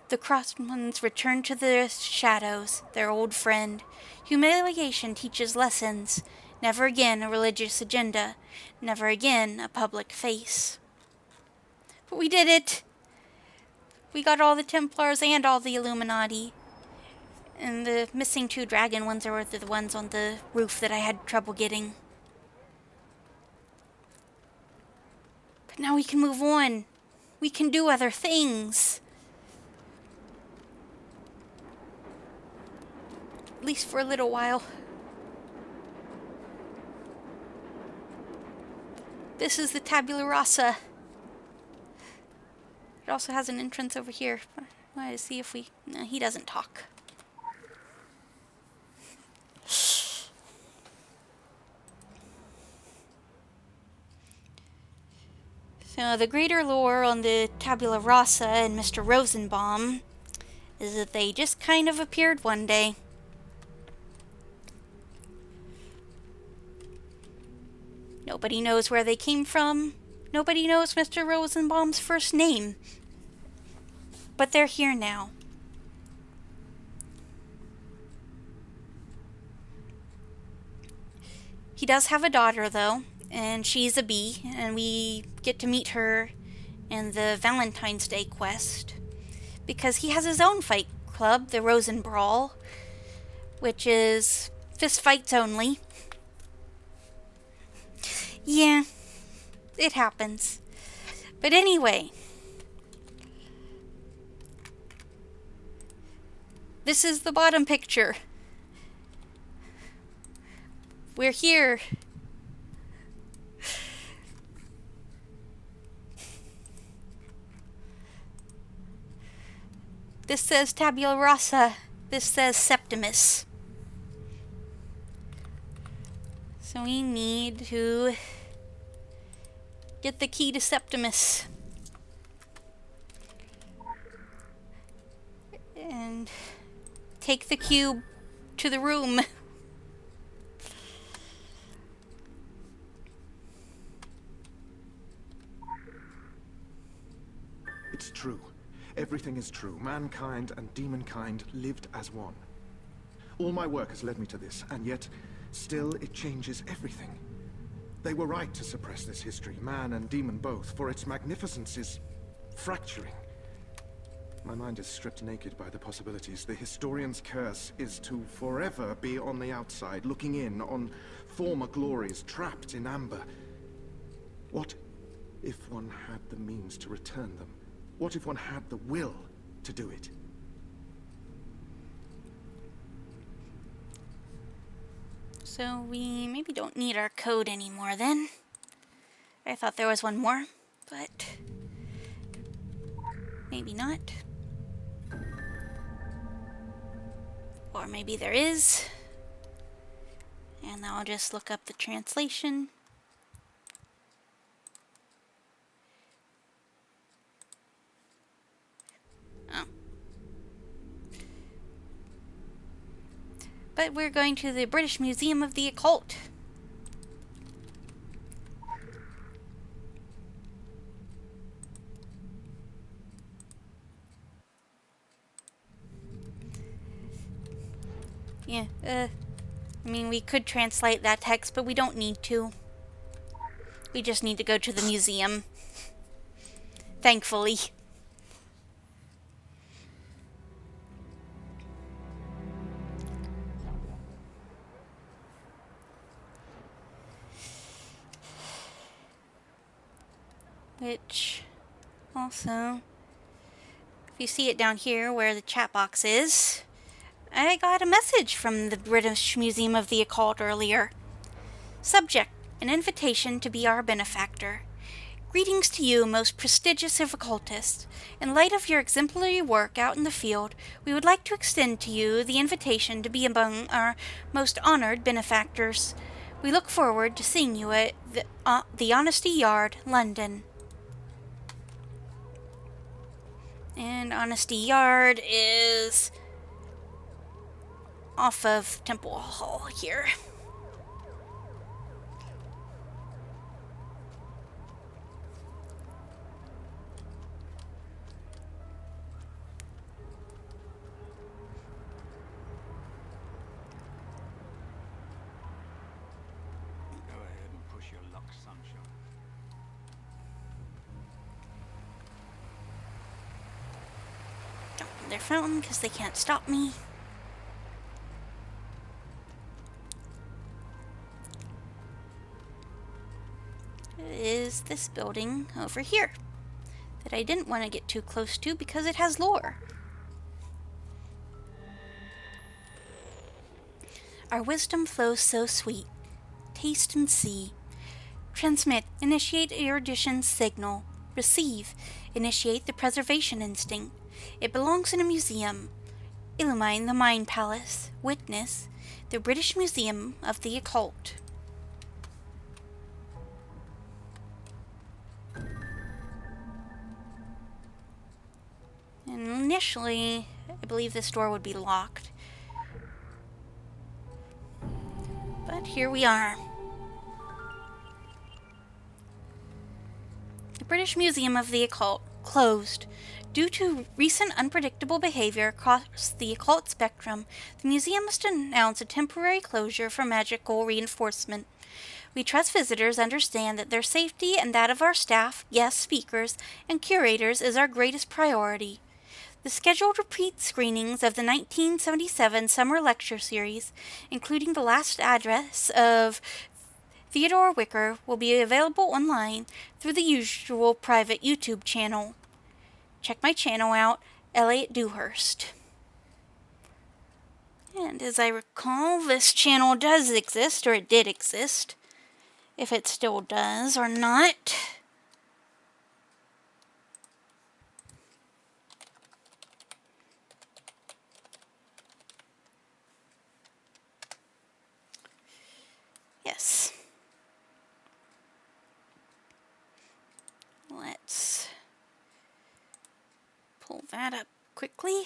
The crossed ones returned to the shadows, their old friend. Humiliation teaches lessons. Never again a religious agenda. Never again a public face. But we did it! We got all the Templars and all the Illuminati. And the missing 2 dragon ones are the ones on the roof that I had trouble getting. But now we can move on. We can do other things. At least for a little while. This is the Tabula Rasa. It also has an entrance over here. I wanted to see if we... No, he doesn't talk. So the greater lore on the Tabula Rasa and Mr. Rosenbaum is that they just kind of appeared one day. Nobody knows where they came from. Nobody knows Mr. Rosenbaum's first name. But they're here now. He does have a daughter, though, and she's a bee, and we get to meet her in the Valentine's Day quest. Because he has his own fight club, the Rosen Brawl, which is fist fights only. Yeah, it happens. But anyway, this is the bottom picture. We're here. This says Tabula Rasa. This says Septimus. So we need to get the key to Septimus. And take the cube to the room. It's true. Everything is true. Mankind and demonkind lived as one. All my work has led me to this, and yet, still it changes everything. They were right to suppress this history, man and demon both, for its magnificence is fracturing. My mind is stripped naked by the possibilities. The historian's curse is to forever be on the outside, looking in on former glories trapped in amber. What if one had the means to return them? What if one had the will to do it? So we maybe don't need our code anymore then. I thought there was one more, but maybe not. Or maybe there is. And I'll just look up the translation. Oh. But we're going to the British Museum of the Occult. Yeah, I mean, we could translate that text, but we don't need to. We just need to go to the museum. Thankfully. Which, also, if you see it down here where the chat box is, I got a message from the British Museum of the Occult earlier. Subject, an invitation to be our benefactor. Greetings to you, most prestigious of occultists. In light of your exemplary work out in the field, we would like to extend to you the invitation to be among our most honored benefactors. We look forward to seeing you at the Honesty Yard, London. And Honesty Yard is off of Temple Hall here. Go ahead and push your luck, sunshine. Jump in their fountain because they can't stop me. It is this building over here that I didn't want to get too close to because it has lore. Our wisdom flows so sweet. Taste and see. Transmit, initiate erudition signal. Receive, initiate the preservation instinct. It belongs in a museum. Illumine the Mind Palace. Witness, the British Museum of the Occult. And initially, I believe this door would be locked. But here we are. The British Museum of the Occult closed. Due to recent unpredictable behavior across the occult spectrum, the museum must announce a temporary closure for magical reinforcement. We trust visitors understand that their safety and that of our staff, guest speakers, and curators is our greatest priority. The scheduled repeat screenings of the 1977 Summer Lecture Series, including the last address of Theodore Wicker, will be available online through the usual private YouTube channel. Check my channel out, Elliot Dewhurst. And as I recall, this channel does exist, or it did exist. If it still does or not. Yes. Let's pull that up quickly.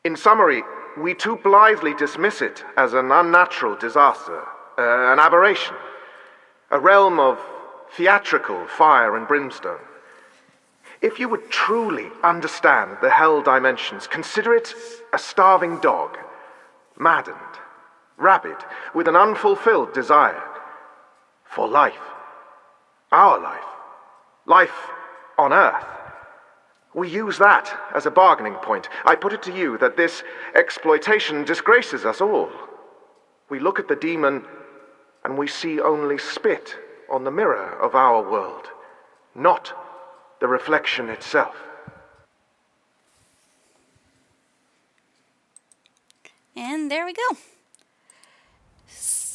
In summary, we too blithely dismiss it as an unnatural disaster, an aberration, a realm of theatrical fire and brimstone. If you would truly understand the hell dimensions, consider it a starving dog, maddened, rabid, with an unfulfilled desire for life, our life, life on Earth. We use that as a bargaining point. I put it to you that this exploitation disgraces us all. We look at the demon and we see only spit on the mirror of our world, not the reflection itself. And there we go.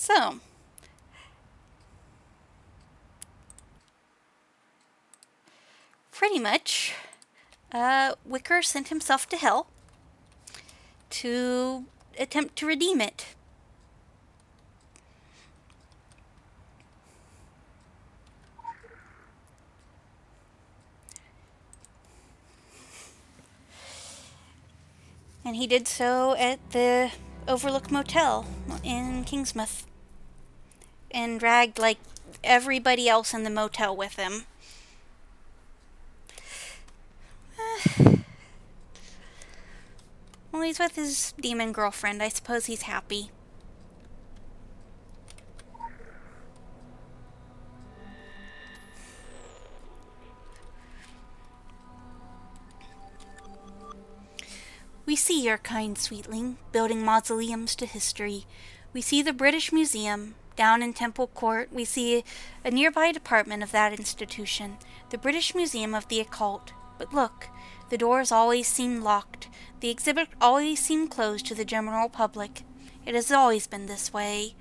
So, pretty much, Wicker sent himself to hell to attempt to redeem it. And he did so at the Overlook Motel in Kingsmouth. And dragged, like, everybody else in the motel with him. Well, he's with his demon girlfriend. I suppose he's happy. We see your kind sweetling building mausoleums to history. We see the British Museum. Down in Temple Court, we see a nearby department of that institution, the British Museum of the Occult. But look, the doors always seem locked. The exhibit always seem closed to the general public. It has always been this way.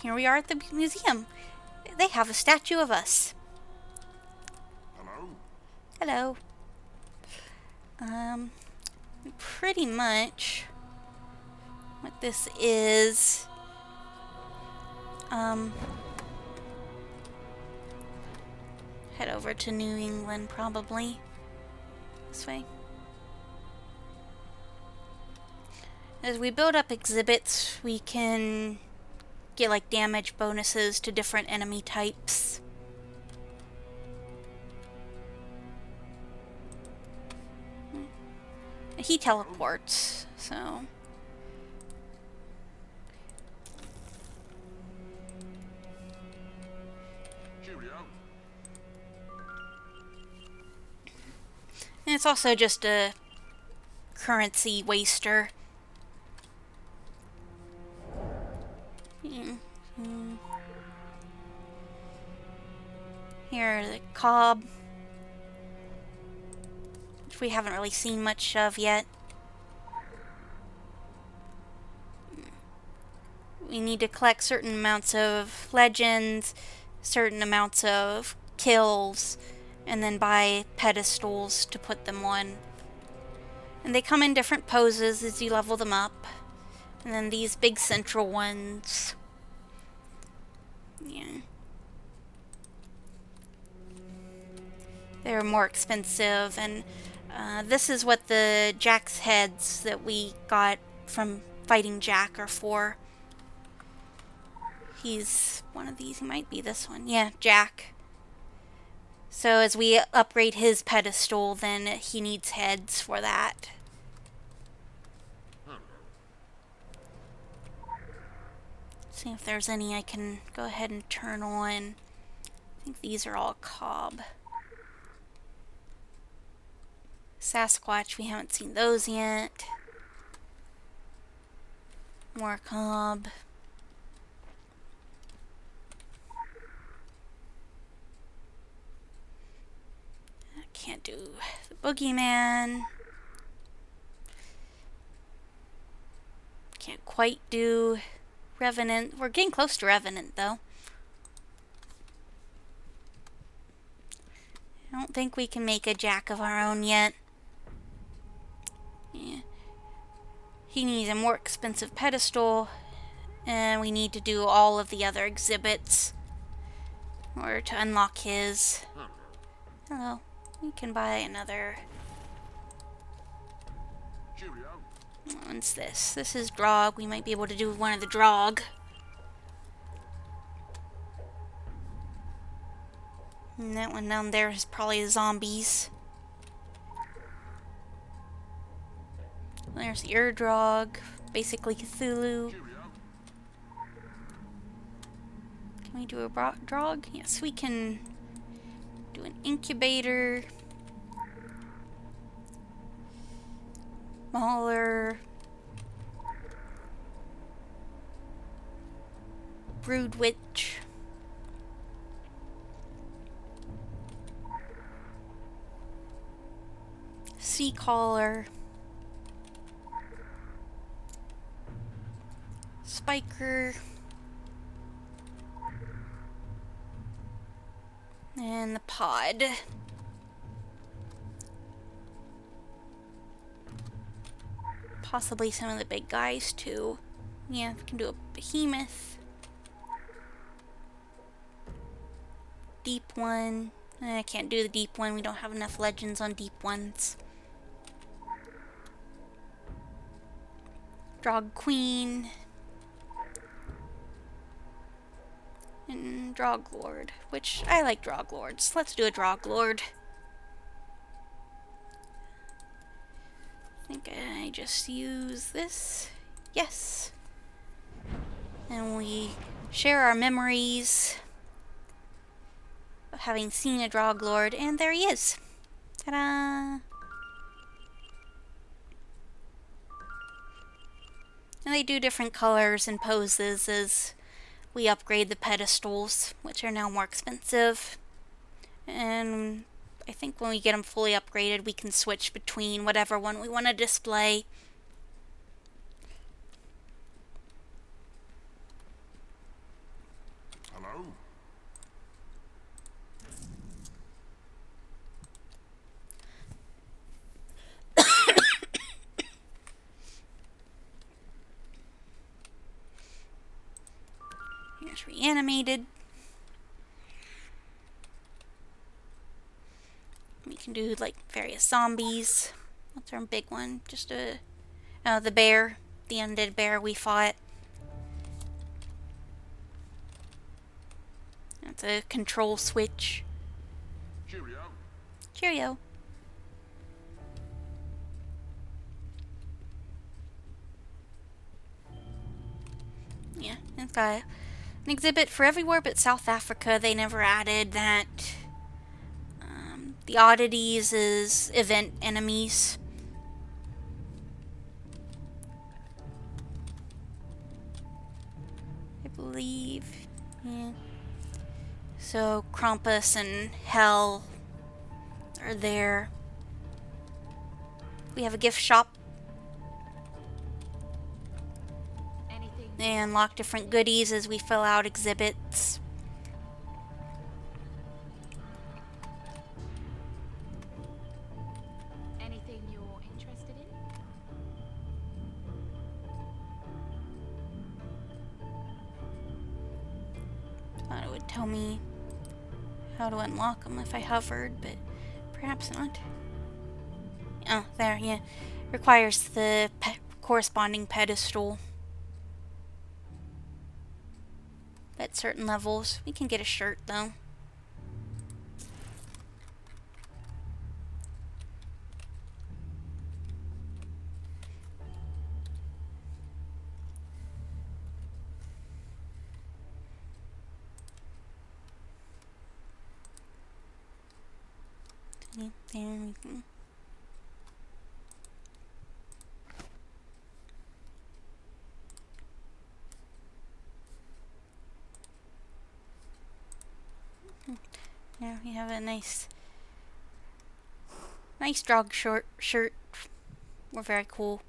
Here we are at the museum. They have a statue of us. Hello? Hello. Pretty much what this is, head over to New England, probably. This way. As we build up exhibits, we can get, like, damage bonuses to different enemy types. He teleports, so... And it's also just a currency waster. Here, the cob, which we haven't really seen much of yet. We need to collect certain amounts of legends, certain amounts of kills, and then buy pedestals to put them on. And they come in different poses as you level them up. And then these big central ones. Yeah. They're more expensive, and this is what the Jack's heads that we got from fighting Jack are for. He's one of these. He might be this one. Yeah, Jack. So as we upgrade his pedestal, then he needs heads for that. See if there's any I can go ahead and turn on. I think these are all cob. Sasquatch, we haven't seen those yet. More cob. I can't do the boogeyman. Can't quite do Revenant. We're getting close to Revenant, though. I don't think we can make a Jack of our own yet. Yeah. He needs a more expensive pedestal, and we need to do all of the other exhibits in order to unlock his. Hello. We can buy another. What's this? This is Drog. We might be able to do one of the Drog. And that one down there is probably zombies. There's the Urdrog, basically Cthulhu. Can we do a Drog? Yes, we can do an Incubator. Mauler. Brood Witch. sea collar, spiker, and the pod. Possibly some of the big guys too. Yeah, we can do a behemoth. Deep one. I can't do the deep one. We don't have enough legends on deep ones. Drog Queen. And Drog Lord. Which, I like Drog Lords. Let's do a Drog Lord. I think I just use this. Yes. And we share our memories of having seen a Drog Lord, and there he is. Ta-da! And they do different colors and poses as we upgrade the pedestals, which are now more expensive. And I think when we get them fully upgraded, we can switch between whatever one we want to display. Hello? Here's reanimated. We can do like various zombies. What's our big one? Just the bear, the undead bear we fought. That's a control switch. Cheerio. Cheerio. Yeah, it's got an exhibit for everywhere but South Africa. They never added that. The oddities is event enemies. I believe. Yeah. So Krampus and Hell are there. We have a gift shop. And unlock different goodies as we fill out exhibits. Anything you're interested in? Thought it would tell me how to unlock them if I hovered, but perhaps not. Oh, there, yeah. Requires the corresponding pedestal. At certain levels. We can get a shirt, though. There we go. There we have a nice drog shirt. We're very cool.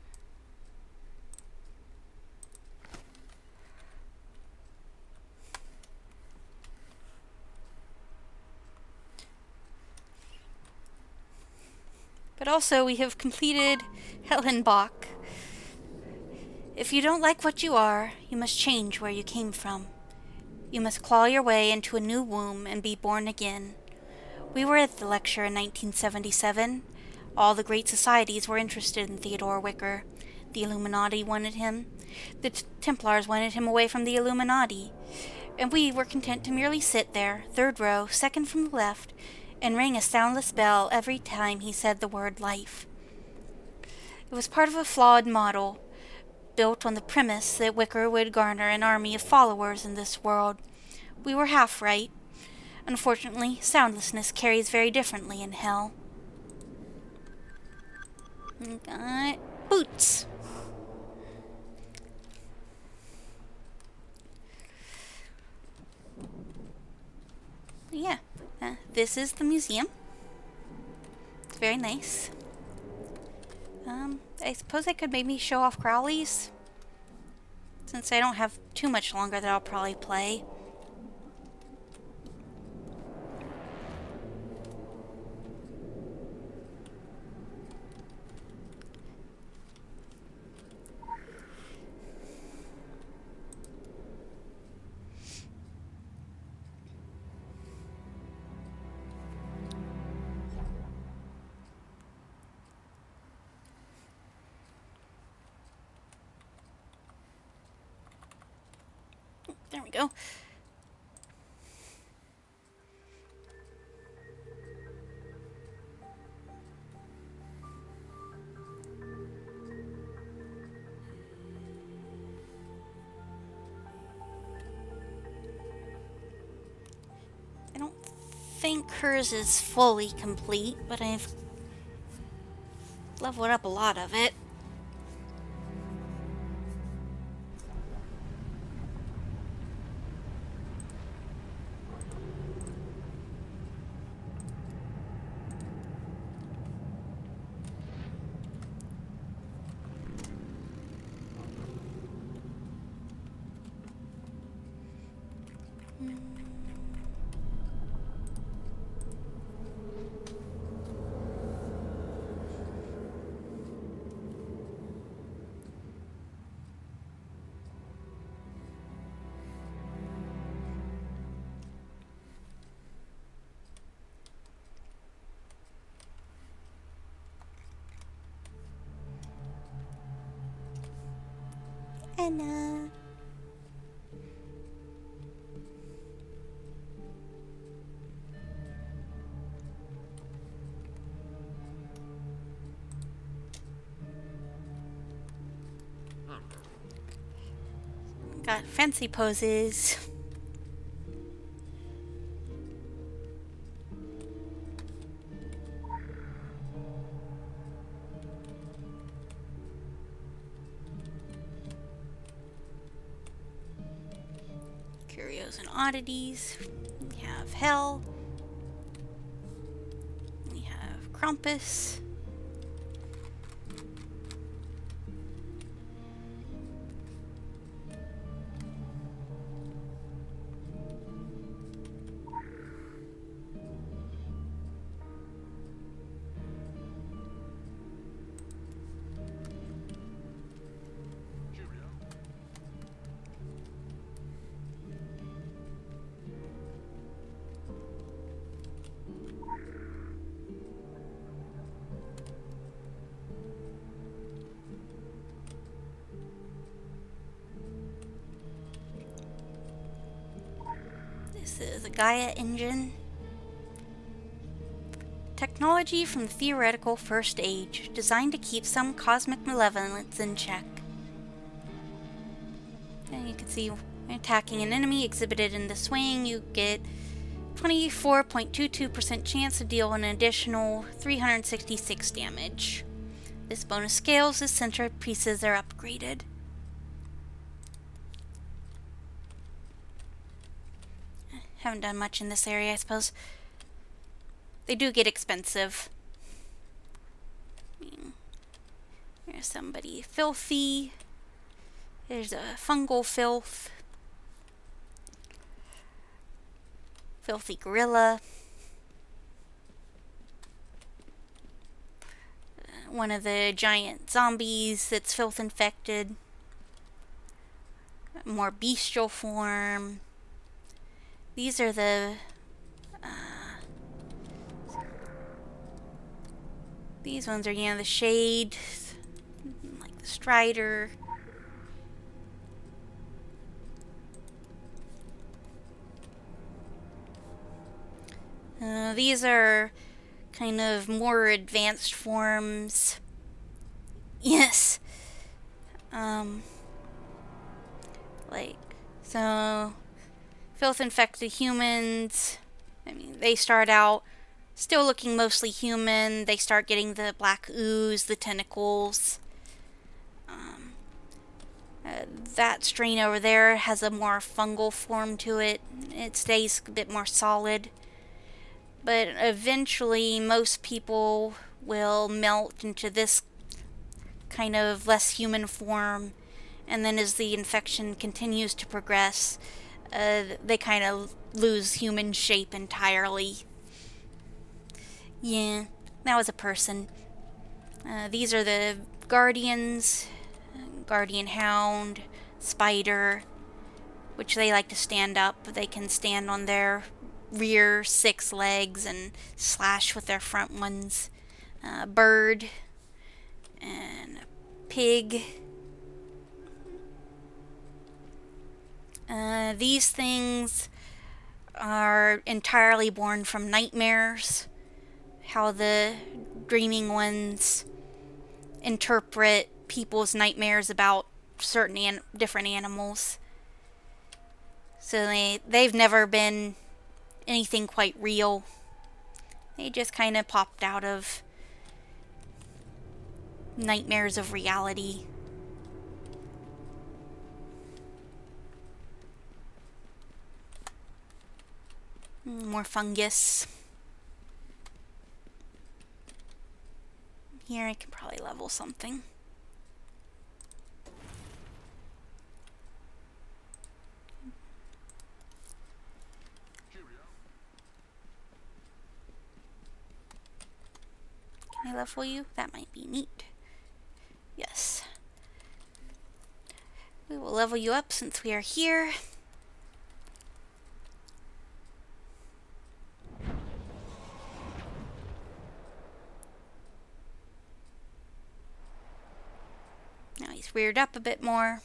But also we have completed Hellenbach. If you don't like what you are, you must change where you came from. You must claw your way into a new womb and be born again. We were at the lecture in 1977. All the great societies were interested in Theodore Wicker. The Illuminati wanted him. The Templars wanted him away from the Illuminati. And we were content to merely sit there, third row, second from the left, and ring a soundless bell every time he said the word life. It was part of a flawed model, built on the premise that Wicker would garner an army of followers in this world. We were half right. Unfortunately, soundlessness carries very differently in hell. We got boots. Yeah, this is the museum. It's very nice. I suppose I could maybe show off Crowley's, since I don't have too much longer that I'll probably play. There we go. I don't think hers is fully complete, but I've leveled up a lot of it. Anna. Got fancy poses. Curios and oddities. We have Hell. We have Krampus. This is a Gaia engine. Technology from the theoretical First Age, designed to keep some cosmic malevolence in check. And you can see when attacking an enemy exhibited in the swing, you get 24.22% chance to deal an additional 366 damage. This bonus scales as center pieces are upgraded. Haven't done much in this area, I suppose. They do get expensive. There's somebody filthy. There's a fungal filth. Filthy gorilla. One of the giant zombies that's filth infected. More bestial form. These are the these ones are, you know, the shade, like the Strider. These are kind of more advanced forms. Yes. Like, so filth infected humans, I mean, they start out still looking mostly human. They start getting the black ooze, the tentacles. That strain over there has a more fungal form to it. It stays a bit more solid. But eventually, most people will melt into this kind of less human form, and then as the infection continues to progress, they kind of lose human shape entirely. Yeah, that was a person. These are the guardians, guardian hound, spider, which they like to stand up. They can stand on their rear 6 legs and slash with their front ones. Bird and pig. These things are entirely born from nightmares. How the dreaming ones interpret people's nightmares about certain different animals. So they've never been anything quite real. They just kind of popped out of nightmares of reality. More fungus. Here I can probably level something. Can I level you? That might be neat. Yes. We will level you up since we are here. Now he's reared up a bit more.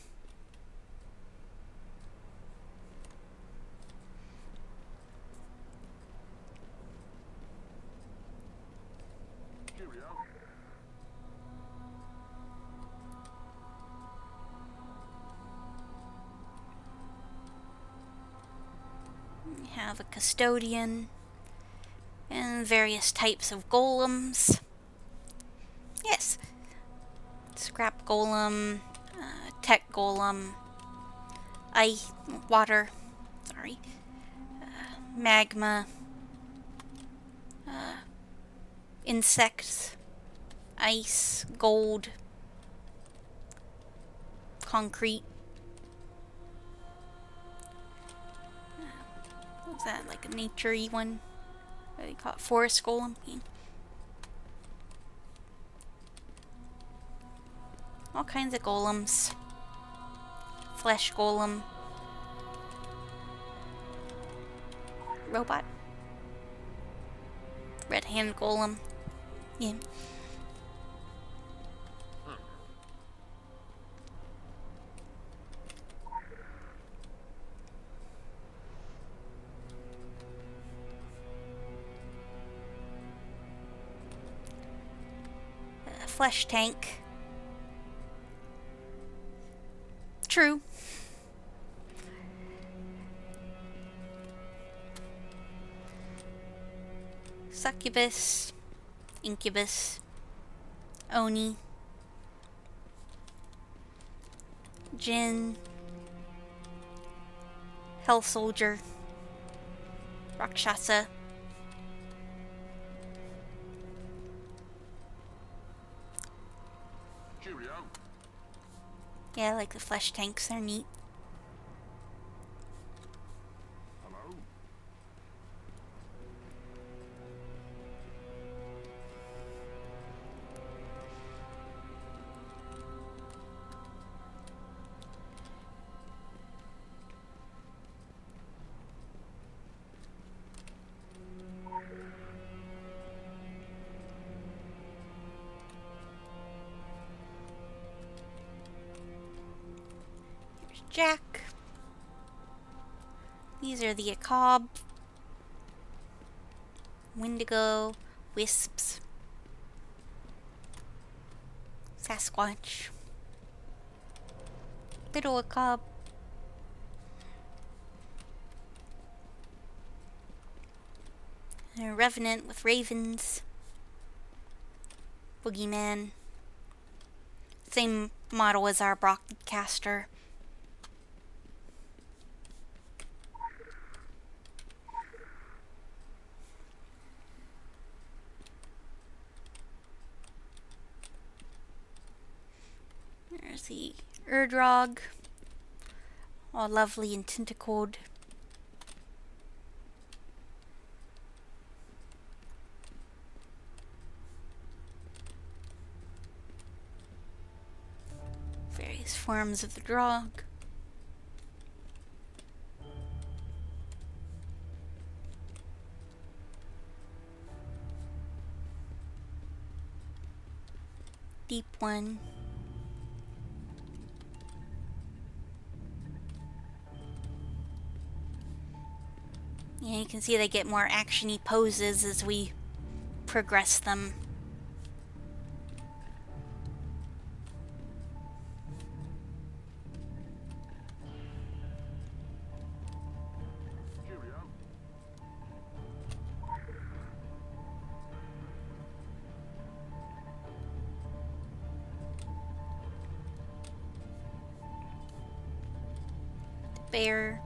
We have a custodian and various types of golems. Yes. Scrap golem, tech golem, water, sorry, magma, insects, ice, gold, concrete. What's that, like a nature-y one? What do you call it? Forest golem? Yeah. All kinds of golems. Flesh golem. Robot. Red hand golem. Yeah. Flesh tank. True. Succubus, incubus, oni, Jinn, Hell Soldier, Rakshasa. Cheerio. Yeah, I like the flesh tanks, they're neat. Hello. Here's Jack. These are the Acob, Wendigo, Wisps, Sasquatch, little Acob, a Revenant with ravens, Boogeyman, same model as our Brockcaster. There's the Urdrog, all lovely and tentacled. Various forms of the Drog. Deep one. Yeah, you can see they get more actiony poses as we progress them. Bear.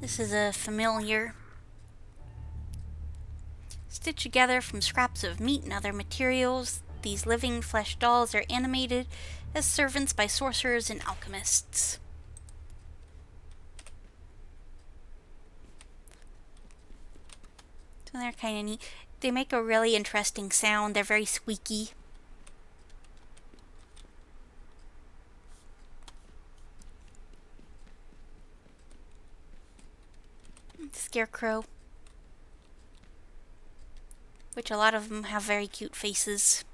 This is a familiar. Stitched together from scraps of meat and other materials, these living flesh dolls are animated as servants by sorcerers and alchemists. So they're kind of neat. They make a really interesting sound. They're very squeaky. Scarecrow. Which a lot of them have very cute faces.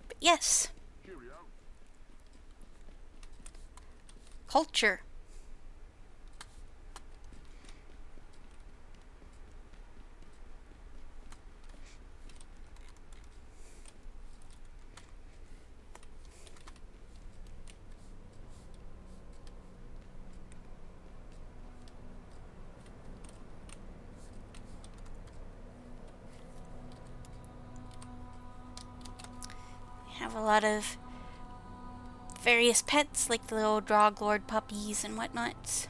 But yes. Culture. Have a lot of various pets like the little Drog Lord puppies and whatnot.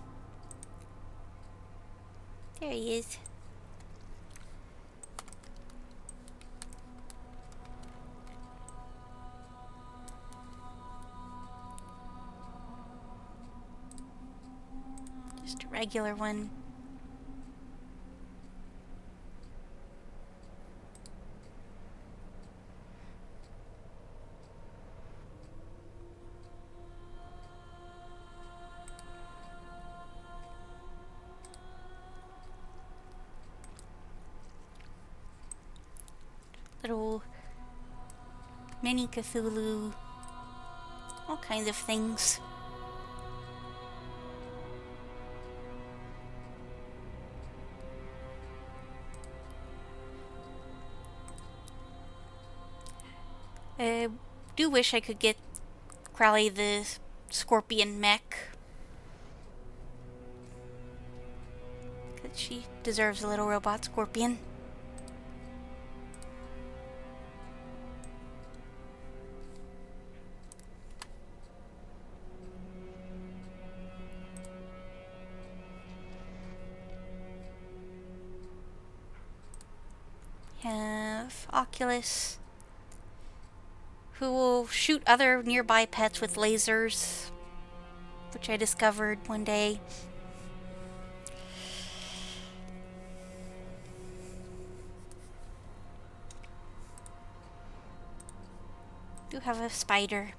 There he is. Just a regular one. Little mini Cthulhu, all kinds of things. I do wish I could get Crowley the scorpion mech. Because she deserves a little robot scorpion. Have Oculus, who will shoot other nearby pets with lasers, which I discovered one day. Do have a spider.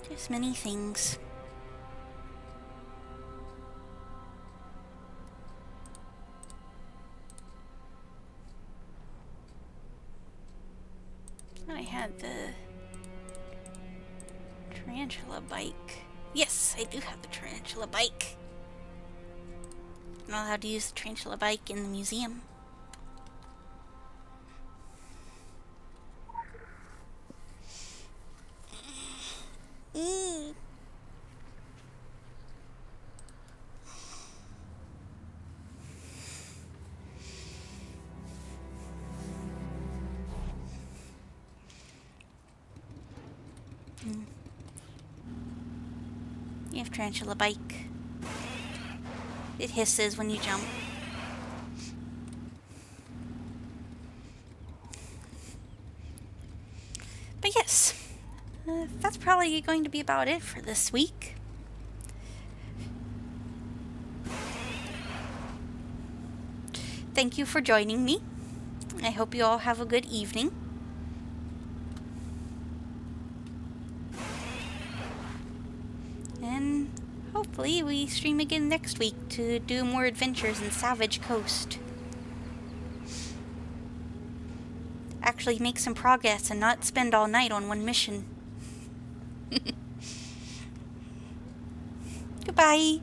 Just many things. I had the bike. Yes, I do have the tarantula bike. I'm not allowed to use the tarantula bike in the museum. Mm. You have tarantula bike. It hisses when you jump. But yes, that's probably going to be about it for this week. Thank you for joining me. I hope you all have a good evening. And hopefully we stream again next week to do more adventures in Savage Coast. Actually make some progress and not spend all night on one mission. Goodbye.